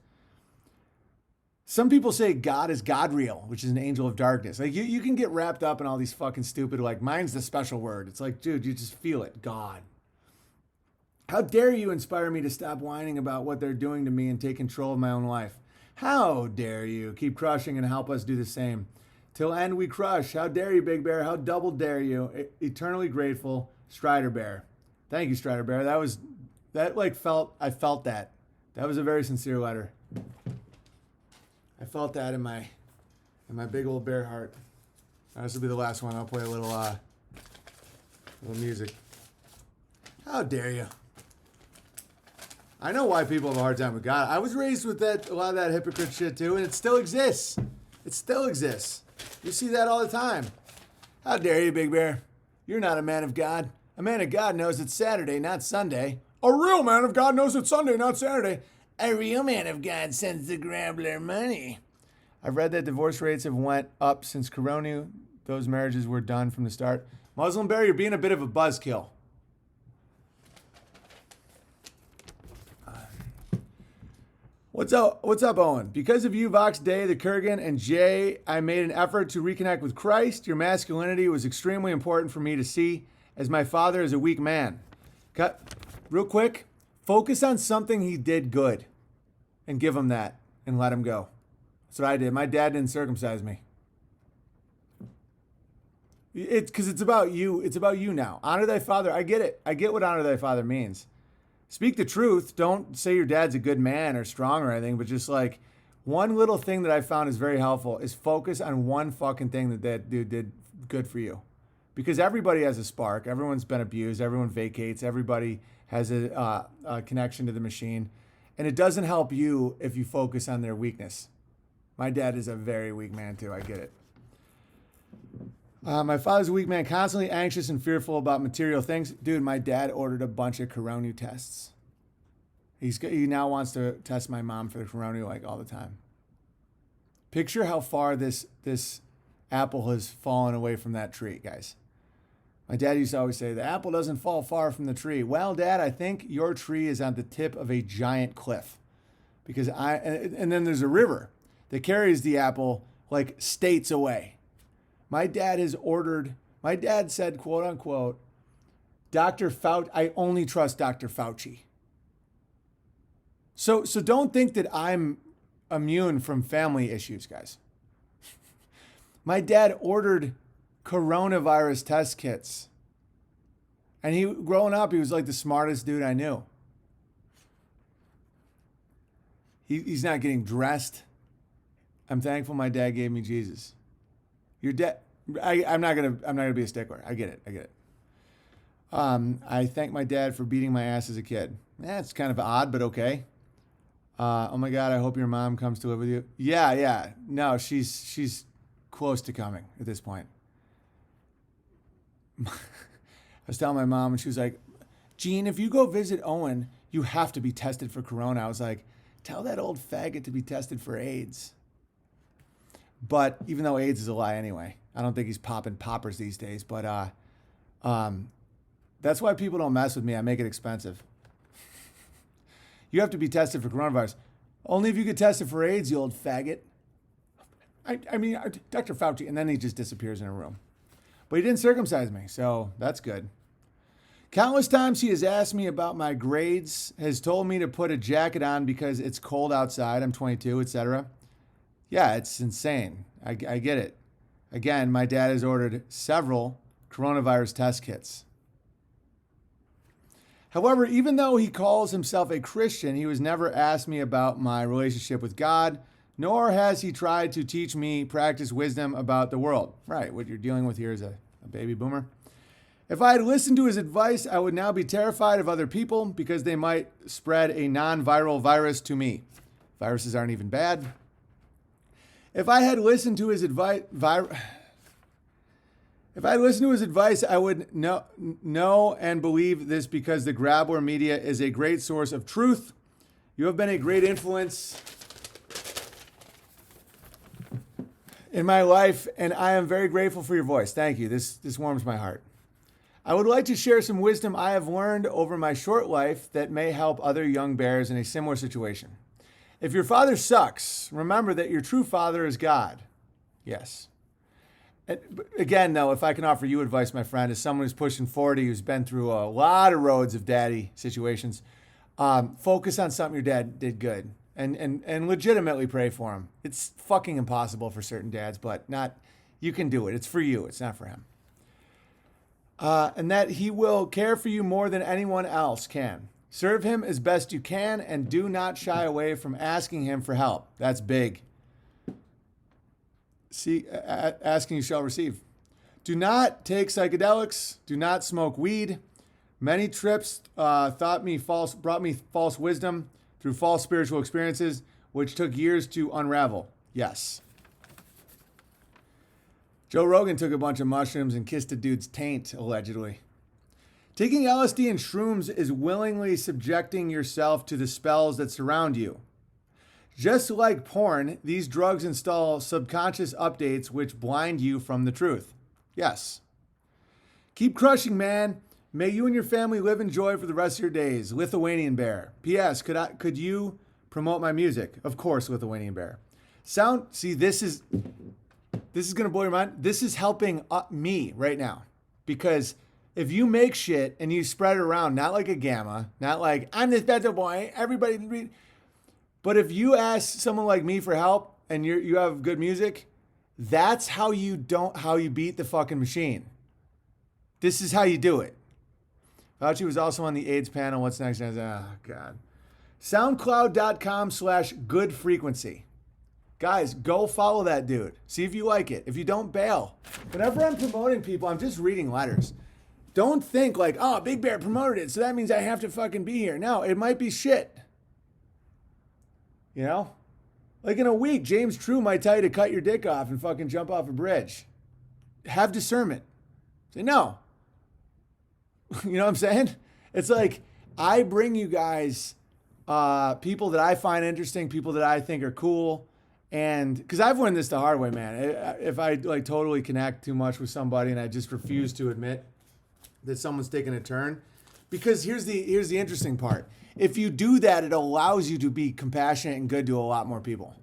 [SPEAKER 1] Some people say God is Godriel, which is an angel of darkness. Like you can get wrapped up in all these fucking stupid, like mine's the special word. It's like, dude, you just feel it. God. How dare you inspire me to stop whining about what they're doing to me and take control of my own life? How dare you keep crushing and help us do the same? Till end we crush. How dare you, Big Bear? How double dare you? Eternally grateful, Strider Bear. Thank you, Strider Bear. I felt that. That was a very sincere letter. I felt that in my big old bear heart. This will be the last one. I'll play a little music. How dare you? I know why people have a hard time with God. I was raised with a lot of that hypocrite shit too, and it still exists. It still exists. You see that all the time. How dare you, Big Bear? You're not a man of God. A man of God knows it's Saturday, not Sunday. A real man of God knows it's Sunday, not Saturday. A real man of God sends the Grambler money. I've read that divorce rates have went up since Corona. Those marriages were done from the start. Muslim Bear, you're being a bit of a buzzkill. What's up, Owen? Because of you, Vox Day, the Kurgan, and Jay, I made an effort to reconnect with Christ. Your masculinity was extremely important for me to see, as my father is a weak man. Cut. Real quick, focus on something he did good and give him that and let him go. That's what I did. My dad didn't circumcise me. It's because it's about you. It's about you now. Honor thy father. I get it. I get what honor thy father means. Speak the truth. Don't say your dad's a good man or strong or anything, but just like one little thing that I found is very helpful is focus on one fucking thing that dude did good for you. Because everybody has a spark. Everyone's been abused. Everyone vacates. Everybody has a connection to the machine. And it doesn't help you if you focus on their weakness. My dad is a very weak man too. I get it. My father's a weak man, constantly anxious and fearful about material things. Dude, my dad ordered a bunch of corona tests. He now wants to test my mom for the corona like all the time. Picture how far this apple has fallen away from that tree, guys. My dad used to always say, the apple doesn't fall far from the tree. Well, Dad, I think your tree is on the tip of a giant cliff. Because and then there's a river that carries the apple like states away. My dad said, quote unquote, Dr. Fauci, I only trust Dr. Fauci. So don't think that I'm immune from family issues, guys. My dad ordered coronavirus test kits. And growing up, he was like the smartest dude I knew. He's not getting dressed. I'm thankful my dad gave me Jesus. Your dad, I'm not gonna be a stickler. I get it. I thank my dad for beating my ass as a kid. It's kind of odd, but okay. Oh my God, I hope your mom comes to live with you. Yeah. No, she's close to coming at this point. I was telling my mom, and she was like, Gene, if you go visit Owen, you have to be tested for corona. I was like, tell that old faggot to be tested for AIDS. But even though AIDS is a lie anyway, I don't think he's popping poppers these days. But that's why people don't mess with me. I make it expensive. You have to be tested for coronavirus. Only if you get tested for AIDS, you old faggot. I mean, Dr. Fauci. And then he just disappears in a room. But he didn't circumcise me, so that's good. Countless times he has asked me about my grades, has told me to put a jacket on because it's cold outside. I'm 22, etc. Yeah, it's insane. I get it. Again, my dad has ordered several coronavirus test kits. However, even though he calls himself a Christian, he was never asked me about my relationship with God, nor has he tried to teach me practice wisdom about the world. Right, what you're dealing with here is a baby boomer. If I had listened to his advice, I would now be terrified of other people because they might spread a non-viral virus to me. Viruses aren't even bad. If I had listened to his advice, I would know and believe this because the Grabler media is a great source of truth. You have been a great influence in my life, and I am very grateful for your voice. Thank you. This warms my heart. I would like to share some wisdom I have learned over my short life that may help other young bears in a similar situation. If your father sucks, remember that your true father is God. Yes. Again, though, if I can offer you advice, my friend, as someone who's pushing 40, who's been through a lot of roads of daddy situations, focus on something your dad did good and legitimately pray for him. It's fucking impossible for certain dads, but you can do it. It's for you. It's not for him. And that he will care for you more than anyone else can. Serve him as best you can and do not shy away from asking him for help. That's big. See, asking you shall receive. Do not take psychedelics. Do not smoke weed. Many trips brought me false wisdom through false spiritual experiences, which took years to unravel. Yes. Joe Rogan took a bunch of mushrooms and kissed a dude's taint, allegedly. Taking LSD and shrooms is willingly subjecting yourself to the spells that surround you. Just like porn, these drugs install subconscious updates which blind you from the truth. Yes. Keep crushing, man. May you and your family live in joy for the rest of your days. Lithuanian Bear. P.S. Could you promote my music? Of course, Lithuanian Bear. See, this is going to blow your mind. This is helping me right now. Because if you make shit and you spread it around, not like a gamma, not like, I'm this better boy, everybody read. But if you ask someone like me for help and you have good music, that's how you beat the fucking machine. This is how you do it. Fauci was also on the AIDS panel. What's next? Oh, God. SoundCloud.com/goodfrequency. Guys, go follow that dude. See if you like it. If you don't, bail. Whenever I'm promoting people, I'm just reading letters. Don't think like, oh, Big Bear promoted it, so that means I have to fucking be here. No, it might be shit. You know? Like in a week, James True might tell you to cut your dick off and fucking jump off a bridge. Have discernment. Say no. You know what I'm saying? It's like I bring you guys people that I find interesting, people that I think are cool. And because I've learned this the hard way, man. If I like totally connect too much with somebody and I just refuse to admit that someone's taking a turn. Because here's the interesting part. If you do that, it allows you to be compassionate and good to a lot more people.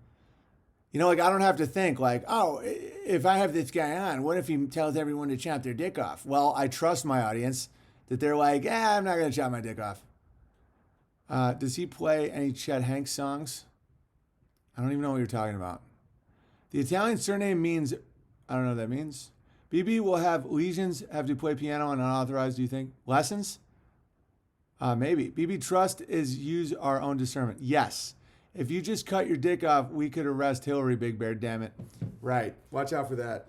[SPEAKER 1] You know, like I don't have to think like, oh, if I have this guy on, what if he tells everyone to chop their dick off? Well, I trust my audience that they're like, I'm not going to chop my dick off. Does he play any Chet Hanks songs? I don't even know what you're talking about. The Italian surname means, I don't know what that means. BB will have lesions, have to play piano and unauthorized, do you think? Lessons? Maybe. BB trust is use our own discernment. Yes. If you just cut your dick off, we could arrest Hillary, Big Bear, damn it. Right. Watch out for that.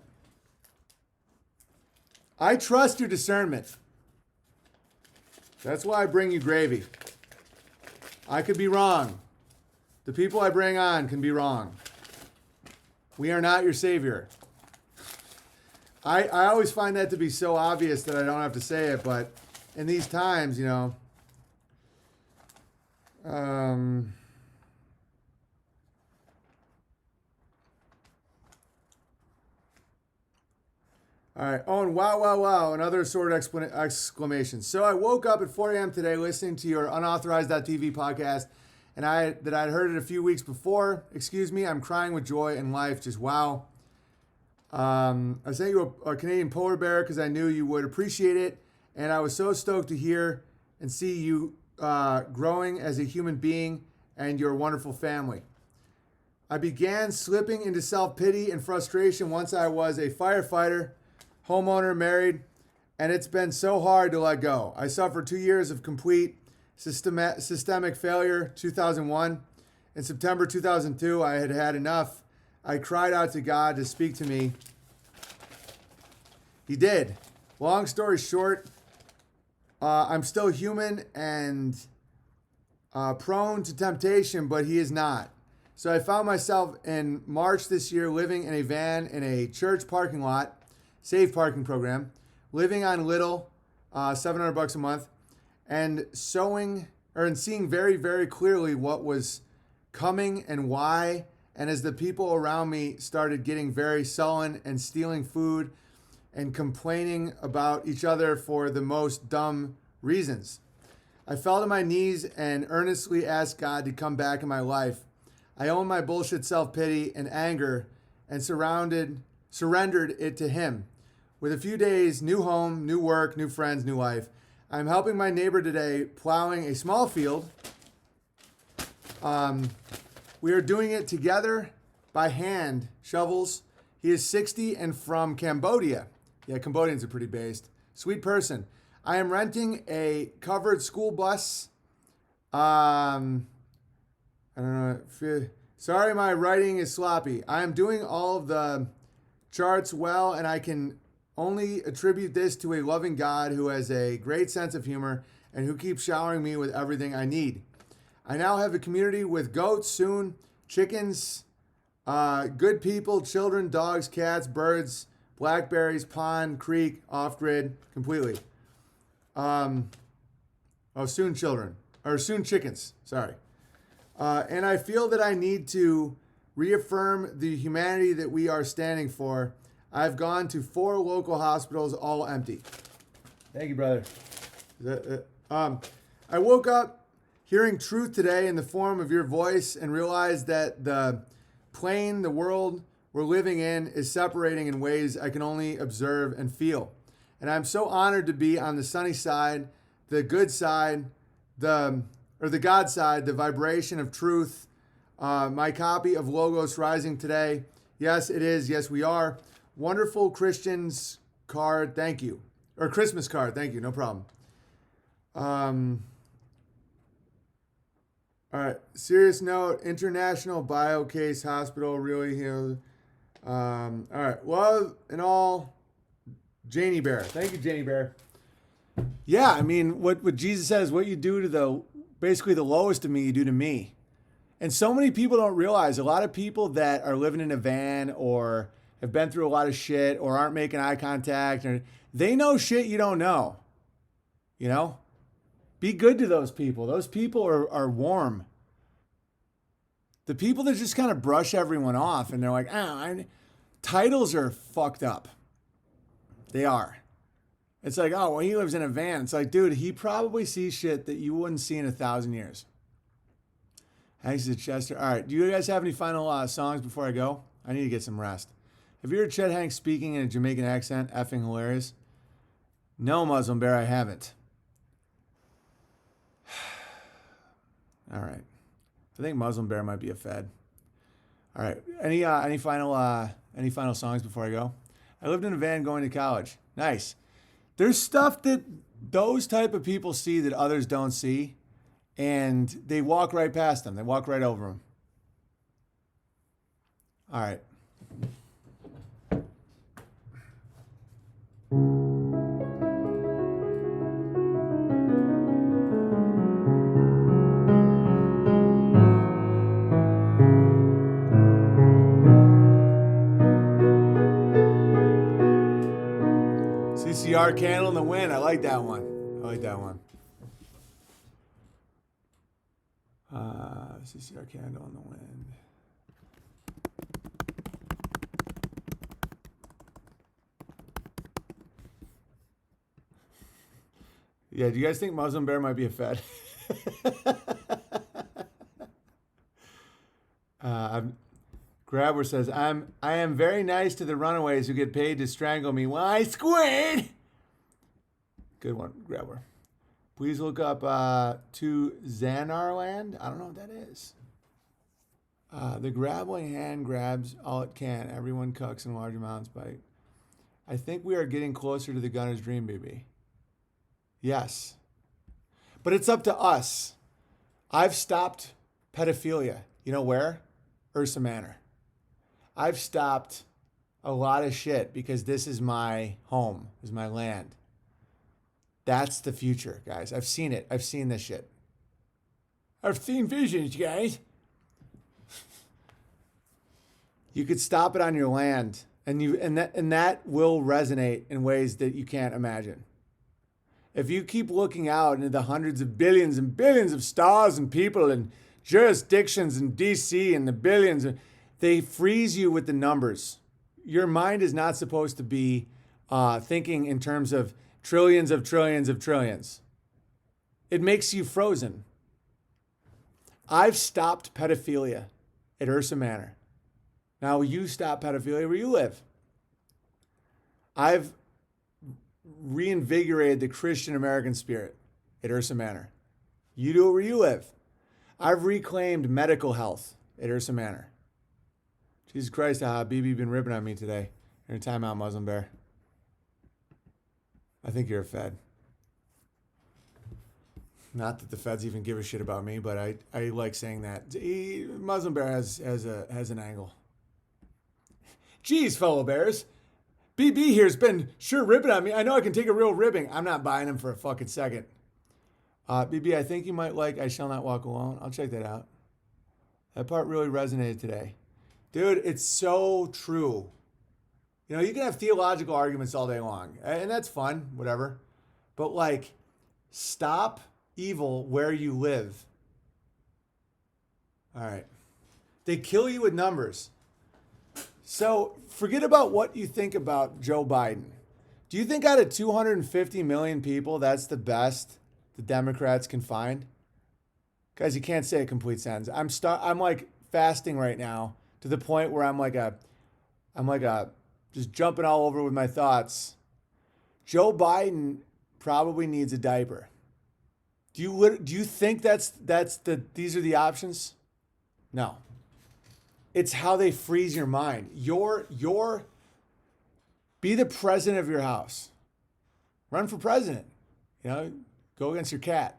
[SPEAKER 1] I trust your discernment. That's why I bring you gravy. I could be wrong. The people I bring on can be wrong. We are not your savior. I always find that to be so obvious that I don't have to say it, but in these times, you know, all right. Oh, and wow. Another sort of exclamation. So I woke up at 4 a.m. today listening to your unauthorized.tv podcast, and I'd heard it a few weeks before. Excuse me, I'm crying with joy in life. Just wow. I sent you a Canadian polar bear because I knew you would appreciate it, and I was so stoked to hear and see you growing as a human being and your wonderful family. I began slipping into self-pity and frustration once I was a firefighter, homeowner, married, and it's been so hard to let go. I suffered 2 years of complete systemic failure, 2001. In September 2002, I had had enough. I cried out to God to speak to me. He did. Long story short, I'm still human and prone to temptation, but he is not. So I found myself in March this year living in a van in a church parking lot, safe parking program, living on little, $700 a month, and seeing very, very clearly what was coming and why. And as the people around me started getting very sullen and stealing food and complaining about each other for the most dumb reasons, I fell to my knees and earnestly asked God to come back in my life. I own my bullshit self-pity and anger and surrendered
[SPEAKER 5] surrendered it to Him. With a few days, new home, new work, new friends, new life. I'm helping my neighbor today plowing a small field. We are doing it together by hand, shovels. He is 60 and from Cambodia. Yeah, Cambodians are pretty based. Sweet person. I am renting a covered school bus. I don't know. Sorry, my writing is sloppy. I am doing all of the charts well, and I can only attribute this to a loving God who has a great sense of humor and who keeps showering me with everything I need. I now have a community with goats, soon chickens, good people, children, dogs, cats, birds, blackberries, pond, creek, off-grid, completely. Soon children, or soon chickens, sorry. And I feel that I need to reaffirm the humanity that we are standing for. I've gone to 4 local hospitals, all empty. Thank you, brother. I woke up hearing truth today in the form of your voice and realized that the plane, the world we're living in, is separating in ways I can only observe and feel. And I'm so honored to be on the sunny side, the good side, the God side, the vibration of truth. My copy of Logos Rising today. Yes, it is. Yes, we are. Wonderful Christians card. Thank you. Or Christmas card. Thank you. No problem. All right. Serious note. International Bio Case Hospital really healed. All right. Love and all. Janie Bear. Thank you, Janie Bear. Yeah, I mean, what Jesus says, what you do to basically the lowest of me, you do to me. And so many people don't realize, a lot of people that are living in a van or have been through a lot of shit or aren't making eye contact, or they know shit you don't know. You know? Be good to those people. Those people are warm. The people that just kind of brush everyone off and they're like, titles are fucked up. They are. It's like, oh, well, he lives in a van. It's like, dude, he probably sees shit that you wouldn't see in 1,000 years. Thanks to Chester. All right. Do you guys have any final songs before I go? I need to get some rest. Have you heard Chet Hanks speaking in a Jamaican accent? Effing hilarious. No, Muslim Bear, I haven't. All right. I think Muslim Bear might be a fed. All right. Any final songs before I go? I lived in a van going to college. Nice. There's stuff that those type of people see that others don't see, and they walk right past them. They walk right over them. All right. CCR Candle in the Wind. I like that one. CCR Candle in the Wind. Yeah, do you guys think Muslim Bear might be a fed? Grabber says, I am very nice to the runaways who get paid to strangle me while I squid. Good one, Grabber. Please look up to Xanarland. I don't know what that is. The grabbling hand grabs all it can. Everyone cucks and large amounts bite. I think we are getting closer to the gunner's dream, baby. Yes. But it's up to us. I've stopped pedophilia. You know where? Ursa Manor. I've stopped a lot of shit because this is my home, this is my land. That's the future, guys. I've seen it. I've seen this shit. I've seen visions, guys. You could stop it on your land, and that will resonate in ways that you can't imagine. If you keep looking out into the hundreds of billions and billions of stars and people and jurisdictions in DC and the billions, they freeze you with the numbers. Your mind is not supposed to be thinking in terms of trillions of trillions of trillions. It makes you frozen. I've stopped pedophilia at Ursa Manor. Now you stop pedophilia where you live. I've reinvigorated the Christian American spirit at Ursa Manor. You do it where you live. I've reclaimed medical health at Ursa Manor. Jesus Christ, BB been ripping on me today. You're in timeout, Muslim Bear. I think you're a Fed. Not that the Feds even give a shit about me, but I like saying that. Muslim Bear has an angle. Geez, fellow bears. BB here's been sure ripping on me. I know I can take a real ribbing. I'm not buying him for a fucking second. BB, I think you might like I Shall Not Walk Alone. I'll check that out. That part really resonated today. Dude, it's so true. You know, you can have theological arguments all day long, and that's fun, whatever. But, like, stop evil where you live. All right. They kill you with numbers. So forget about what you think about Joe Biden. Do you think out of 250 million people, that's the best the Democrats can find? Guys, you can't say a complete sentence. I'm like fasting right now to the point where I'm like just jumping all over with my thoughts. Joe Biden probably needs a diaper. Do you think these are the options? No. It's how they freeze your mind. Be the president of your house. Run for president. You know, go against your cat.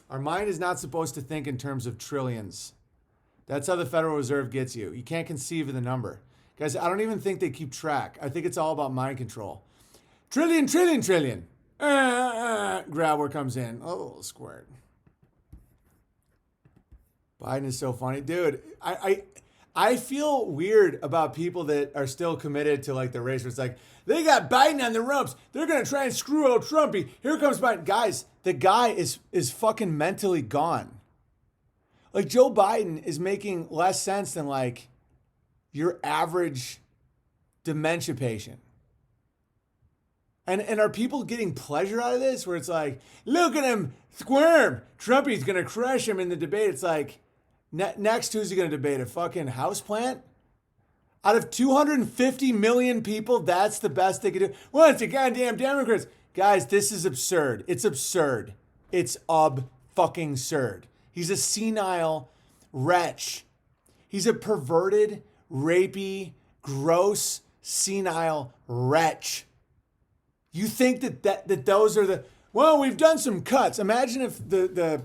[SPEAKER 5] Our mind is not supposed to think in terms of trillions. That's how the Federal Reserve gets you. You can't conceive of the number. Guys, I don't even think they keep track. I think it's all about mind control. Trillion, trillion, trillion. Grabber comes in. Oh, squirt. Biden is so funny. Dude, I feel weird about people that are still committed to like the race where it's like, they got Biden on the ropes. They're going to try and screw old Trumpy. Here comes Biden. Guys, the guy is fucking mentally gone. Like Joe Biden is making less sense than like your average dementia patient. And are people getting pleasure out of this where it's like, look at him squirm. Trumpy's going to crush him in the debate. It's like, next, who's he going to debate? A fucking houseplant? Out of 250 million people, that's the best they could do. Well, it's the goddamn Democrats. Guys, this is absurd. It's absurd. It's fucking absurd. He's a senile wretch. He's a perverted, rapey, gross, senile wretch. You think that those are well, we've done some cuts. Imagine if the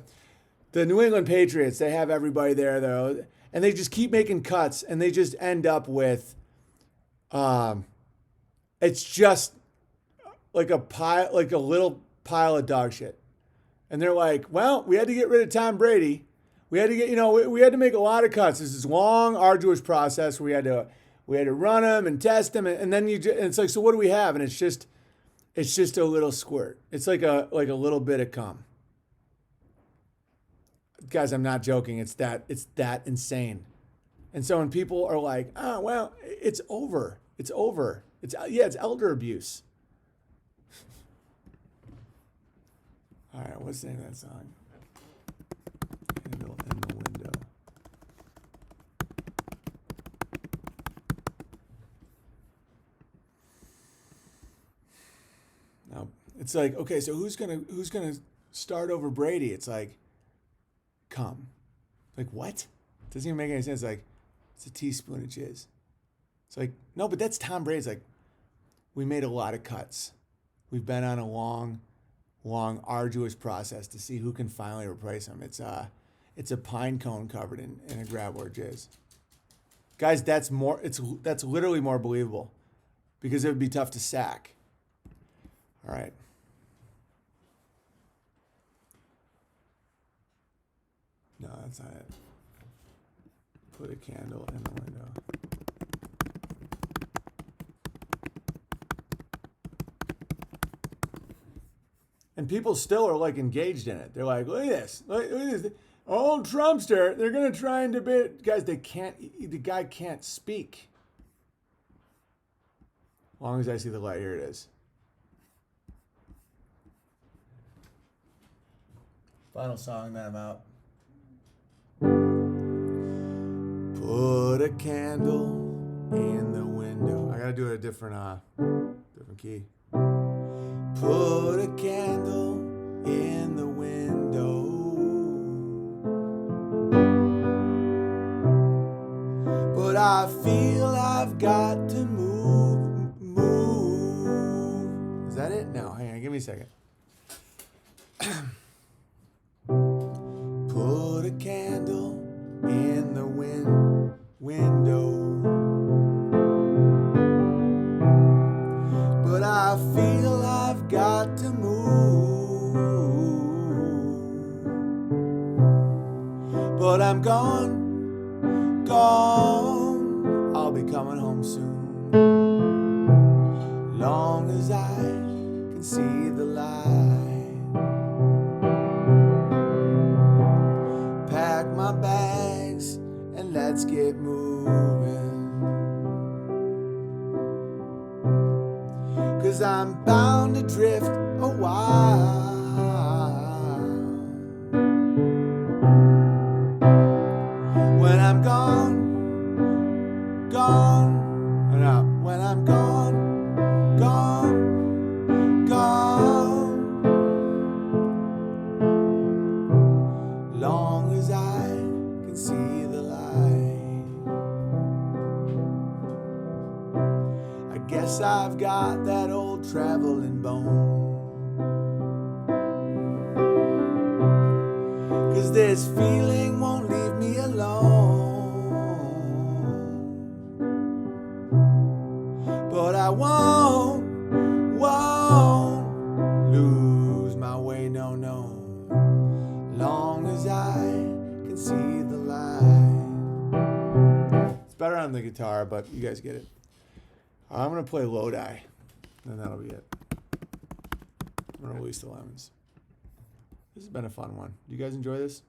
[SPEAKER 5] New England Patriots, they have everybody there though, and they just keep making cuts and they just end up with it's just like a little pile of dog shit. And they're like, well, we had to get rid of Tom Brady. We had to we had to make a lot of cuts. This is a long, arduous process. We had to run them and test them, and then it's like, so what do we have? And it's just a little squirt. It's like a little bit of cum. Guys, I'm not joking. It's that insane. And so when people are like, oh, well, it's over. It's over. It's elder abuse. All right, what's the name of that song? Candle in the window. Now, it's like, okay, so who's gonna start over Brady? It's like, come. Like, what? Doesn't even make any sense. Like, it's a teaspoon of jizz. It's like, no, but that's Tom Brady. It's like, we made a lot of cuts. We've been on a long, arduous process to see who can finally replace him. It's a pine cone covered in a grab or jizz. Guys, that's literally more believable because it would be tough to sack. All right. No, that's not it. Put a candle in the window. And people still are like engaged in it. They're like, look at this. Look at this. Old Trumpster, they're going to try and debate. Guys, the guy can't speak. As long as I see the light, here it is. Final song, then I'm out. Put a candle in the window. I gotta do it a different key. Put a candle in the window. But I feel I've got to move. Is that it? No, hang on, give me a second. Put a candle in the window. But I feel I've got to move. But I'm gone, gone. I'll be coming home soon. Long as I can see the light. Pack my bags and let's get moving. 'Cause I'm bound to drift a while. When I'm gone, gone, no, when I'm gone, gone, gone. Long as I can see the light. I guess I've got that old traveling bone. 'Cause this feeling won't leave me alone. But I won't lose my way, no. Long as I can see the light. It's better on the guitar, but you guys get it. I'm going to play Lodi, and that'll be it. I'm going to release the lemons. This has been a fun one. You guys enjoy this?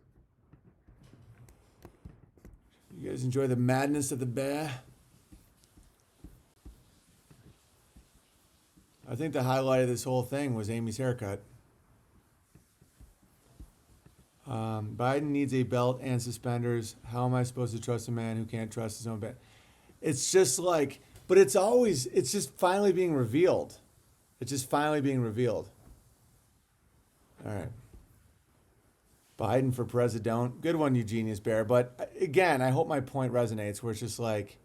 [SPEAKER 5] You guys enjoy the madness of the bear? I think the highlight of this whole thing was Amy's haircut. Biden needs a belt and suspenders. How am I supposed to trust a man who can't trust his own bed? It's just like, but it's just finally being revealed. It's just finally being revealed. All right. Biden for president. Good one, you genius bear. But again, I hope my point resonates where it's just like,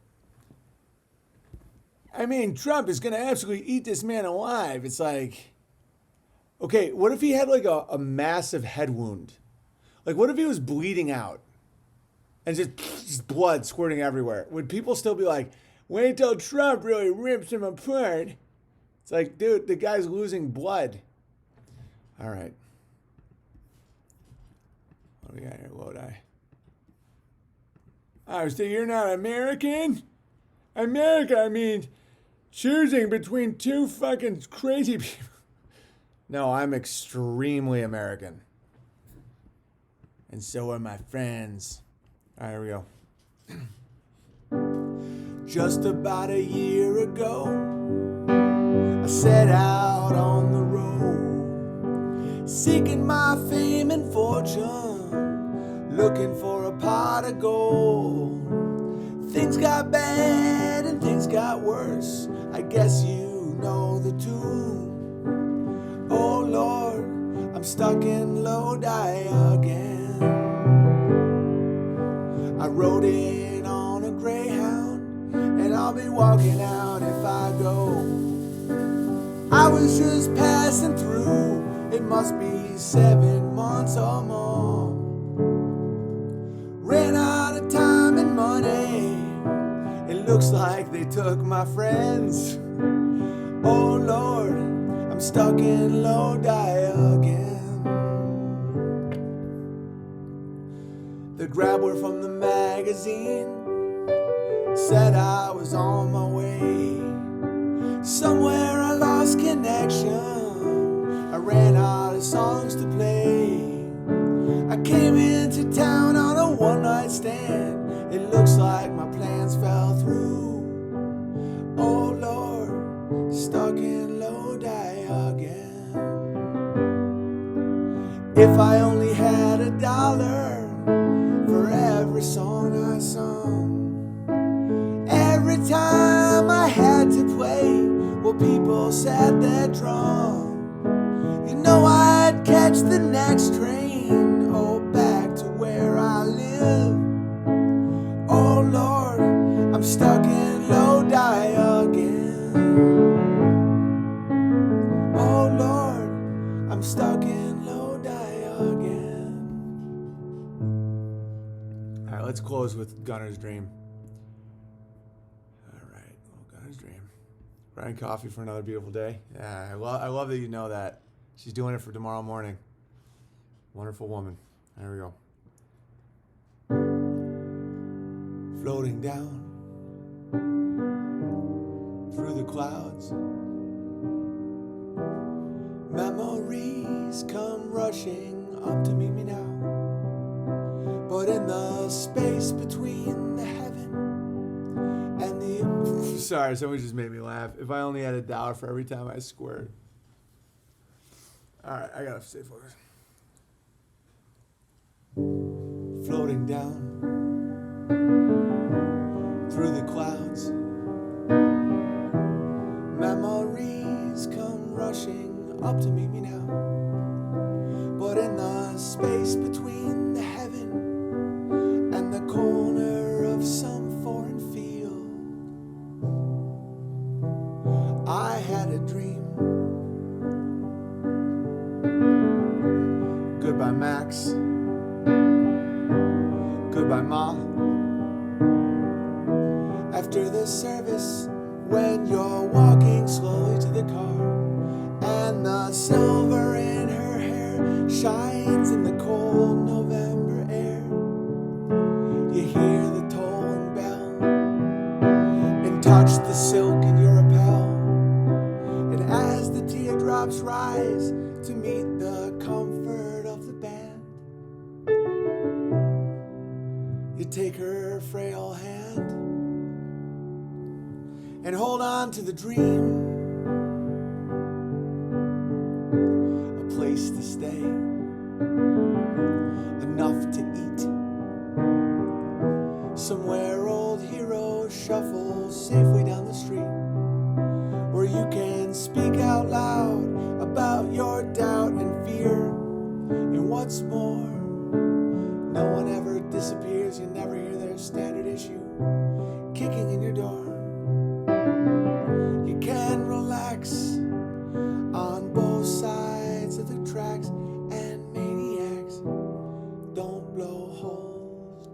[SPEAKER 5] I mean, Trump is going to absolutely eat this man alive. It's like, okay, what if he had like a massive head wound? Like, what if he was bleeding out and just blood squirting everywhere? Would people still be like, wait till Trump really rips him apart? It's like, dude, the guy's losing blood. All right. What do we got here, Lodi? Oh, so you're not American? America, I mean, choosing between two fucking crazy people. No, I'm extremely American. And so are my friends. All right, here we go. Just about a year ago, I set out on the road, seeking my fame and fortune, looking for a pot of gold. Things got bad and things got worse. I guess you know the tune. Oh Lord, I'm stuck in Lodi again. I rode in on a Greyhound, and I'll be walking out if I go. I was just passing through, it must be 7 months or more. Ran out of time and money, it looks like they took my friends. Oh Lord, I'm stuck in Lodi again. The grabbler from the magazine said I was on my way. Somewhere I lost connection, I ran out of songs to play. I came into town on a one-night stand, it looks like my plans fell through. Oh Lord, stuck in Lodi again. If I only had $1 for every song I sung, every
[SPEAKER 1] every time I had to play, well, people said they're drunk. You know I'd catch the next train, oh, back to where I live. Oh Lord, I'm stuck in Lodi again. Oh Lord, I'm stuck in Lodi again. All right, let's close with Gunner's Dream. All right, well, Gunner's Dream. Brian Coffee for another beautiful day. Yeah, I love that you know that. She's doing it for tomorrow morning. Wonderful woman. There we go. Floating down through the clouds, memories come rushing up to meet me now. But in the space between the heaven and the... Sorry, someone just made me laugh. If I only had $1 for every time I squirt. Alright, I gotta stay focused. Floating down through the clouds, memories come rushing up to meet me now. But in the space between the heaven and the corner of some foreign field, I had a dream. Goodbye, Max. Goodbye, Ma. After the service, when you're walking slowly to the car, and the silver in her hair shines in the cold November air, you hear the tolling bell and touch the silk in your lapel. And as the teardrops rise to meet the comfort of the band, you take her frail hand and hold on to the dream. A place to stay, enough to eat, somewhere old heroes shuffle safely down the street, where you can speak out loud about your doubt and fear. And what's more, no one ever disappears. You never hear their standard issue kicking in your door. You can relax on both sides of the tracks, and maniacs don't blow holes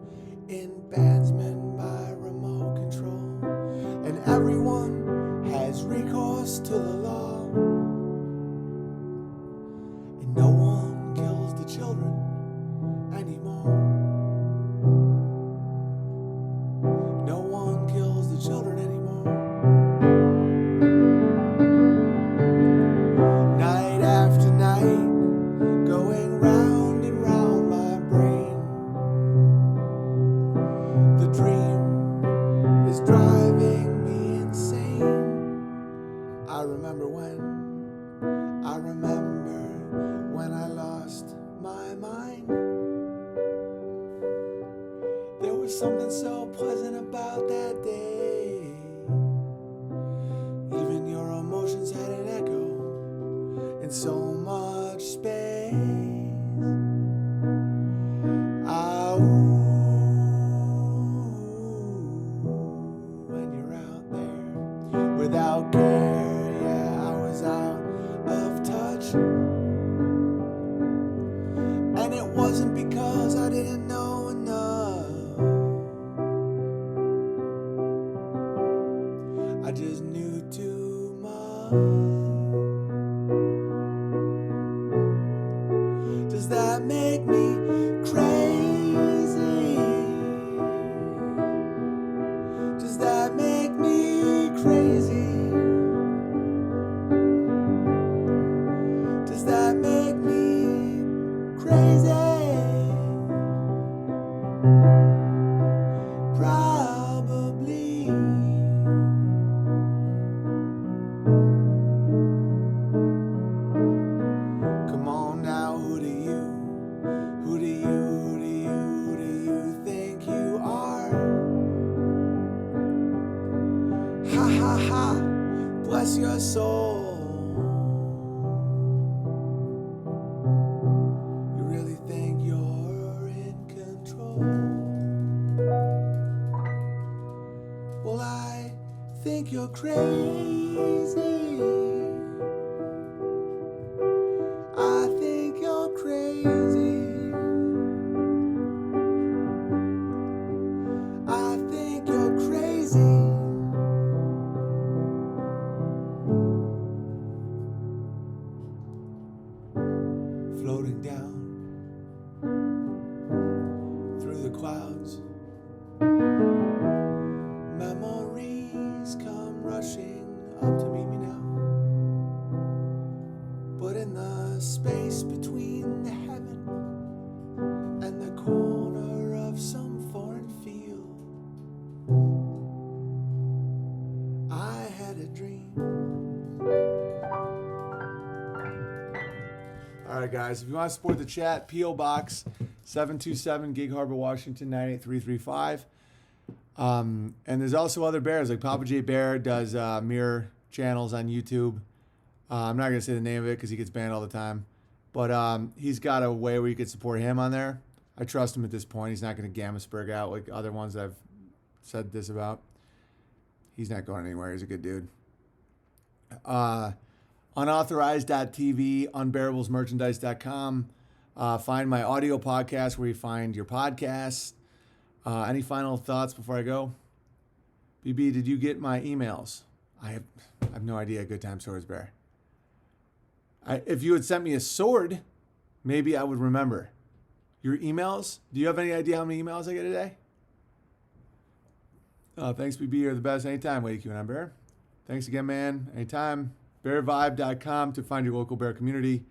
[SPEAKER 1] in bandsmen by remote control. And everyone has recourse to the law, and no one kills the children anymore. No one kills the children anymore. Night after night, going round and round my brain, the dream is driving me insane. I remember when I lost my mind. There was something so pleasant about that day. Even your emotions had an echo in so much space. Ah, when you're out there without care, yeah, I was out of touch. And it wasn't because I didn't know enough. I just knew too much. Does that make me crazy? Does that make me crazy? Does that make me crazy? Probably. Come on now, who do you you're crazy. I think you're crazy. I think you're crazy. Floating down through the clouds, memories come rushing up to meet me now. But in the space between the heaven and the corner of some foreign field, I had a dream.
[SPEAKER 5] All right, guys. If you want to support the chat, P.O. Box 727 Gig Harbor, Washington 98335. And there's also other bears, like Papa J Bear does mirror channels on YouTube. I'm not going to say the name of it because he gets banned all the time. But he's got a way where you could support him on there. I trust him at this point. He's not going to Gammasburg out like other ones that I've said this about. He's not going anywhere. He's a good dude. Unauthorized.tv, unbearablesmerchandise.com. Find my audio podcast where you find your podcasts. Any final thoughts before I go? BB, did you get my emails? I have no idea. Good time, Swords Bear. If you had sent me a sword, maybe I would remember. Your emails? Do you have any idea how many emails I get a day? Thanks, BB. You're the best. Anytime, Lady Q&M Bear. Thanks again, man. Anytime. BearVibe.com to find your local bear community.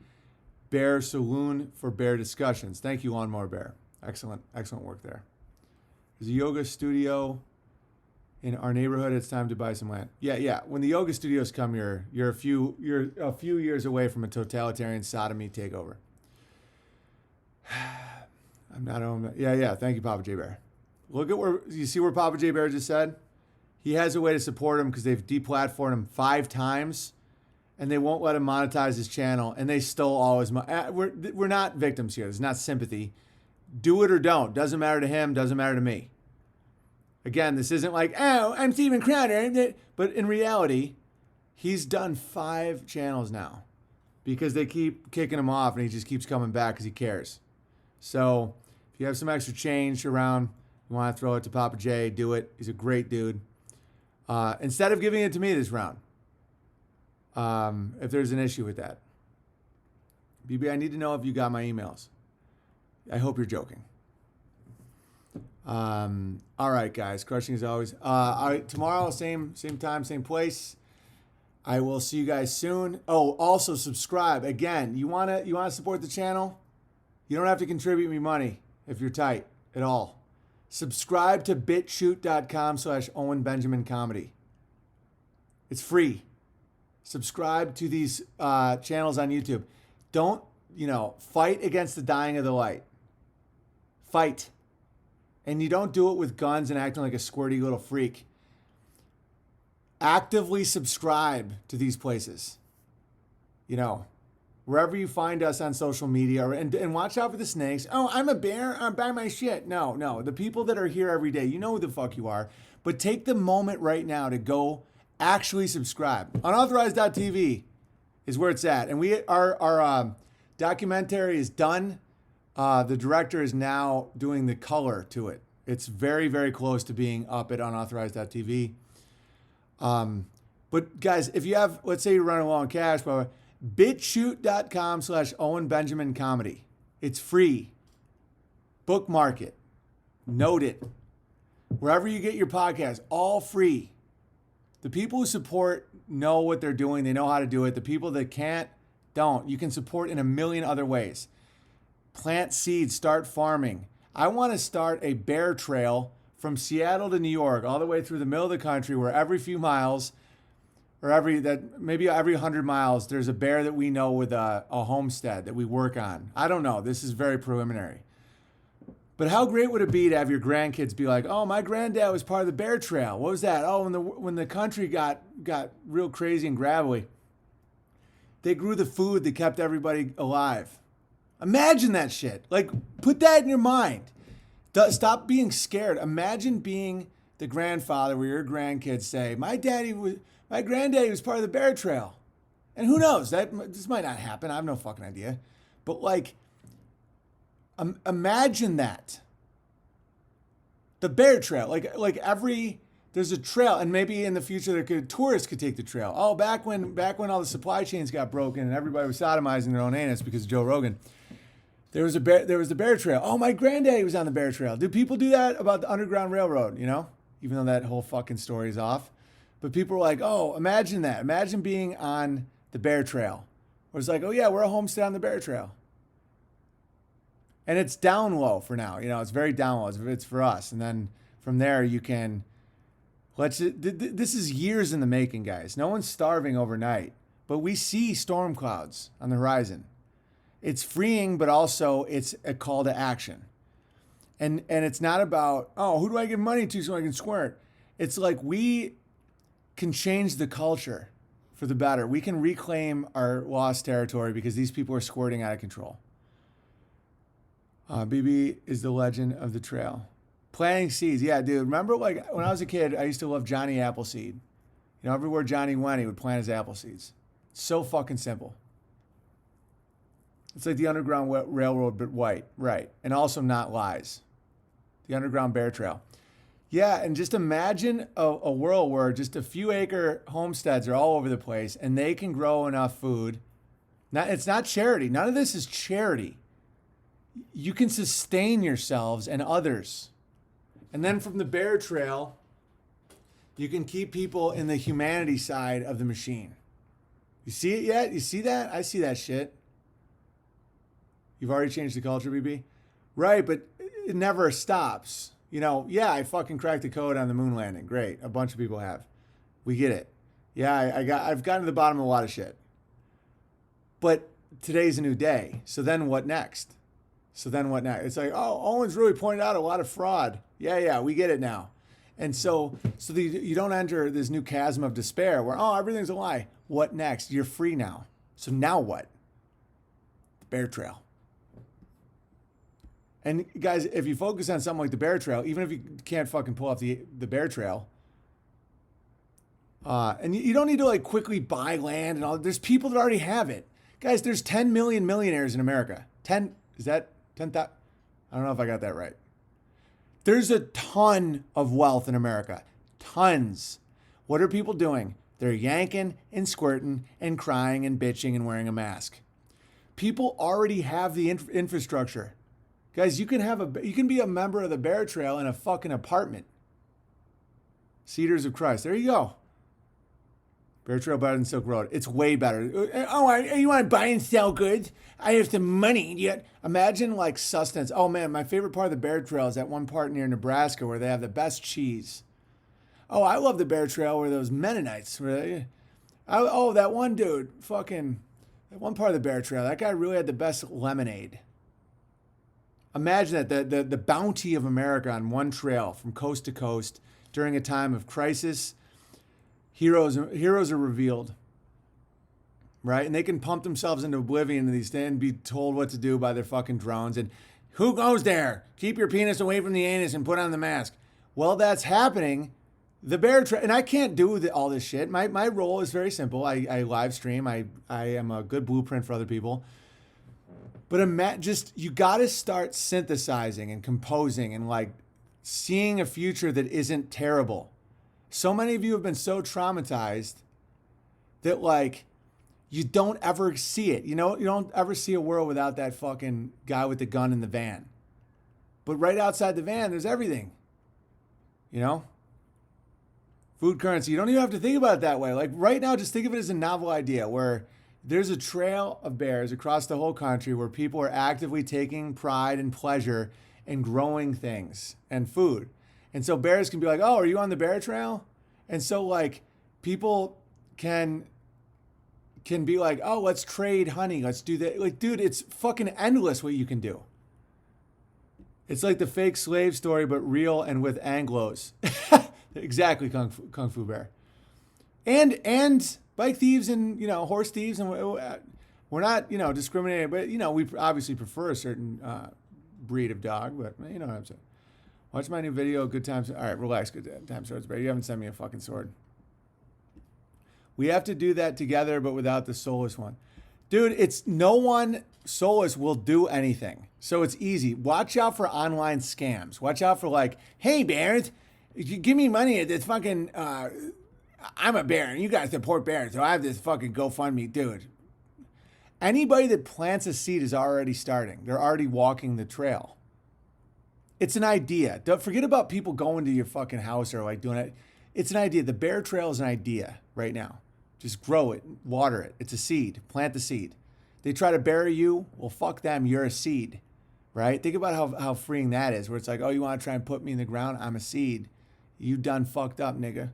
[SPEAKER 5] Bear Saloon for bear discussions. Thank you, Lawnmower Bear. Excellent work there. There's a yoga studio in our neighborhood. It's time to buy some land. Yeah. When the yoga studios come, you're a few years away from a totalitarian sodomy takeover. I'm not on. Yeah. Thank you, Papa J Bear. Look at where you see where Papa J Bear just said. He has a way to support him because they've deplatformed him 5 times. And they won't let him monetize his channel, and they stole all his money. We're not victims here. There's not sympathy. Do it or don't. Doesn't matter to him. Doesn't matter to me. Again, this isn't like, oh, I'm Steven Crowder. But in reality, he's done 5 channels now because they keep kicking him off, and he just keeps coming back because he cares. So if you have some extra change around, you want to throw it to Papa J, do it. He's a great dude. Instead of giving it to me this round. If there's an issue with that. BB, I need to know if you got my emails. I hope you're joking. All right, guys. Crushing as always. All right, tomorrow, same time, same place. I will see you guys soon. Oh, also subscribe. Again, you wanna support the channel? You don't have to contribute me money if you're tight at all. Subscribe to bitshoot.com/Owen Benjamin Comedy. It's free. Subscribe to these channels on YouTube. Don't, fight against the dying of the light. Fight. And you don't do it with guns and acting like a squirty little freak. Actively subscribe to these places. Wherever you find us on social media. And watch out for the snakes. Oh, I'm a bear. I'm buy my shit. No. The people that are here every day, you know who the fuck you are. But take the moment right now to go actually subscribe. Unauthorized.tv is where it's at. And our documentary is done. The director is now doing the color to it. It's very, very close to being up at unauthorized.tv. But guys, if you have, let's say you're running low on cash, bitshoot.com/Owen Benjamin Comedy. It's free. Bookmark it. Note it. Wherever you get your podcast, all free. The people who support know what they're doing. They know how to do it. The people that can't, don't. You can support in a million other ways. Plant seeds, start farming. I want to start a bear trail from Seattle to New York, all the way through the middle of the country, where every few miles, or maybe every 100 miles, there's a bear that we know with a homestead that we work on. I don't know. This is very preliminary. But how great would it be to have your grandkids be like, oh, my granddad was part of the bear trail. What was that? Oh, when the country got real crazy and gravelly, they grew the food that kept everybody alive. Imagine that shit. Like, put that in your mind. Stop being scared. Imagine being the grandfather where your grandkids say, my granddaddy was part of the bear trail. And who knows, this might not happen. I have no fucking idea. But like, imagine that. The bear trail, there's a trail, and maybe in the future tourists could take the trail. Oh, back when all the supply chains got broken and everybody was sodomizing their own anus because of Joe Rogan, there was the bear trail. Oh, my granddaddy was on the bear trail. Do people do that about the Underground Railroad? You know, even though that whole fucking story is off, but people were like, oh, imagine that. Imagine being on the bear trail. Where it's like, oh yeah, we're a homestead on the bear trail. And it's down low for now. You know, it's very down low. It's for us. And then from there, you can, this is years in the making, guys. No one's starving overnight. But we see storm clouds on the horizon. It's freeing, but also it's a call to action. And it's not about, oh, who do I give money to so I can squirt? It's like we can change the culture for the better. We can reclaim our lost territory because these people are squirting out of control. BB is the legend of the trail. Planting seeds. Yeah, dude. Remember, like, when I was a kid, I used to love Johnny Appleseed. You know, everywhere Johnny went, he would plant his apple seeds. So fucking simple. It's like the Underground Railroad, but white. Right. And also not lies. The Underground Bear Trail. Yeah, and just imagine a world where just a few acre homesteads are all over the place and they can grow enough food. Now, it's not charity. None of this is charity. You can sustain yourselves and others. And then from the bear trail, you can keep people in the humanity side of the machine. You see it yet? You see that? I see that shit. You've already changed the culture, BB? Right, but it never stops. You know, yeah, I fucking cracked the code on the moon landing. Great. A bunch of people have. We get it. Yeah, I've gotten to the bottom of a lot of shit. But today's a new day. So then what next? It's like, oh, Owen's really pointed out a lot of fraud. Yeah, we get it now. And so you don't enter this new chasm of despair where, oh, everything's a lie. What next? You're free now. So now what? The bear trail. And guys, if you focus on something like the bear trail, even if you can't fucking pull off the bear trail, and you don't need to like quickly buy land and all. There's people that already have it. Guys, there's 10 million millionaires in America. 10, is that 10,000? I don't know if I got that right. There's a ton of wealth in America. Tons. What are people doing? They're yanking and squirting and crying and bitching and wearing a mask. People already have the infrastructure. Guys, you can be a member of the Bear Trail in a fucking apartment. Cedars of Christ. There you go. Bear Trail better than Silk Road. It's way better. Oh, you want to buy and sell goods? I have some money. Yet imagine like sustenance. Oh man, my favorite part of the Bear Trail is that one part near Nebraska where they have the best cheese. Oh, I love the Bear Trail where those Mennonites. That one dude, that one part of the Bear Trail. That guy really had the best lemonade. Imagine that the bounty of America on one trail from coast to coast during a time of crisis. Heroes are revealed, right? And they can pump themselves into oblivion and be told what to do by their fucking drones. And who goes there? Keep your penis away from the anus and put on the mask. Well, that's happening. The Bear Trail, and I can't do all this shit. My role is very simple. I live stream. I am a good blueprint for other people. But you got to start synthesizing and composing and like seeing a future that isn't terrible. So many of you have been so traumatized that like you don't ever see it. You know, you don't ever see a world without that fucking guy with the gun in the van. But right outside the van, there's everything. You know? Food currency. You don't even have to think about it that way. Like right now, just think of it as a novel idea where there's a trail of bears across the whole country where people are actively taking pride and pleasure in growing things and food. And so bears can be like, oh, are you on the bear trail? And so like people can be like, oh, let's trade honey. Let's do that. Like, dude, it's fucking endless what you can do. It's like the fake slave story, but real and with Anglos. Exactly, Kung Fu Bear. And bike thieves and, horse thieves. And we're not, discriminating, but, we obviously prefer a certain breed of dog, but you know what I'm saying. Watch my new video, Good Times. All right, relax, Good Times Swords Bear. You haven't sent me a fucking sword. We have to do that together, but without the soulless one. Dude, it's no one soulless will do anything. So it's easy. Watch out for online scams. Watch out for like, hey, Bears, you give me money at this fucking, I'm a bear and you guys support bears. So I have this fucking GoFundMe. Dude, anybody that plants a seed is already starting. They're already walking the trail. It's an idea. Don't forget about people going to your fucking house or like doing it. It's an idea. The bear trail is an idea right now. Just grow it, water it. It's a seed. Plant the seed. They try to bury you. Well, fuck them. You're a seed, right? Think about how freeing that is, where it's like, oh, you want to try and put me in the ground? I'm a seed. You done fucked up, nigga.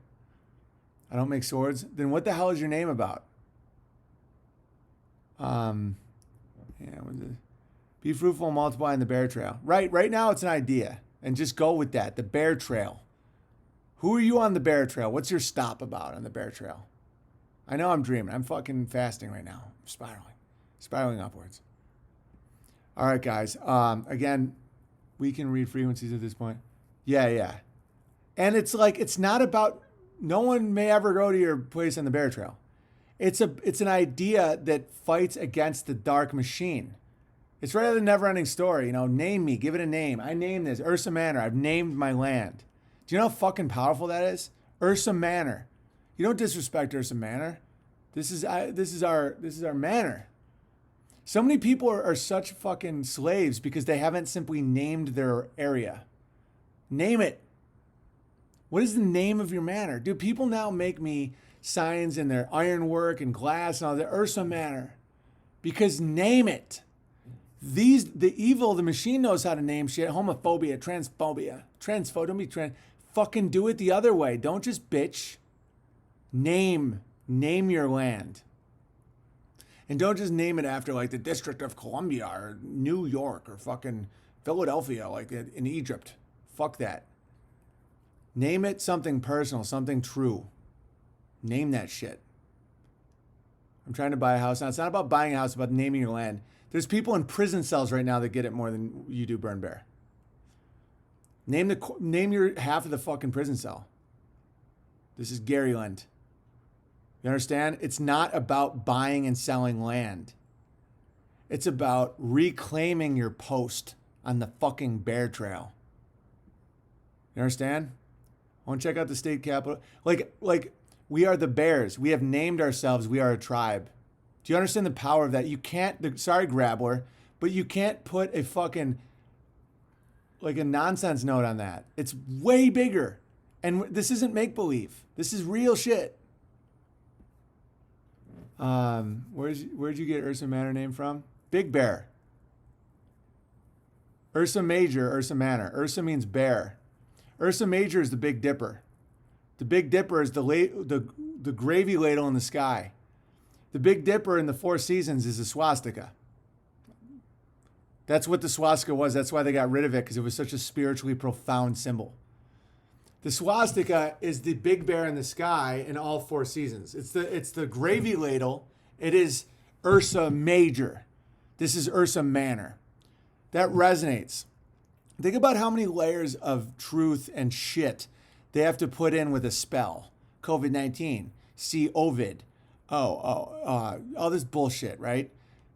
[SPEAKER 5] I don't make swords. Then what the hell is your name about? Be fruitful and multiply in the bear trail. Right now it's an idea. And just go with that. The bear trail. Who are you on the bear trail? What's your stop about on the bear trail? I know I'm dreaming. I'm fucking fasting right now. I'm spiraling upwards. All right, guys. Again, we can read frequencies at this point. Yeah. And it's like, it's not about, no one may ever go to your place on the bear trail. It's an idea that fights against the dark machine. It's right out of the Never-Ending Story. You know, name me, give it a name. I named this Ursa Manor. I've named my land. Do you know how fucking powerful that is? Ursa Manor. You don't disrespect Ursa Manor. This is our manor. So many people are such fucking slaves because they haven't simply named their area. Name it. What is the name of your manor? Dude, people now make me signs in their ironwork and glass and all the Ursa Manor. Because name it. The evil, the machine knows how to name shit. Homophobia, transphobia, don't be trans. Fucking do it the other way. Don't just bitch. Name your land. And don't just name it after like the District of Columbia or New York or fucking Philadelphia, like in Egypt. Fuck that. Name it something personal, something true. Name that shit. I'm trying to buy a house. Now, it's not about buying a house, it's about naming your land. There's people in prison cells right now that get it more than you do, Burn Bear. Name your half of the fucking prison cell. This is Garyland. You understand? It's not about buying and selling land. It's about reclaiming your post on the fucking bear trail. You understand? I want to check out the state capitol. Like we are the bears. We have named ourselves. We are a tribe. Do you understand the power of that? You can't, sorry, Grabbler, but you can't put a fucking, like a nonsense note on that. It's way bigger. And this isn't make-believe. This is real shit. Where'd you get Ursa Manor name from? Big Bear. Ursa Major, Ursa Manor. Ursa means bear. Ursa Major is the Big Dipper. The Big Dipper is the gravy ladle in the sky. The Big Dipper in the Four Seasons is a swastika. That's what the swastika was. That's why they got rid of it, because it was such a spiritually profound symbol. The swastika is the big bear in the sky in all four seasons. It's the gravy ladle. It is Ursa Major. This is Ursa Manor. That resonates. Think about how many layers of truth and shit they have to put in with a spell. COVID-19. See Ovid. All this bullshit, right?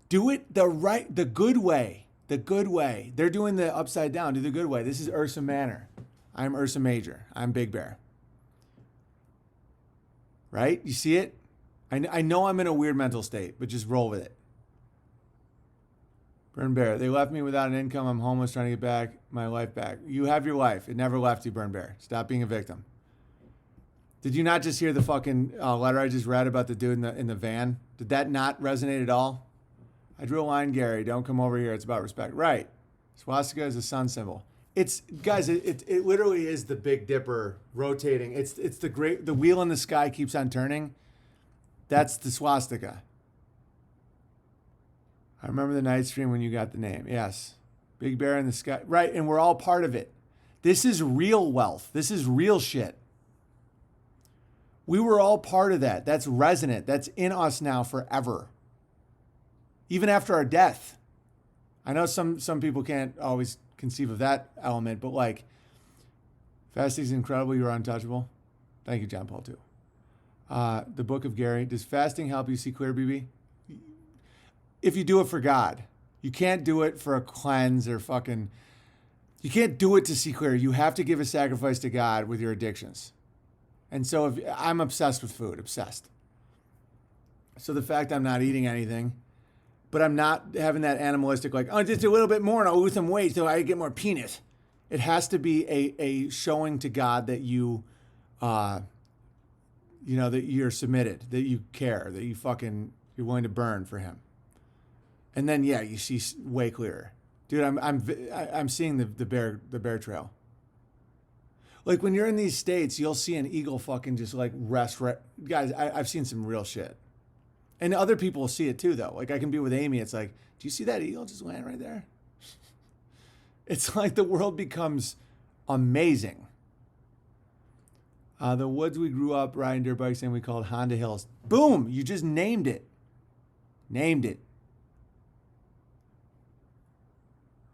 [SPEAKER 5] Do it the good way. The good way. They're doing the upside down. Do the good way. This is Ursa Manor. I'm Ursa Major. I'm Big Bear. Right? You see it? I know I'm in a weird mental state, but just roll with it. Burn Bear. They left me without an income. I'm homeless, trying to get my life back. You have your life. It never left you, Burn Bear. Stop being a victim. Did you not just hear the fucking letter I just read about the dude in the van? Did that not resonate at all? I drew a line, Gary. Don't come over here. It's about respect. Right. Swastika is a sun symbol. It's, guys, it literally is the Big Dipper rotating. It's the wheel in the sky keeps on turning. That's the swastika. I remember the Nightstream when you got the name. Yes. Big Bear in the sky. Right, and we're all part of it. This is real wealth. This is real shit. We were all part of that. That's resonant. That's in us now forever. Even after our death. I know some people can't always conceive of that element, but like Fasting's incredible. You're untouchable. Thank you, John Paul, too. The Book of Gary. Does fasting help you see clear, BB? If you do it for God. You can't do it for a cleanse or fucking... You can't do it to see clear. You have to give a sacrifice to God with your addictions. And so I'm obsessed with food. Obsessed. So the fact I'm not eating anything, but I'm not having that animalistic, like, oh, just a little bit more and I'll lose some weight so I get more penis. It has to be a showing to God that you, that you're submitted, that you care, that you're willing to burn for him. And then, yeah, you see way clearer. Dude, I'm seeing the bear trail. Like when you're in these states, you'll see an eagle fucking just like rest. Guys, I've seen some real shit. And other people will see it too, though. Like I can be with Amy. It's like, do you see that eagle just land right there? It's like the world becomes amazing. The woods we grew up riding dirt bikes in, we called Honda Hills. Boom! You just named it. Named it.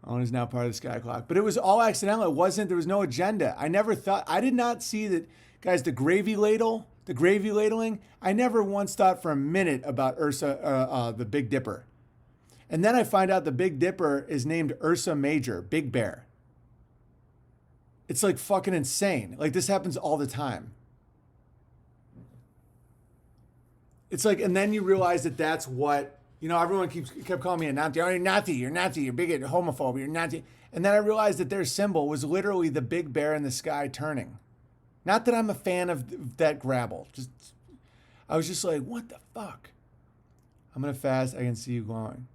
[SPEAKER 5] Owen is now part of the Sky Clock. But it was all accidental. There was no agenda. I did not see that, guys, the gravy ladling, I never once thought for a minute about Ursa, the Big Dipper. And then I find out the Big Dipper is named Ursa Major, Big Bear. It's like fucking insane. Like this happens all the time. It's like, and then you realize that that's what, everyone kept calling me a Nazi. Oh, you're Nazi, you're bigot, homophobe, you're Nazi. And then I realized that their symbol was literally the big bear in the sky turning. Not that I'm a fan of that grabble. I was just like, what the fuck? I'm going to fast. I can see you glowing.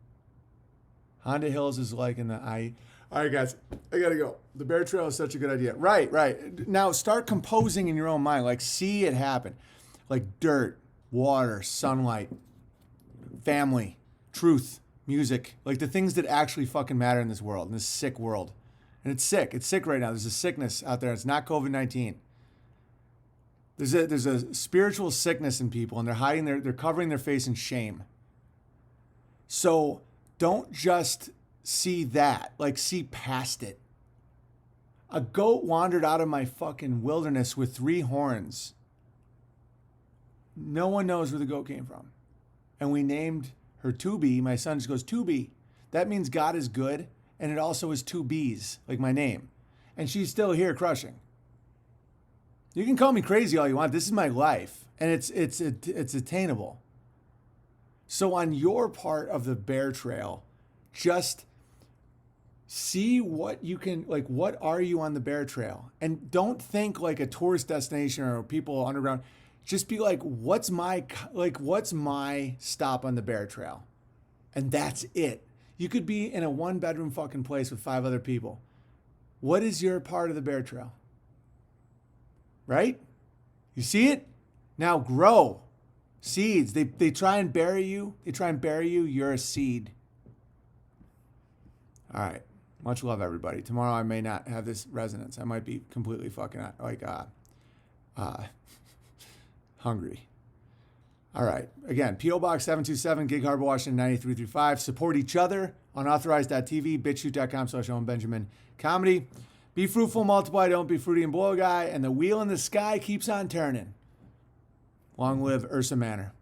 [SPEAKER 5] Honda Hills is like in the eye. All right, guys, I got to go. The bear trail is such a good idea. Right. Now start composing in your own mind. Like see it happen. Like dirt, water, sunlight, family, truth, music, like the things that actually fucking matter in this world, in this sick world. And it's sick. It's sick right now. There's a sickness out there. It's not COVID-19. There's a spiritual sickness in people, and they're covering their face in shame. So don't just see that, like see past it. A goat wandered out of my fucking wilderness with 3 horns. No one knows where the goat came from. And we named her Tubi. My son just goes, Tubi. That means God is good. And it also is 2 B's, like my name. And she's still here crushing. You can call me crazy all you want. This is my life. And it's attainable. So on your part of the bear trail, just see what you can, like, what are you on the bear trail? And don't think like a tourist destination or people underground. Just be like, what's my stop on the bear trail? And that's it. You could be in a 1-bedroom fucking place with 5 other people. What is your part of the bear trail? Right? You see it? Now grow. Seeds. They try and bury you. You're a seed. All right. Much love, everybody. Tomorrow I may not have this resonance. I might be completely fucking hungry. All right. Again, P.O. Box 727, Gig Harbor, Washington 93335. Support each other on authorized.tv, bitshoot.com/OwenBenjamin Comedy. Be fruitful, multiply, don't be fruity and blow a guy. And the wheel in the sky keeps on turning. Long live Ursa Manor.